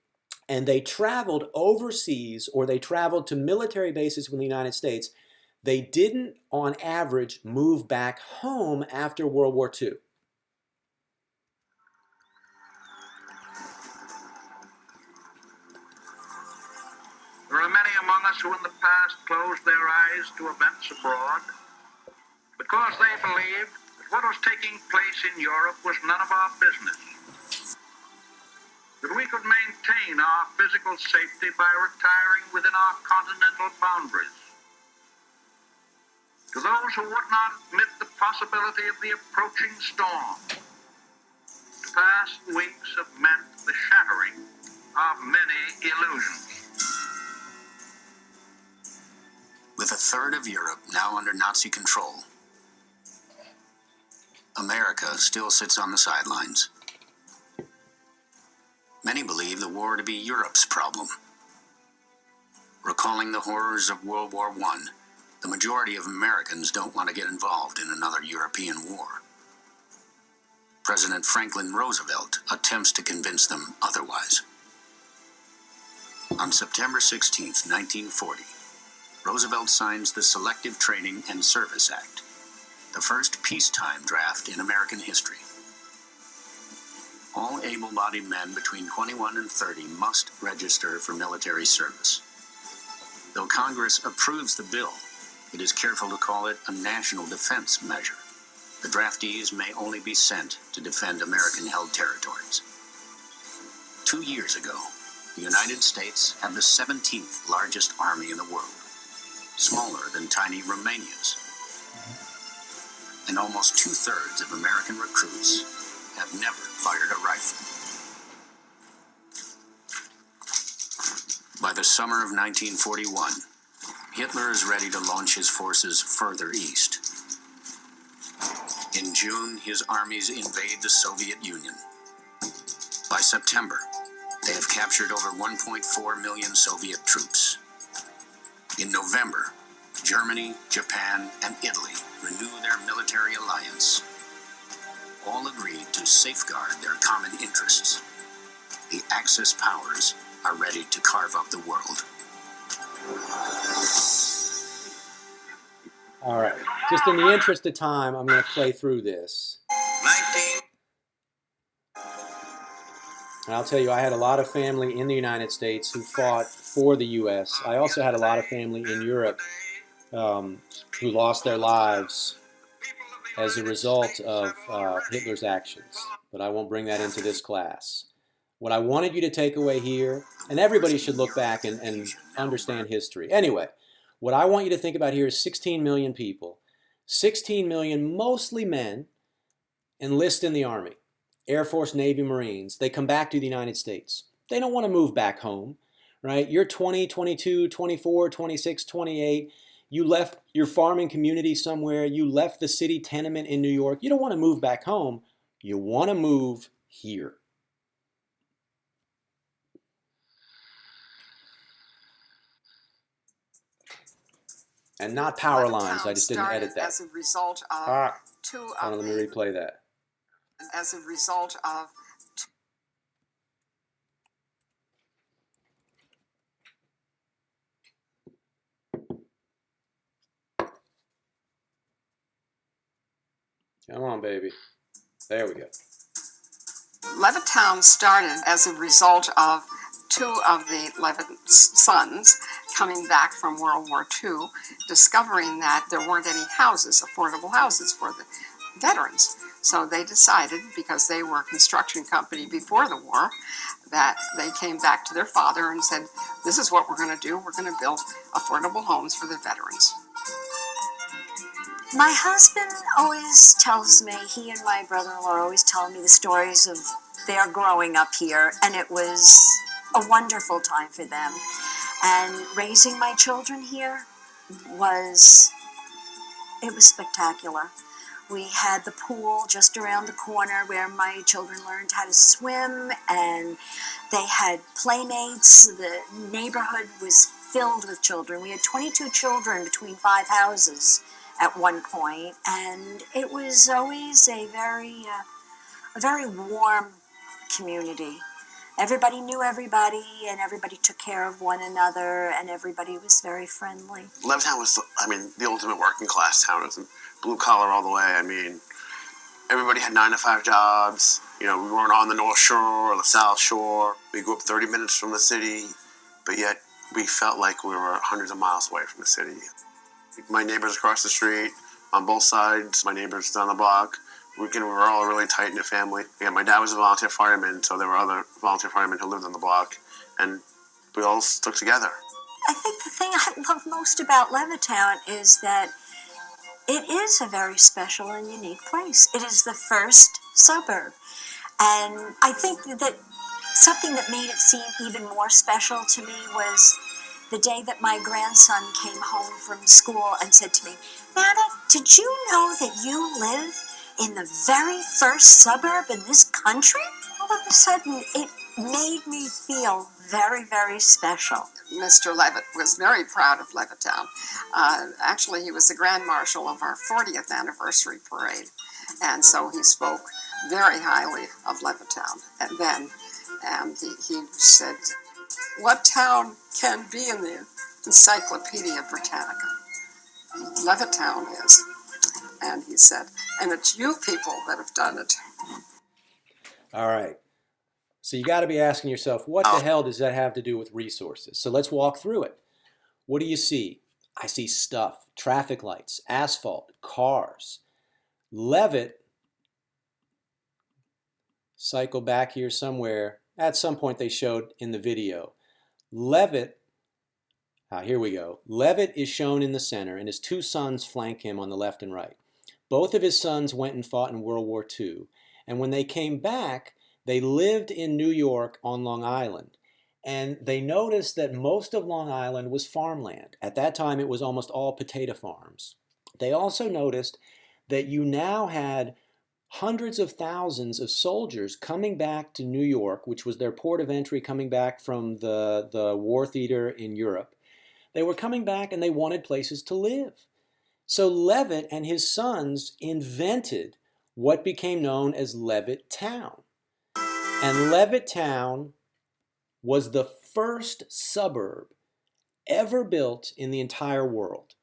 and they traveled overseas or they traveled to military bases in the United States, they didn't, on average, move back home after World War II. There are many among us who in the past closed their eyes to events abroad because they believed that what was taking place in Europe was none of our business. That we could maintain our physical safety by retiring within our continental boundaries. To those who would not admit the possibility of the approaching storm, the past weeks have meant the shattering of many illusions. With a third of Europe now under Nazi control, America still sits on the sidelines. Many believe the war to be Europe's problem. Recalling the horrors of World War I, the majority of Americans don't want to get involved in another European war. President Franklin Roosevelt attempts to convince them otherwise. On September 16, 1940, Roosevelt signs the Selective Training and Service Act, the first peacetime draft in American history. All able-bodied men between 21 and 30 must register for military service. Though Congress approves the bill, it is careful to call it a national defense measure. The draftees may only be sent to defend American-held territories. 2 years ago, the United States had the 17th largest army in the world, smaller than tiny Romania's. And almost 2/3 of American recruits have never fired a rifle. By the summer of 1941, Hitler is ready to launch his forces further east. In June, his armies invade the Soviet Union. By September, they have captured over 1.4 million Soviet troops. In November, Germany, Japan, and Italy renew their military alliance. All agreed to safeguard their common interests. The Axis powers are ready to carve up the world. All right. Just in the interest of time, I'm going to play through this. 19. And I'll tell you, I had a lot of family in the United States who fought for the U.S. I also had a lot of family in Europe who lost their lives as a result of Hitler's actions. But I won't bring that into this class. What I wanted you to take away here, and everybody should look back and understand history. Anyway, what I want you to think about here is 16 million people. 16 million, mostly men, enlist in the Army. Air Force, Navy, Marines. They come back to the United States. They don't want to move back home, right? You're 20, 22, 24, 26, 28. You left your farming community somewhere. You left the city tenement in New York. You don't want to move back home. You want to move here. And not power lines. I just didn't edit that. As a result of Let me replay that. As a result of Come on, baby. There we go. Levittown started as a result of two of the Levitt sons coming back from World War II, discovering that there weren't any houses, affordable houses for the veterans. So they decided, because they were a construction company before the war, that they came back to their father and said, this is what we're going to do. We're going to build affordable homes for the veterans. My husband always tells me, he and my brother-in-law are always telling me the stories of their growing up here, and it was a wonderful time for them. And raising my children here was spectacular. We had the pool just around the corner where my children learned how to swim, and they had playmates. The neighborhood was filled with children. We had 22 children between 5 houses at one point, and it was always a very warm community. Everybody knew everybody, and everybody took care of one another, and everybody was very friendly. Levittown was, the ultimate working class town. It was blue collar all the way. Everybody had 9-to-5 jobs. We weren't on the North Shore or the South Shore. We grew up 30 minutes from the city, but yet we felt like we were hundreds of miles away from the city. My neighbors across the street, on both sides, my neighbors down the block, we were all really tight-knit family. Yeah, my dad was a volunteer fireman, so there were other volunteer firemen who lived on the block, and we all stuck together. I think the thing I love most about Levittown is that it is a very special and unique place. It is the first suburb, and I think that something that made it seem even more special to me was the day that my grandson came home from school and said to me, "Nana, did you know that you live in the very first suburb in this country?" All of a sudden, it made me feel very, very special. Mr. Levitt was very proud of Levittown. Actually, he was the Grand Marshal of our 40th anniversary parade. And so he spoke very highly of Levittown. And he said, "What town can be in the Encyclopedia Britannica? Levittown is." And he said, "And it's you people that have done it." All right. So you got to be asking yourself, what the hell does that have to do with resources? So let's walk through it. What do you see? I see stuff, traffic lights, asphalt, cars. Levitt, cycle back here somewhere. At some point they showed in the video. Levitt, here we go. Levitt is shown in the center, and his two sons flank him on the left and right. Both of his sons went and fought in World War II. And when they came back, they lived in New York on Long Island. And they noticed that most of Long Island was farmland. At that time, it was almost all potato farms. They also noticed that you now had hundreds of thousands of soldiers coming back to New York, which was their port of entry coming back from the war theater in Europe. They were coming back and they wanted places to live. So Levitt and his sons invented what became known as Levittown. And Levittown was the first suburb ever built in the entire world.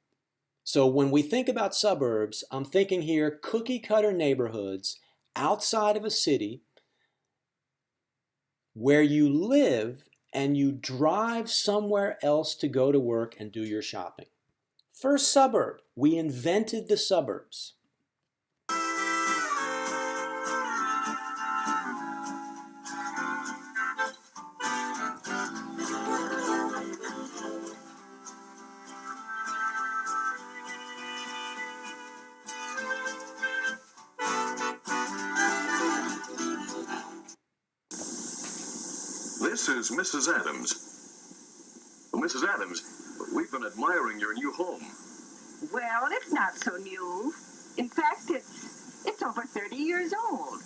So when we think about suburbs, I'm thinking here cookie cutter neighborhoods outside of a city where you live and you drive somewhere else to go to work and do your shopping. First suburb, we invented the suburbs. This is Mrs. Adams. Well, Mrs. Adams, we've been admiring your new home. Well, it's not so new. In fact, it's over 30 years old.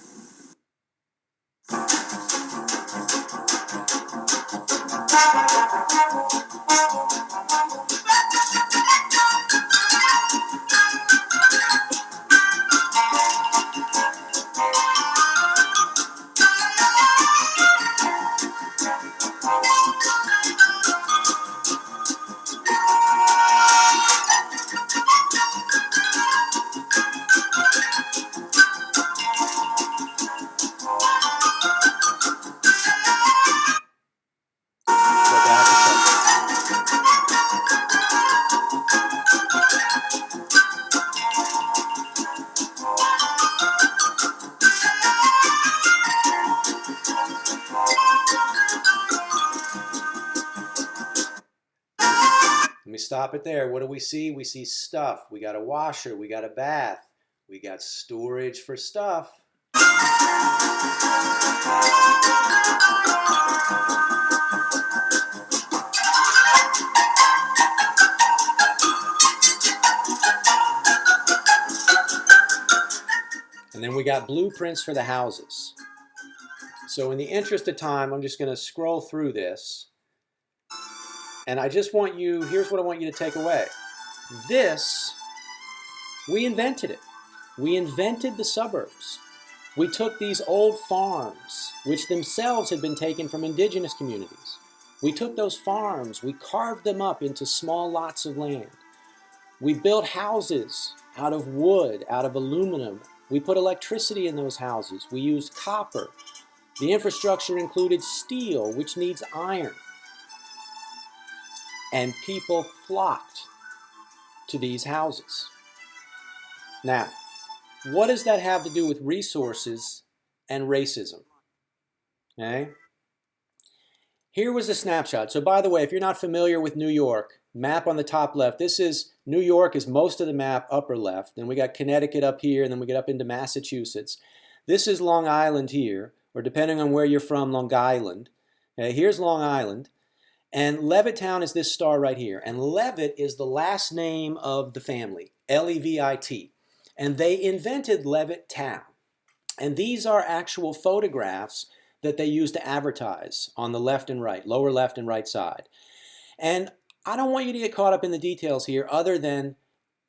Let me stop it there. What do we see? We see stuff. We got a washer. We got a bath. We got storage for stuff. And then we got blueprints for the houses. So in the interest of time, I'm just going to scroll through this. And I just want you, here's what I want you to take away. This, we invented it. We invented the suburbs. We took these old farms, which themselves had been taken from indigenous communities. We took those farms, we carved them up into small lots of land. We built houses out of wood, out of aluminum. We put electricity in those houses. We used copper. The infrastructure included steel, which needs iron. And people flocked to these houses. Now, what does that have to do with resources and racism? Okay? Here was a snapshot. So by the way, if you're not familiar with New York, map on the top left, this is New York is most of the map upper left. Then we got Connecticut up here, and then we get up into Massachusetts. This is Long Island here, or depending on where you're from, Long Island. Okay, here's Long Island. And Levittown is this star right here. And Levitt is the last name of the family, L-E-V-I-T. And they invented Levittown. And these are actual photographs that they use to advertise on the left and right, lower left and right side. And I don't want you to get caught up in the details here other than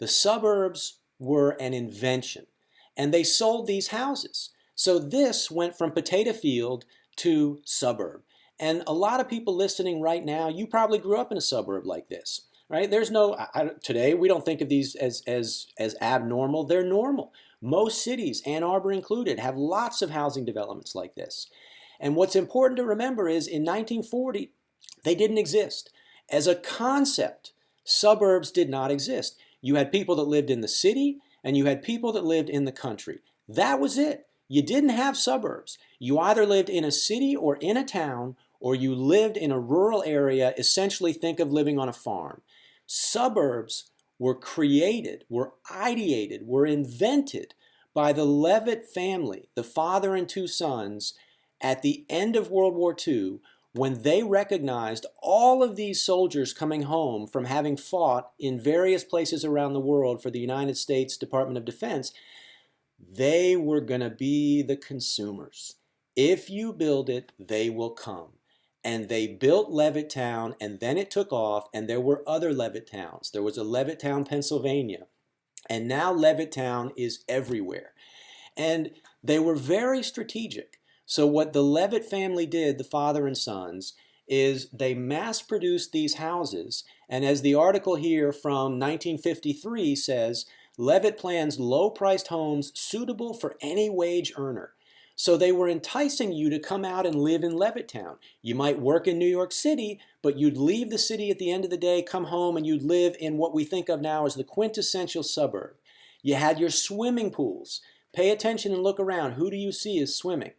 the suburbs were an invention. And they sold these houses. So this went from potato field to suburb. And a lot of people listening right now, you probably grew up in a suburb like this, right? There's no, today we don't think of these as abnormal. They're normal. Most cities, Ann Arbor included, have lots of housing developments like this. And what's important to remember is in 1940, they didn't exist. As a concept, suburbs did not exist. You had people that lived in the city and you had people that lived in the country. That was it. You didn't have suburbs. You either lived in a city or in a town, or you lived in a rural area. Essentially, think of living on a farm. Suburbs were created, were ideated, were invented by the Levitt family, the father and two sons, at the end of World War II, when they recognized all of these soldiers coming home from having fought in various places around the world for the United States Department of Defense. They were going to be the consumers. If you build it, they will come. And they built Levittown, and then it took off, and there were other Levittowns. There was a Levittown, Pennsylvania, and now Levittown is everywhere. And they were very strategic. So what the Levitt family did, the father and sons, is they mass-produced these houses, and as the article here from 1953 says, Levitt plans low-priced homes suitable for any wage earner. So they were enticing you to come out and live in Levittown. You might work in New York City, but you'd leave the city at the end of the day, come home, and you'd live in what we think of now as the quintessential suburb. You had your swimming pools. Pay attention and look around. Who do you see is swimming?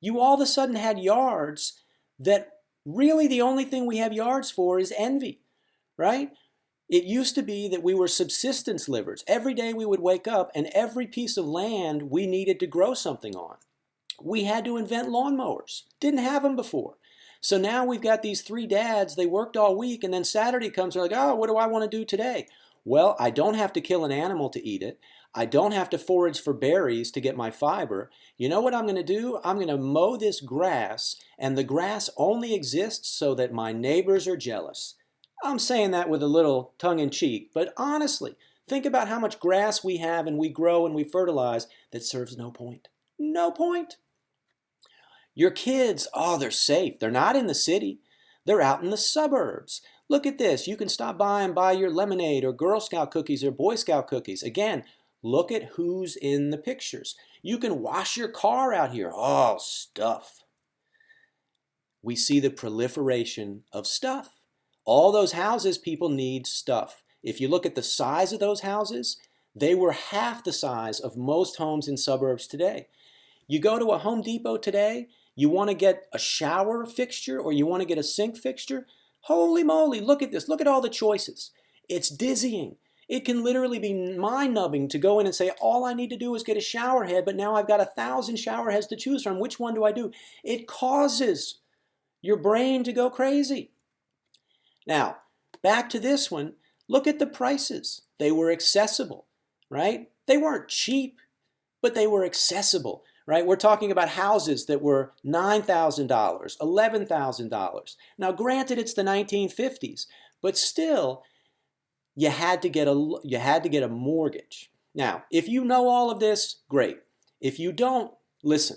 You all of a sudden had yards that really the only thing we have yards for is envy, right? It used to be that we were subsistence livers. Every day we would wake up and every piece of land we needed to grow something on. We had to invent lawnmowers. Didn't have them before. So now we've got these three dads, they worked all week, and then Saturday comes, they're like, oh, what do I want to do today? Well, I don't have to kill an animal to eat it. I don't have to forage for berries to get my fiber. You know what I'm going to do? I'm going to mow this grass, and the grass only exists so that my neighbors are jealous. I'm saying that with a little tongue-in-cheek, but honestly, think about how much grass we have and we grow and we fertilize that serves no point. No point. Your kids, oh, they're safe. They're not in the city. They're out in the suburbs. Look at this. You can stop by and buy your lemonade or Girl Scout cookies or Boy Scout cookies. Again, look at who's in the pictures. You can wash your car out here. Oh, stuff. We see the proliferation of stuff. All those houses, people need stuff. If you look at the size of those houses, they were half the size of most homes in suburbs today. You go to a Home Depot today, you want to get a shower fixture or you want to get a sink fixture, holy moly, look at this. Look at all the choices. It's dizzying. It can literally be mind-numbing to go in and say, all I need to do is get a shower head, but now I've got 1,000 shower heads to choose from. Which one do I do? It causes your brain to go crazy. Now, back to this one, look at the prices. They were accessible, right? They weren't cheap, but they were accessible, right? We're talking about houses that were $9,000, $11,000. Now, granted, it's the 1950s, but still, you had to get a mortgage. Now, if you know all of this, great. If you don't, listen.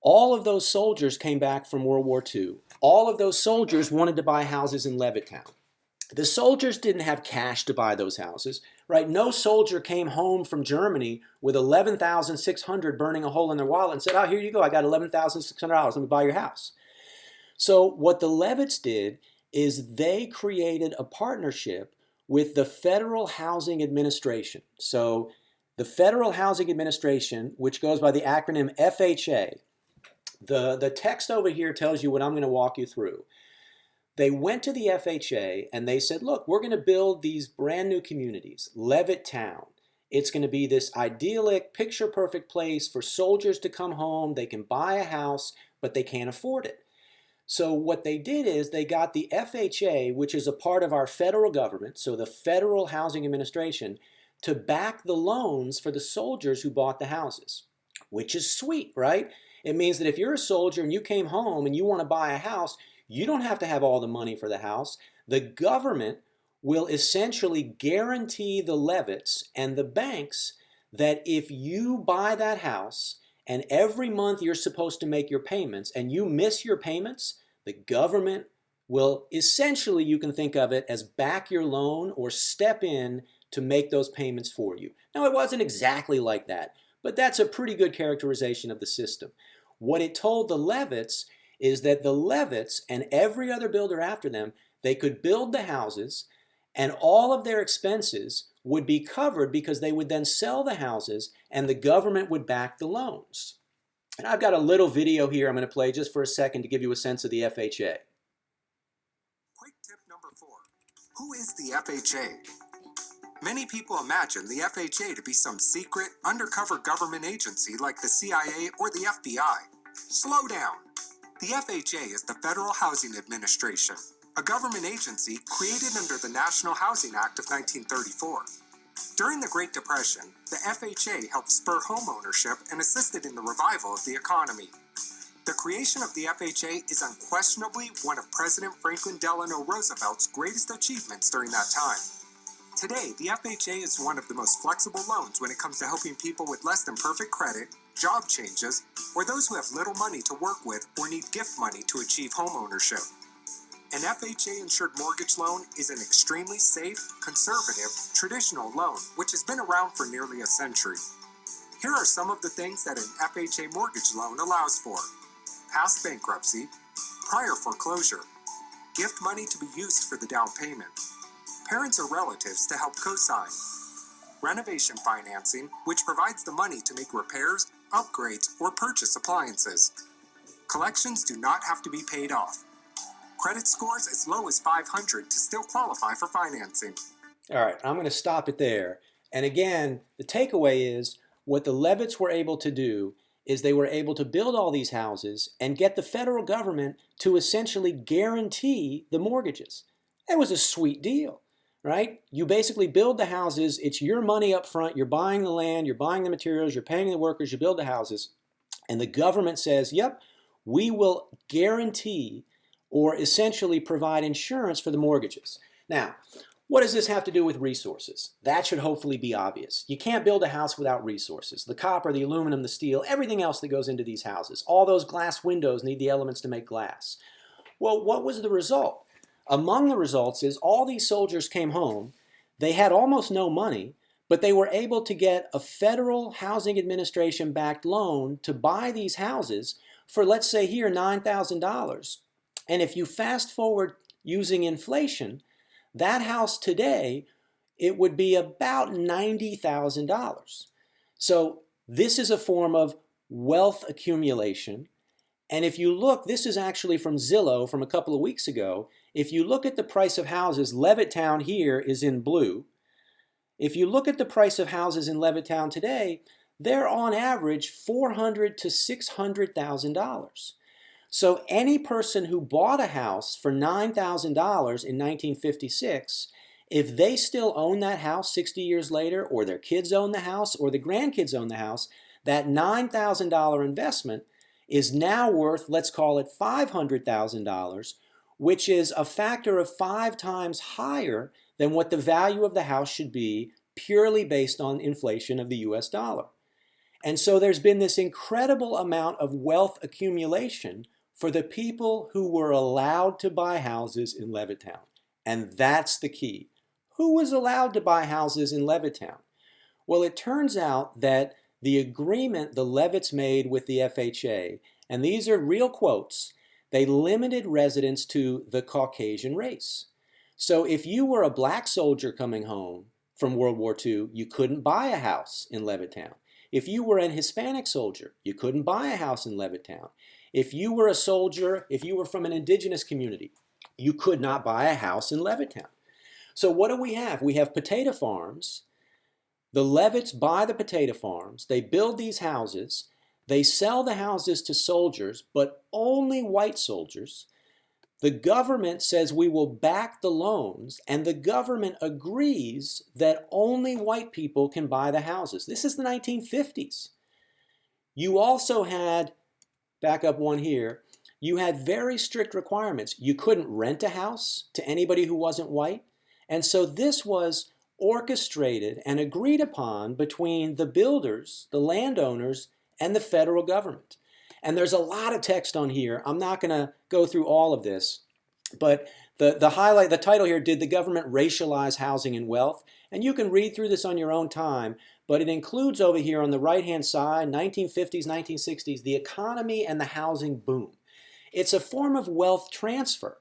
All of those soldiers came back from World War II. All of those soldiers wanted to buy houses in Levittown. The soldiers didn't have cash to buy those houses, right? No soldier came home from Germany with $11,600 burning a hole in their wallet and said, oh, here you go, I got $11,600, let me buy your house. So what the Levitts did is they created a partnership with the Federal Housing Administration. So the Federal Housing Administration, which goes by the acronym FHA, the text over here tells you what I'm going to walk you through. They went to the FHA and they said, look, we're going to build these brand new communities, Levittown. It's going to be this idyllic, picture-perfect place for soldiers to come home. They can buy a house, but they can't afford it. So what they did is they got the FHA, which is a part of our federal government, so the Federal Housing Administration, to back the loans for the soldiers who bought the houses, which is sweet, right? It means that if you're a soldier and you came home and you want to buy a house, you don't have to have all the money for the house. The government will essentially guarantee the Levitts and the banks that if you buy that house and every month you're supposed to make your payments and you miss your payments, the government will essentially, you can think of it as back your loan or step in to make those payments for you. Now, it wasn't exactly like that, but that's a pretty good characterization of the system. What it told the Levitts is that the Levitts and every other builder after them, they could build the houses and all of their expenses would be covered because they would then sell the houses and the government would back the loans. And I've got a little video here I'm going to play just for a second to give you a sense of the FHA. Quick tip number 4. Who is the FHA? Many people imagine the FHA to be some secret, undercover government agency like the CIA or the FBI. Slow down. The FHA is the Federal Housing Administration, a government agency created under the National Housing Act of 1934. During the Great Depression, the FHA helped spur home ownership and assisted in the revival of the economy. The creation of the FHA is unquestionably one of President Franklin Delano Roosevelt's greatest achievements during that time. Today, the FHA is one of the most flexible loans when it comes to helping people with less than perfect credit, job changes, or those who have little money to work with or need gift money to achieve home ownership. An FHA-insured mortgage loan is an extremely safe, conservative, traditional loan which has been around for nearly a century. Here are some of the things that an FHA mortgage loan allows for: past bankruptcy, prior foreclosure, gift money to be used for the down payment, parents or relatives to help co-sign, renovation financing, which provides the money to make repairs, upgrades, or purchase appliances. Collections do not have to be paid off. Credit scores as low as 500 to still qualify for financing. All right, I'm going to stop it there. And again, the takeaway is what the Levitts were able to do is they were able to build all these houses and get the federal government to essentially guarantee the mortgages. It was a sweet deal, right? You basically build the houses, it's your money up front, you're buying the land, you're buying the materials, you're paying the workers, you build the houses, and the government says, yep, we will guarantee or essentially provide insurance for the mortgages. Now, what does this have to do with resources? That should hopefully be obvious. You can't build a house without resources. The copper, the aluminum, the steel, everything else that goes into these houses. All those glass windows need the elements to make glass. Well, what was the result? Among the results is all these soldiers came home, they had almost no money, but they were able to get a Federal Housing Administration backed loan to buy these houses for, let's say here, $9,000. And if you fast forward using inflation, that house today, it would be about $90,000. So this is a form of wealth accumulation. And if you look, this is actually from Zillow from a couple of weeks ago. If you look at the price of houses, Levittown here is in blue. If you look at the price of houses in Levittown today, they're on average $400,000 to $600,000. So any person who bought a house for $9,000 in 1956, if they still own that house 60 years later, or their kids own the house, or the grandkids own the house, that $9,000 investment is now worth, let's call it $500,000, which is a factor of 5 times higher than what the value of the house should be purely based on inflation of the US dollar. And so there's been this incredible amount of wealth accumulation for the people who were allowed to buy houses in Levittown. And that's the key. Who was allowed to buy houses in Levittown? Well, it turns out that the agreement the Levitts made with the FHA, and these are real quotes, they limited residents to the Caucasian race. So if you were a black soldier coming home from World War II, you couldn't buy a house in Levittown. If you were an Hispanic soldier, you couldn't buy a house in Levittown. If you were a soldier, if you were from an indigenous community, you could not buy a house in Levittown. So what do we have? We have potato farms. The Levitts buy the potato farms. They build these houses. They sell the houses to soldiers, but only white soldiers. The government says we will back the loans, and the government agrees that only white people can buy the houses. This is the 1950s. You also had, back up one here, you had very strict requirements. You couldn't rent a house to anybody who wasn't white. And so this was orchestrated and agreed upon between the builders, the landowners, and the federal government. And there's a lot of text on here. I'm not going to go through all of this, but the title here, Did the Government Racialize Housing and Wealth? And you can read through this on your own time, but it includes over here on the right-hand side, 1950s, 1960s, the economy and the housing boom. It's a form of wealth transfer,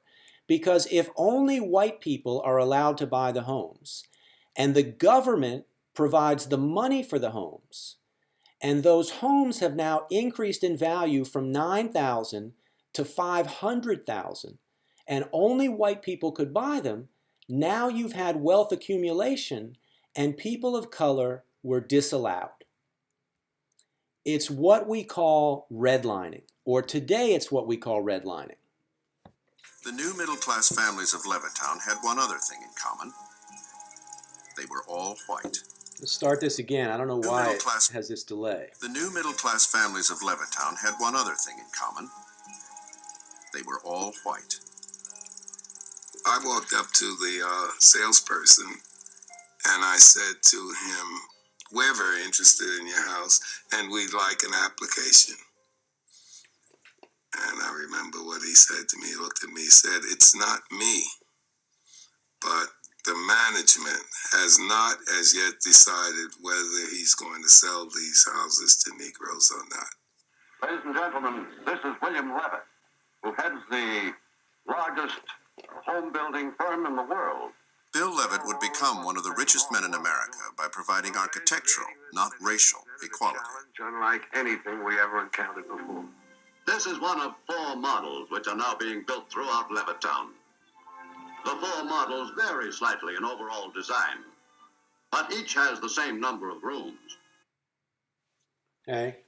because if only white people are allowed to buy the homes, and the government provides the money for the homes, and those homes have now increased in value from $9,000 to $500,000, and only white people could buy them, now you've had wealth accumulation and people of color were disallowed. It's what we call redlining, or today it's what we call redlining. The new middle-class families of Levittown had one other thing in common. They were all white. Let's start this again. I don't know why it has this delay. The new middle-class families of Levittown had one other thing in common. They were all white. I walked up to the salesperson and I said to him, "We're very interested in your house and we'd like an application." And I remember what he said to me. He looked at me, he said, "It's not me, but the management has not as yet decided whether he's going to sell these houses to Negroes or not." Ladies and gentlemen, this is William Levitt, who heads the largest home building firm in the world. Bill Levitt would become one of the richest men in America by providing architectural, not racial, equality. Unlike anything we ever encountered before. This is one of 4 models which are now being built throughout Levittown. The 4 models vary slightly in overall design, but each has the same number of rooms. Okay,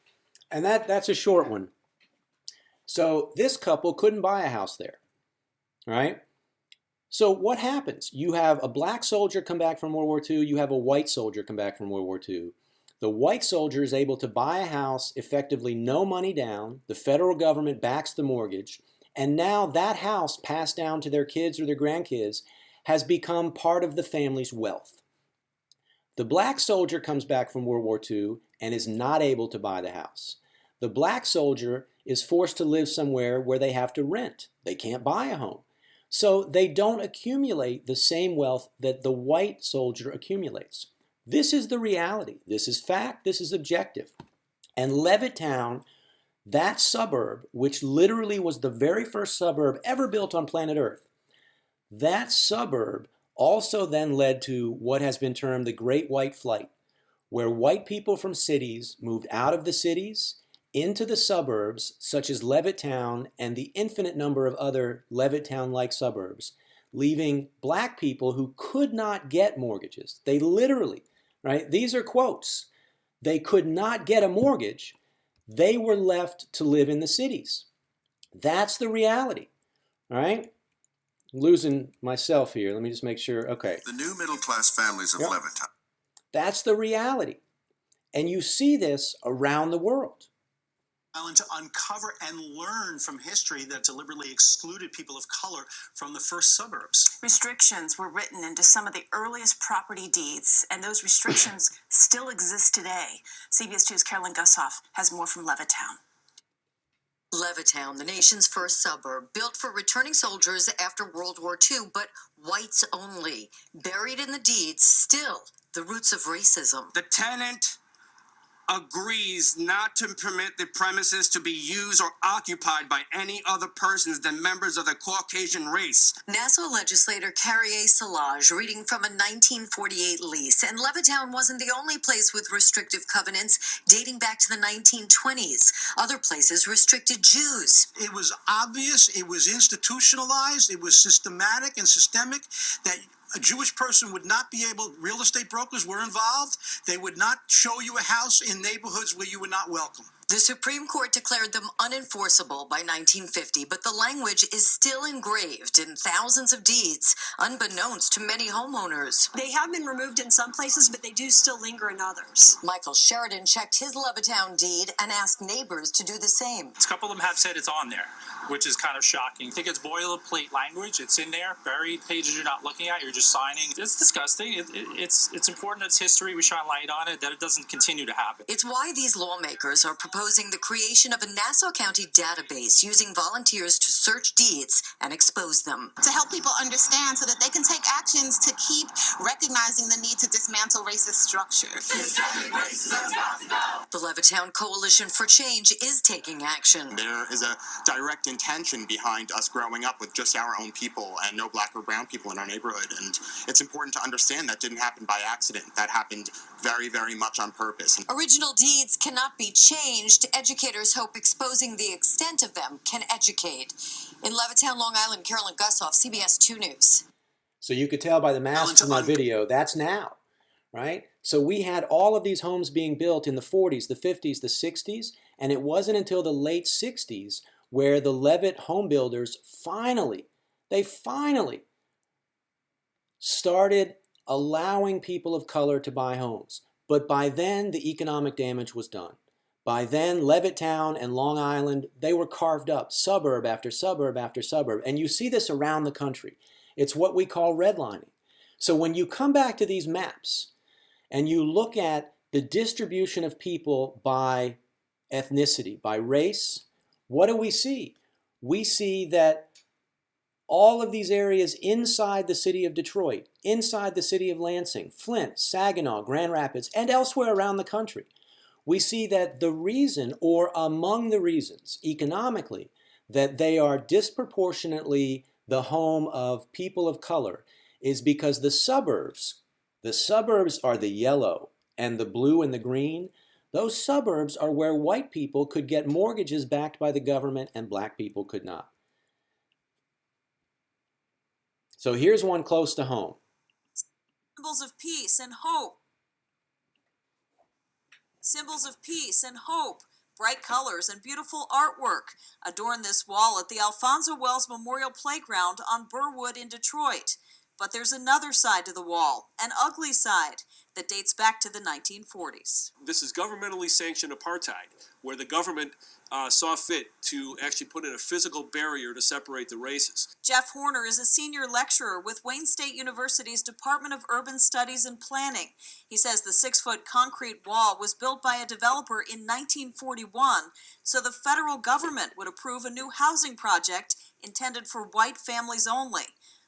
and that's a short one. So this couple couldn't buy a house there, right? So what happens? You have a black soldier come back from World War II, you have a white soldier come back from World War II. The white soldier is able to buy a house, effectively no money down, the federal government backs the mortgage, and now that house passed down to their kids or their grandkids has become part of the family's wealth. The black soldier comes back from World War II and is not able to buy the house. The black soldier is forced to live somewhere where they have to rent. They can't buy a home. So they don't accumulate the same wealth that the white soldier accumulates. This is the reality. This is fact. This is objective. And Levittown, that suburb, which literally was the very first suburb ever built on planet Earth, that suburb also then led to what has been termed the Great White Flight, where white people from cities moved out of the cities into the suburbs, such as Levittown and the infinite number of other Levittown-like suburbs, leaving black people who could not get mortgages. They literally, right? These are quotes. They could not get a mortgage. They were left to live in the cities. That's the reality, all right? I'm losing myself here. Let me just make sure. Okay. The new middle-class families of Levittown. That's the reality. And you see this around the world. To uncover and learn from history that deliberately excluded people of color from the first suburbs. Restrictions were written into some of the earliest property deeds, and those restrictions still exist today. CBS 2's Carolyn Gushoff has more from Levittown. Levittown, the nation's first suburb, built for returning soldiers after World War II, but whites only. Buried in the deeds, still the roots of racism. The tenant agrees not to permit the premises to be used or occupied by any other persons than members of the Caucasian race. Nassau legislator Carrie A. Szilagyi reading from a 1948 lease, and Levittown wasn't the only place with restrictive covenants dating back to the 1920s. Other places restricted Jews. It was obvious, it was institutionalized, it was systematic and systemic that a Jewish person would not be able, real estate brokers were involved, they would not show you a house in neighborhoods where you were not welcome. The Supreme Court declared them unenforceable by 1950, but the language is still engraved in thousands of deeds, unbeknownst to many homeowners. They have been removed in some places, but they do still linger in others. Michael Sheridan checked his Levittown deed and asked neighbors to do the same. A couple of them have said it's on there, which is kind of shocking. I think it's boilerplate language. It's in there, buried pages you're not looking at. You're just signing. It's disgusting. It's important. It's history. We shine light on it, that it doesn't continue to happen. It's why these lawmakers are proposing the creation of a Nassau County database using volunteers to search deeds and expose them. To help people understand so that they can take actions to keep recognizing the need to dismantle racist structures. The Levittown Coalition for Change is taking action. There is a direct intention behind us growing up with just our own people and no black or brown people in our neighborhood. And it's important to understand that didn't happen by accident. That happened very, very much on purpose. Original deeds cannot be changed. Educators hope exposing the extent of them can educate. In Levittown, Long Island, Carolyn Gussoff, CBS 2 News. So you could tell by the masks in that video, that's now, right? So we had all of these homes being built in the 40s, the 50s, the 60s, and it wasn't until the late 60s where the Levitt home builders finally started allowing people of color to buy homes. But by then, the economic damage was done. By then, Levittown and Long Island, they were carved up, suburb after suburb after suburb. And you see this around the country. It's what we call redlining. So when you come back to these maps and you look at the distribution of people by ethnicity, by race, what do we see? We see that all of these areas inside the city of Detroit, inside the city of Lansing, Flint, Saginaw, Grand Rapids, and elsewhere around the country, we see that the reason, or among the reasons, economically, that they are disproportionately the home of people of color is because the suburbs are the yellow and the blue and the green. Those suburbs are where white people could get mortgages backed by the government and black people could not. So here's one close to home. Symbols of peace and hope. Symbols of peace and hope. Bright colors and beautiful artwork adorn this wall at the Alfonso Wells Memorial Playground on Burwood in Detroit. But there's another side to the wall, an ugly side, that dates back to the 1940s. This is governmentally sanctioned apartheid, where the government saw fit to actually put in a physical barrier to separate the races. Jeff Horner is a senior lecturer with Wayne State University's Department of Urban Studies and Planning. He says the 6-foot concrete wall was built by a developer in 1941, so the federal government would approve a new housing project intended for white families only.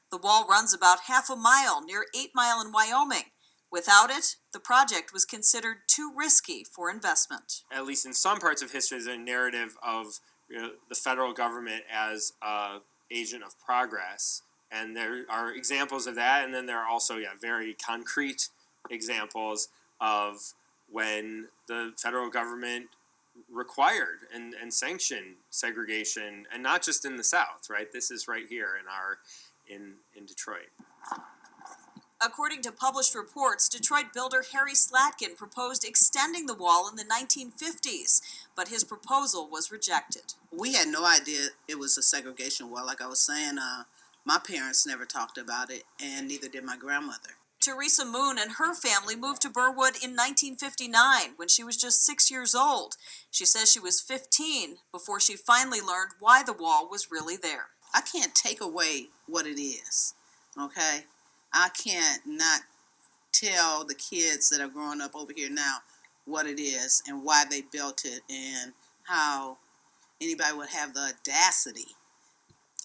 The wall runs about half a mile near 8 Mile in Wyoming. Without it, the project was considered too risky for investment. At least in some parts of history, there's a narrative of the federal government as an agent of progress. And there are examples of that. And then there are also very concrete examples of when the federal government required and sanctioned segregation, and not just in the South, right? This is right here in Detroit. According to published reports, Detroit builder Harry Slatkin proposed extending the wall in the 1950s, but his proposal was rejected. We had no idea it was a segregation wall. Like I was saying, my parents never talked about it, and neither did my grandmother. Teresa Moon and her family moved to Burwood in 1959 when she was just 6 years old. She says she was 15 before she finally learned why the wall was really there. I can't take away what it is, okay? I can't not tell the kids that are growing up over here now what it is and why they built it and how anybody would have the audacity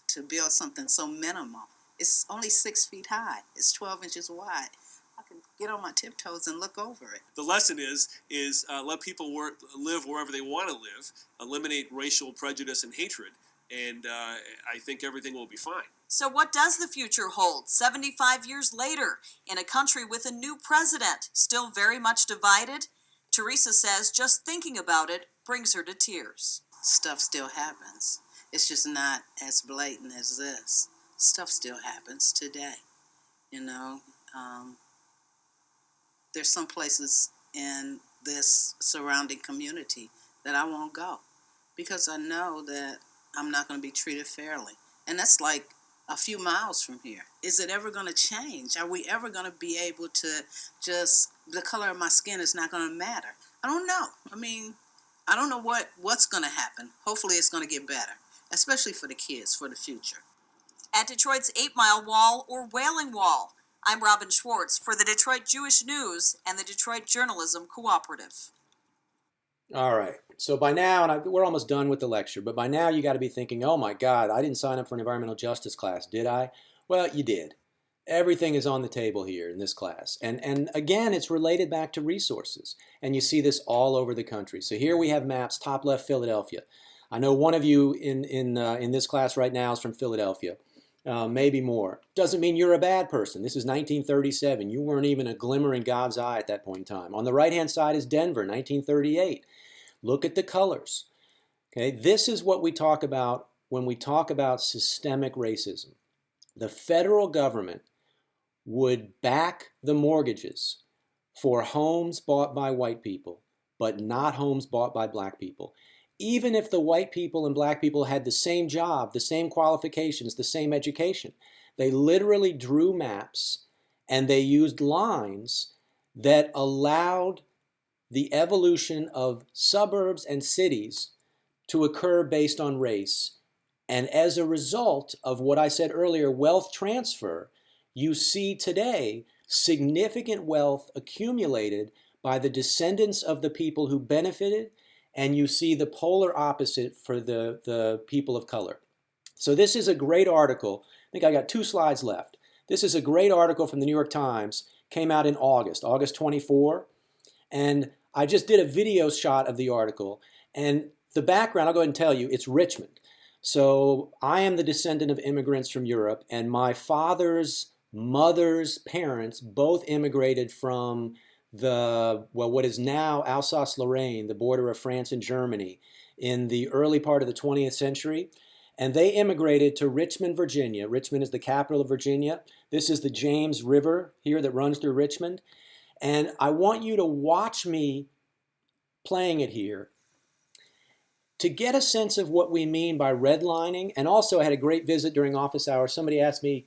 to build something so minimal. It's only 6 feet high. It's 12 inches wide. I can get on my tiptoes and look over it. The lesson is let people live wherever they want to live, eliminate racial prejudice and hatred, and I think everything will be fine. So what does the future hold 75 years later in a country with a new president, still very much divided? Teresa says just thinking about it brings her to tears. Stuff still happens. It's just not as blatant as this. Stuff still happens today. There's some places in this surrounding community that I won't go because I know that I'm not going to be treated fairly. And that's like a few miles from here. Is it ever going to change? Are we ever going to be able to just, the color of my skin is not going to matter? I don't know. I mean, I don't know what's going to happen. Hopefully it's going to get better, especially for the kids, for the future. At Detroit's 8 Mile Wall or Wailing Wall, I'm Robin Schwartz for the Detroit Jewish News and the Detroit Journalism Cooperative. All right. So by now, and we're almost done with the lecture, but by now you got to be thinking, oh my God, I didn't sign up for an environmental justice class, did I? Well, you did. Everything is on the table here in this class. And again, it's related back to resources. And you see this all over the country. So here we have maps, top left, Philadelphia. I know one of you in this class right now is from Philadelphia. Maybe more. Doesn't mean you're a bad person. This is 1937. You weren't even a glimmer in God's eye at that point in time. On the right-hand side is Denver, 1938. Look at the colors. Okay, this is what we talk about when we talk about systemic racism. The federal government would back the mortgages for homes bought by white people, but not homes bought by black people. Even if the white people and black people had the same job, the same qualifications, the same education. They literally drew maps and they used lines that allowed the evolution of suburbs and cities to occur based on race. And as a result of what I said earlier, wealth transfer, you see today significant wealth accumulated by the descendants of the people who benefited, and you see the polar opposite for the people of color. So this is a great article. I think I got 2 slides left. This is a great article from the New York Times, came out in August 24. And I just did a video shot of the article. And the background, I'll go ahead and tell you, it's Richmond. So I am the descendant of immigrants from Europe, and my father's mother's parents both immigrated from what is now Alsace-Lorraine, the border of France and Germany, in the early part of the 20th century. And they immigrated to Richmond, Virginia. Richmond is the capital of Virginia. This is the James River here that runs through Richmond. And I want you to watch me playing it here to get a sense of what we mean by redlining. And also I had a great visit during office hours. Somebody asked me,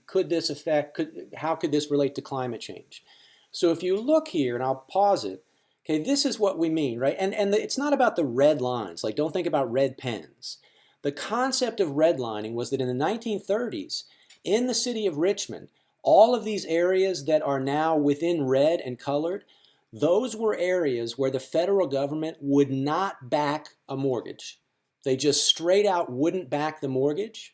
how could this relate to climate change? So if you look here, and I'll pause it, okay, this is what we mean, right? And it's not about the red lines, like don't think about red pens. The concept of redlining was that in the 1930s, in the city of Richmond, all of these areas that are now within red and colored, those were areas where the federal government would not back a mortgage. They just straight out wouldn't back the mortgage.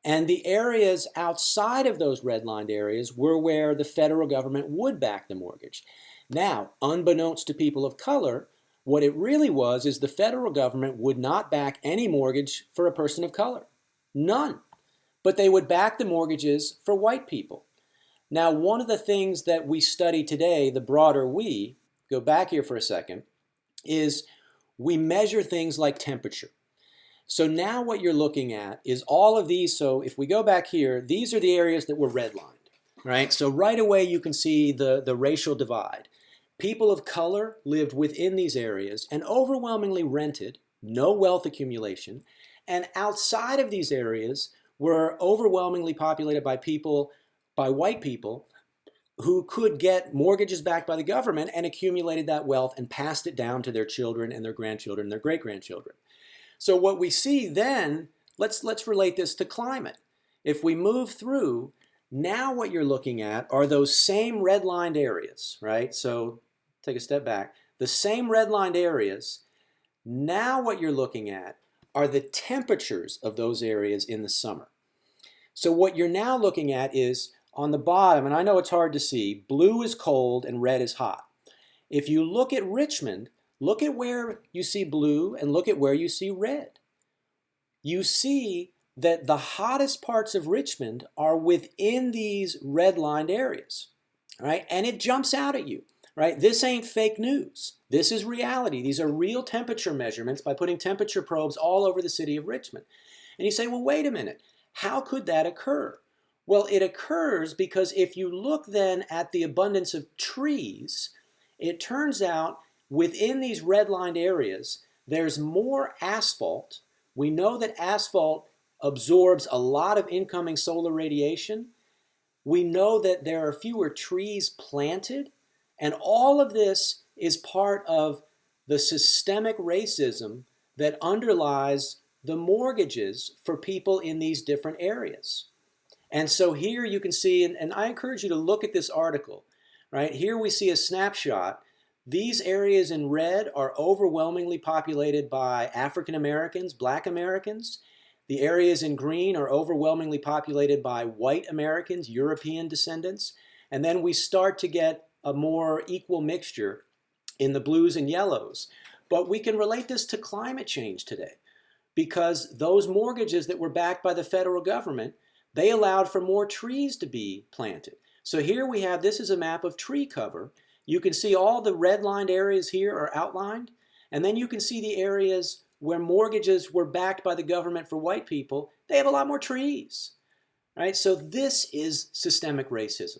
And the areas outside of those redlined areas were where the federal government would back the mortgage. Now, unbeknownst to people of color, what it really was is the federal government would not back any mortgage for a person of color. None. But they would back the mortgages for white people. Now, one of the things that we study today, the broader we, go back here for a second, is we measure things like temperature. So now what you're looking at is all of these. So if we go back here, these are the areas that were redlined, right? So right away you can see the racial divide. People of color lived within these areas and overwhelmingly rented, no wealth accumulation. And outside of these areas were overwhelmingly populated by white people who could get mortgages backed by the government and accumulated that wealth and passed it down to their children and their grandchildren and their great-grandchildren. So what we see then, let's relate this to climate. If we move through, now what you're looking at are those same redlined areas, right? So take a step back. The same redlined areas, now what you're looking at are the temperatures of those areas in the summer. So what you're now looking at is on the bottom, and I know it's hard to see, blue is cold and red is hot. If you look at Richmond, look at where you see blue and look at where you see red. You see that the hottest parts of Richmond are within these redlined areas, right? And it jumps out at you, right? This ain't fake news. This is reality. These are real temperature measurements by putting temperature probes all over the city of Richmond. And you say, well, wait a minute. How could that occur? Well, it occurs because if you look then at the abundance of trees, it turns out within these redlined areas, there's more asphalt. We know that asphalt absorbs a lot of incoming solar radiation. We know that there are fewer trees planted. And all of this is part of the systemic racism that underlies the mortgages for people in these different areas. And so here you can see, and I encourage you to look at this article, right? Here we see a snapshot. These areas in red are overwhelmingly populated by African Americans, Black Americans. The areas in green are overwhelmingly populated by white Americans, European descendants. And then we start to get a more equal mixture in the blues and yellows. But we can relate this to climate change today, because those mortgages that were backed by the federal government, they allowed for more trees to be planted. So here we have, this is a map of tree cover. You can see all the redlined areas here are outlined, and then you can see the areas where mortgages were backed by the government for white people. They have a lot more trees, right? So this is systemic racism,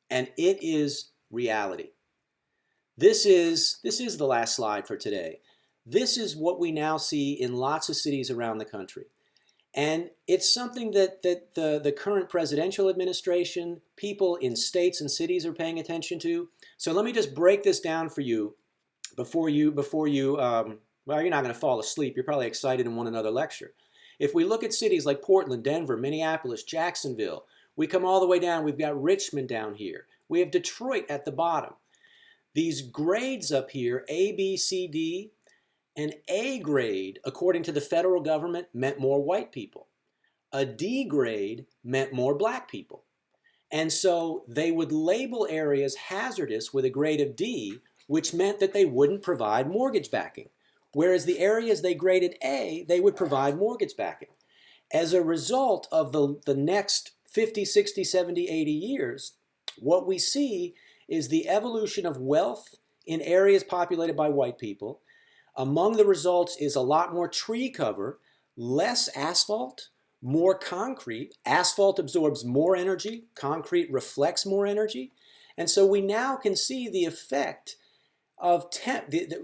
and it is reality. This is the last slide for today. This is what we now see in lots of cities around the country. And it's something that the current presidential administration, people in states and cities are paying attention to. So let me just break this down for you before you well, you're not going to fall asleep. You're probably excited and want another lecture. If we look at cities like Portland, Denver, Minneapolis, Jacksonville, we come all the way down. We've got Richmond down here. We have Detroit at the bottom. These grades up here, A, B, C, D, an A grade, according to the federal government, meant more white people. A D grade meant more black people. And so they would label areas hazardous with a grade of D, which meant that they wouldn't provide mortgage backing. Whereas the areas they graded A, they would provide mortgage backing. As a result of the next 50, 60, 70, 80 years, what we see is the evolution of wealth in areas populated by white people. Among the results is a lot more tree cover, less asphalt, more concrete. Asphalt absorbs more energy. Concrete reflects more energy. And so we now can see the effect of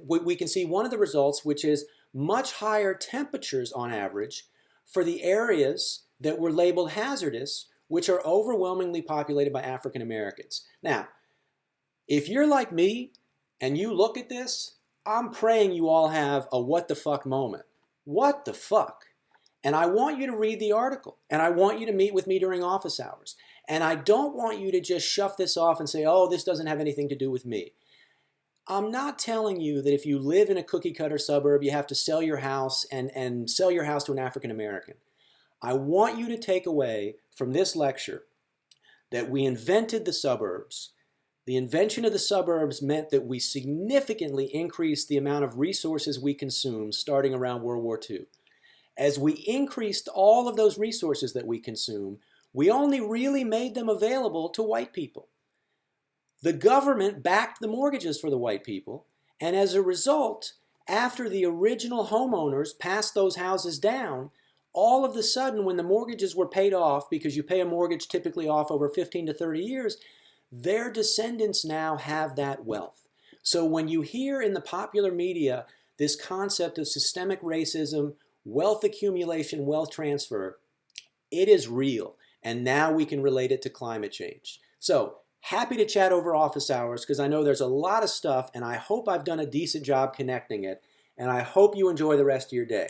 we can see one of the results, which is much higher temperatures on average for the areas that were labeled hazardous, which are overwhelmingly populated by African Americans. Now, if you're like me and you look at this, I'm praying you all have a what the fuck moment. What the fuck? And I want you to read the article, and I want you to meet with me during office hours. And I don't want you to just shove this off and say, oh, this doesn't have anything to do with me. I'm not telling you that if you live in a cookie cutter suburb, you have to sell your house and sell your house to an African American. I want you to take away from this lecture that we invented the suburbs. The invention of the suburbs meant that we significantly increased the amount of resources we consume starting around World War II. As we increased all of those resources that we consume, we only really made them available to white people. The government backed the mortgages for the white people, and as a result, after the original homeowners passed those houses down, all of a sudden when the mortgages were paid off, because you pay a mortgage typically off over 15 to 30 years, their descendants now have that wealth. So when you hear in the popular media this concept of systemic racism, wealth accumulation, wealth transfer, it is real. And now we can relate it to climate change. So happy to chat over office hours because I know there's a lot of stuff and I hope I've done a decent job connecting it. And I hope you enjoy the rest of your day.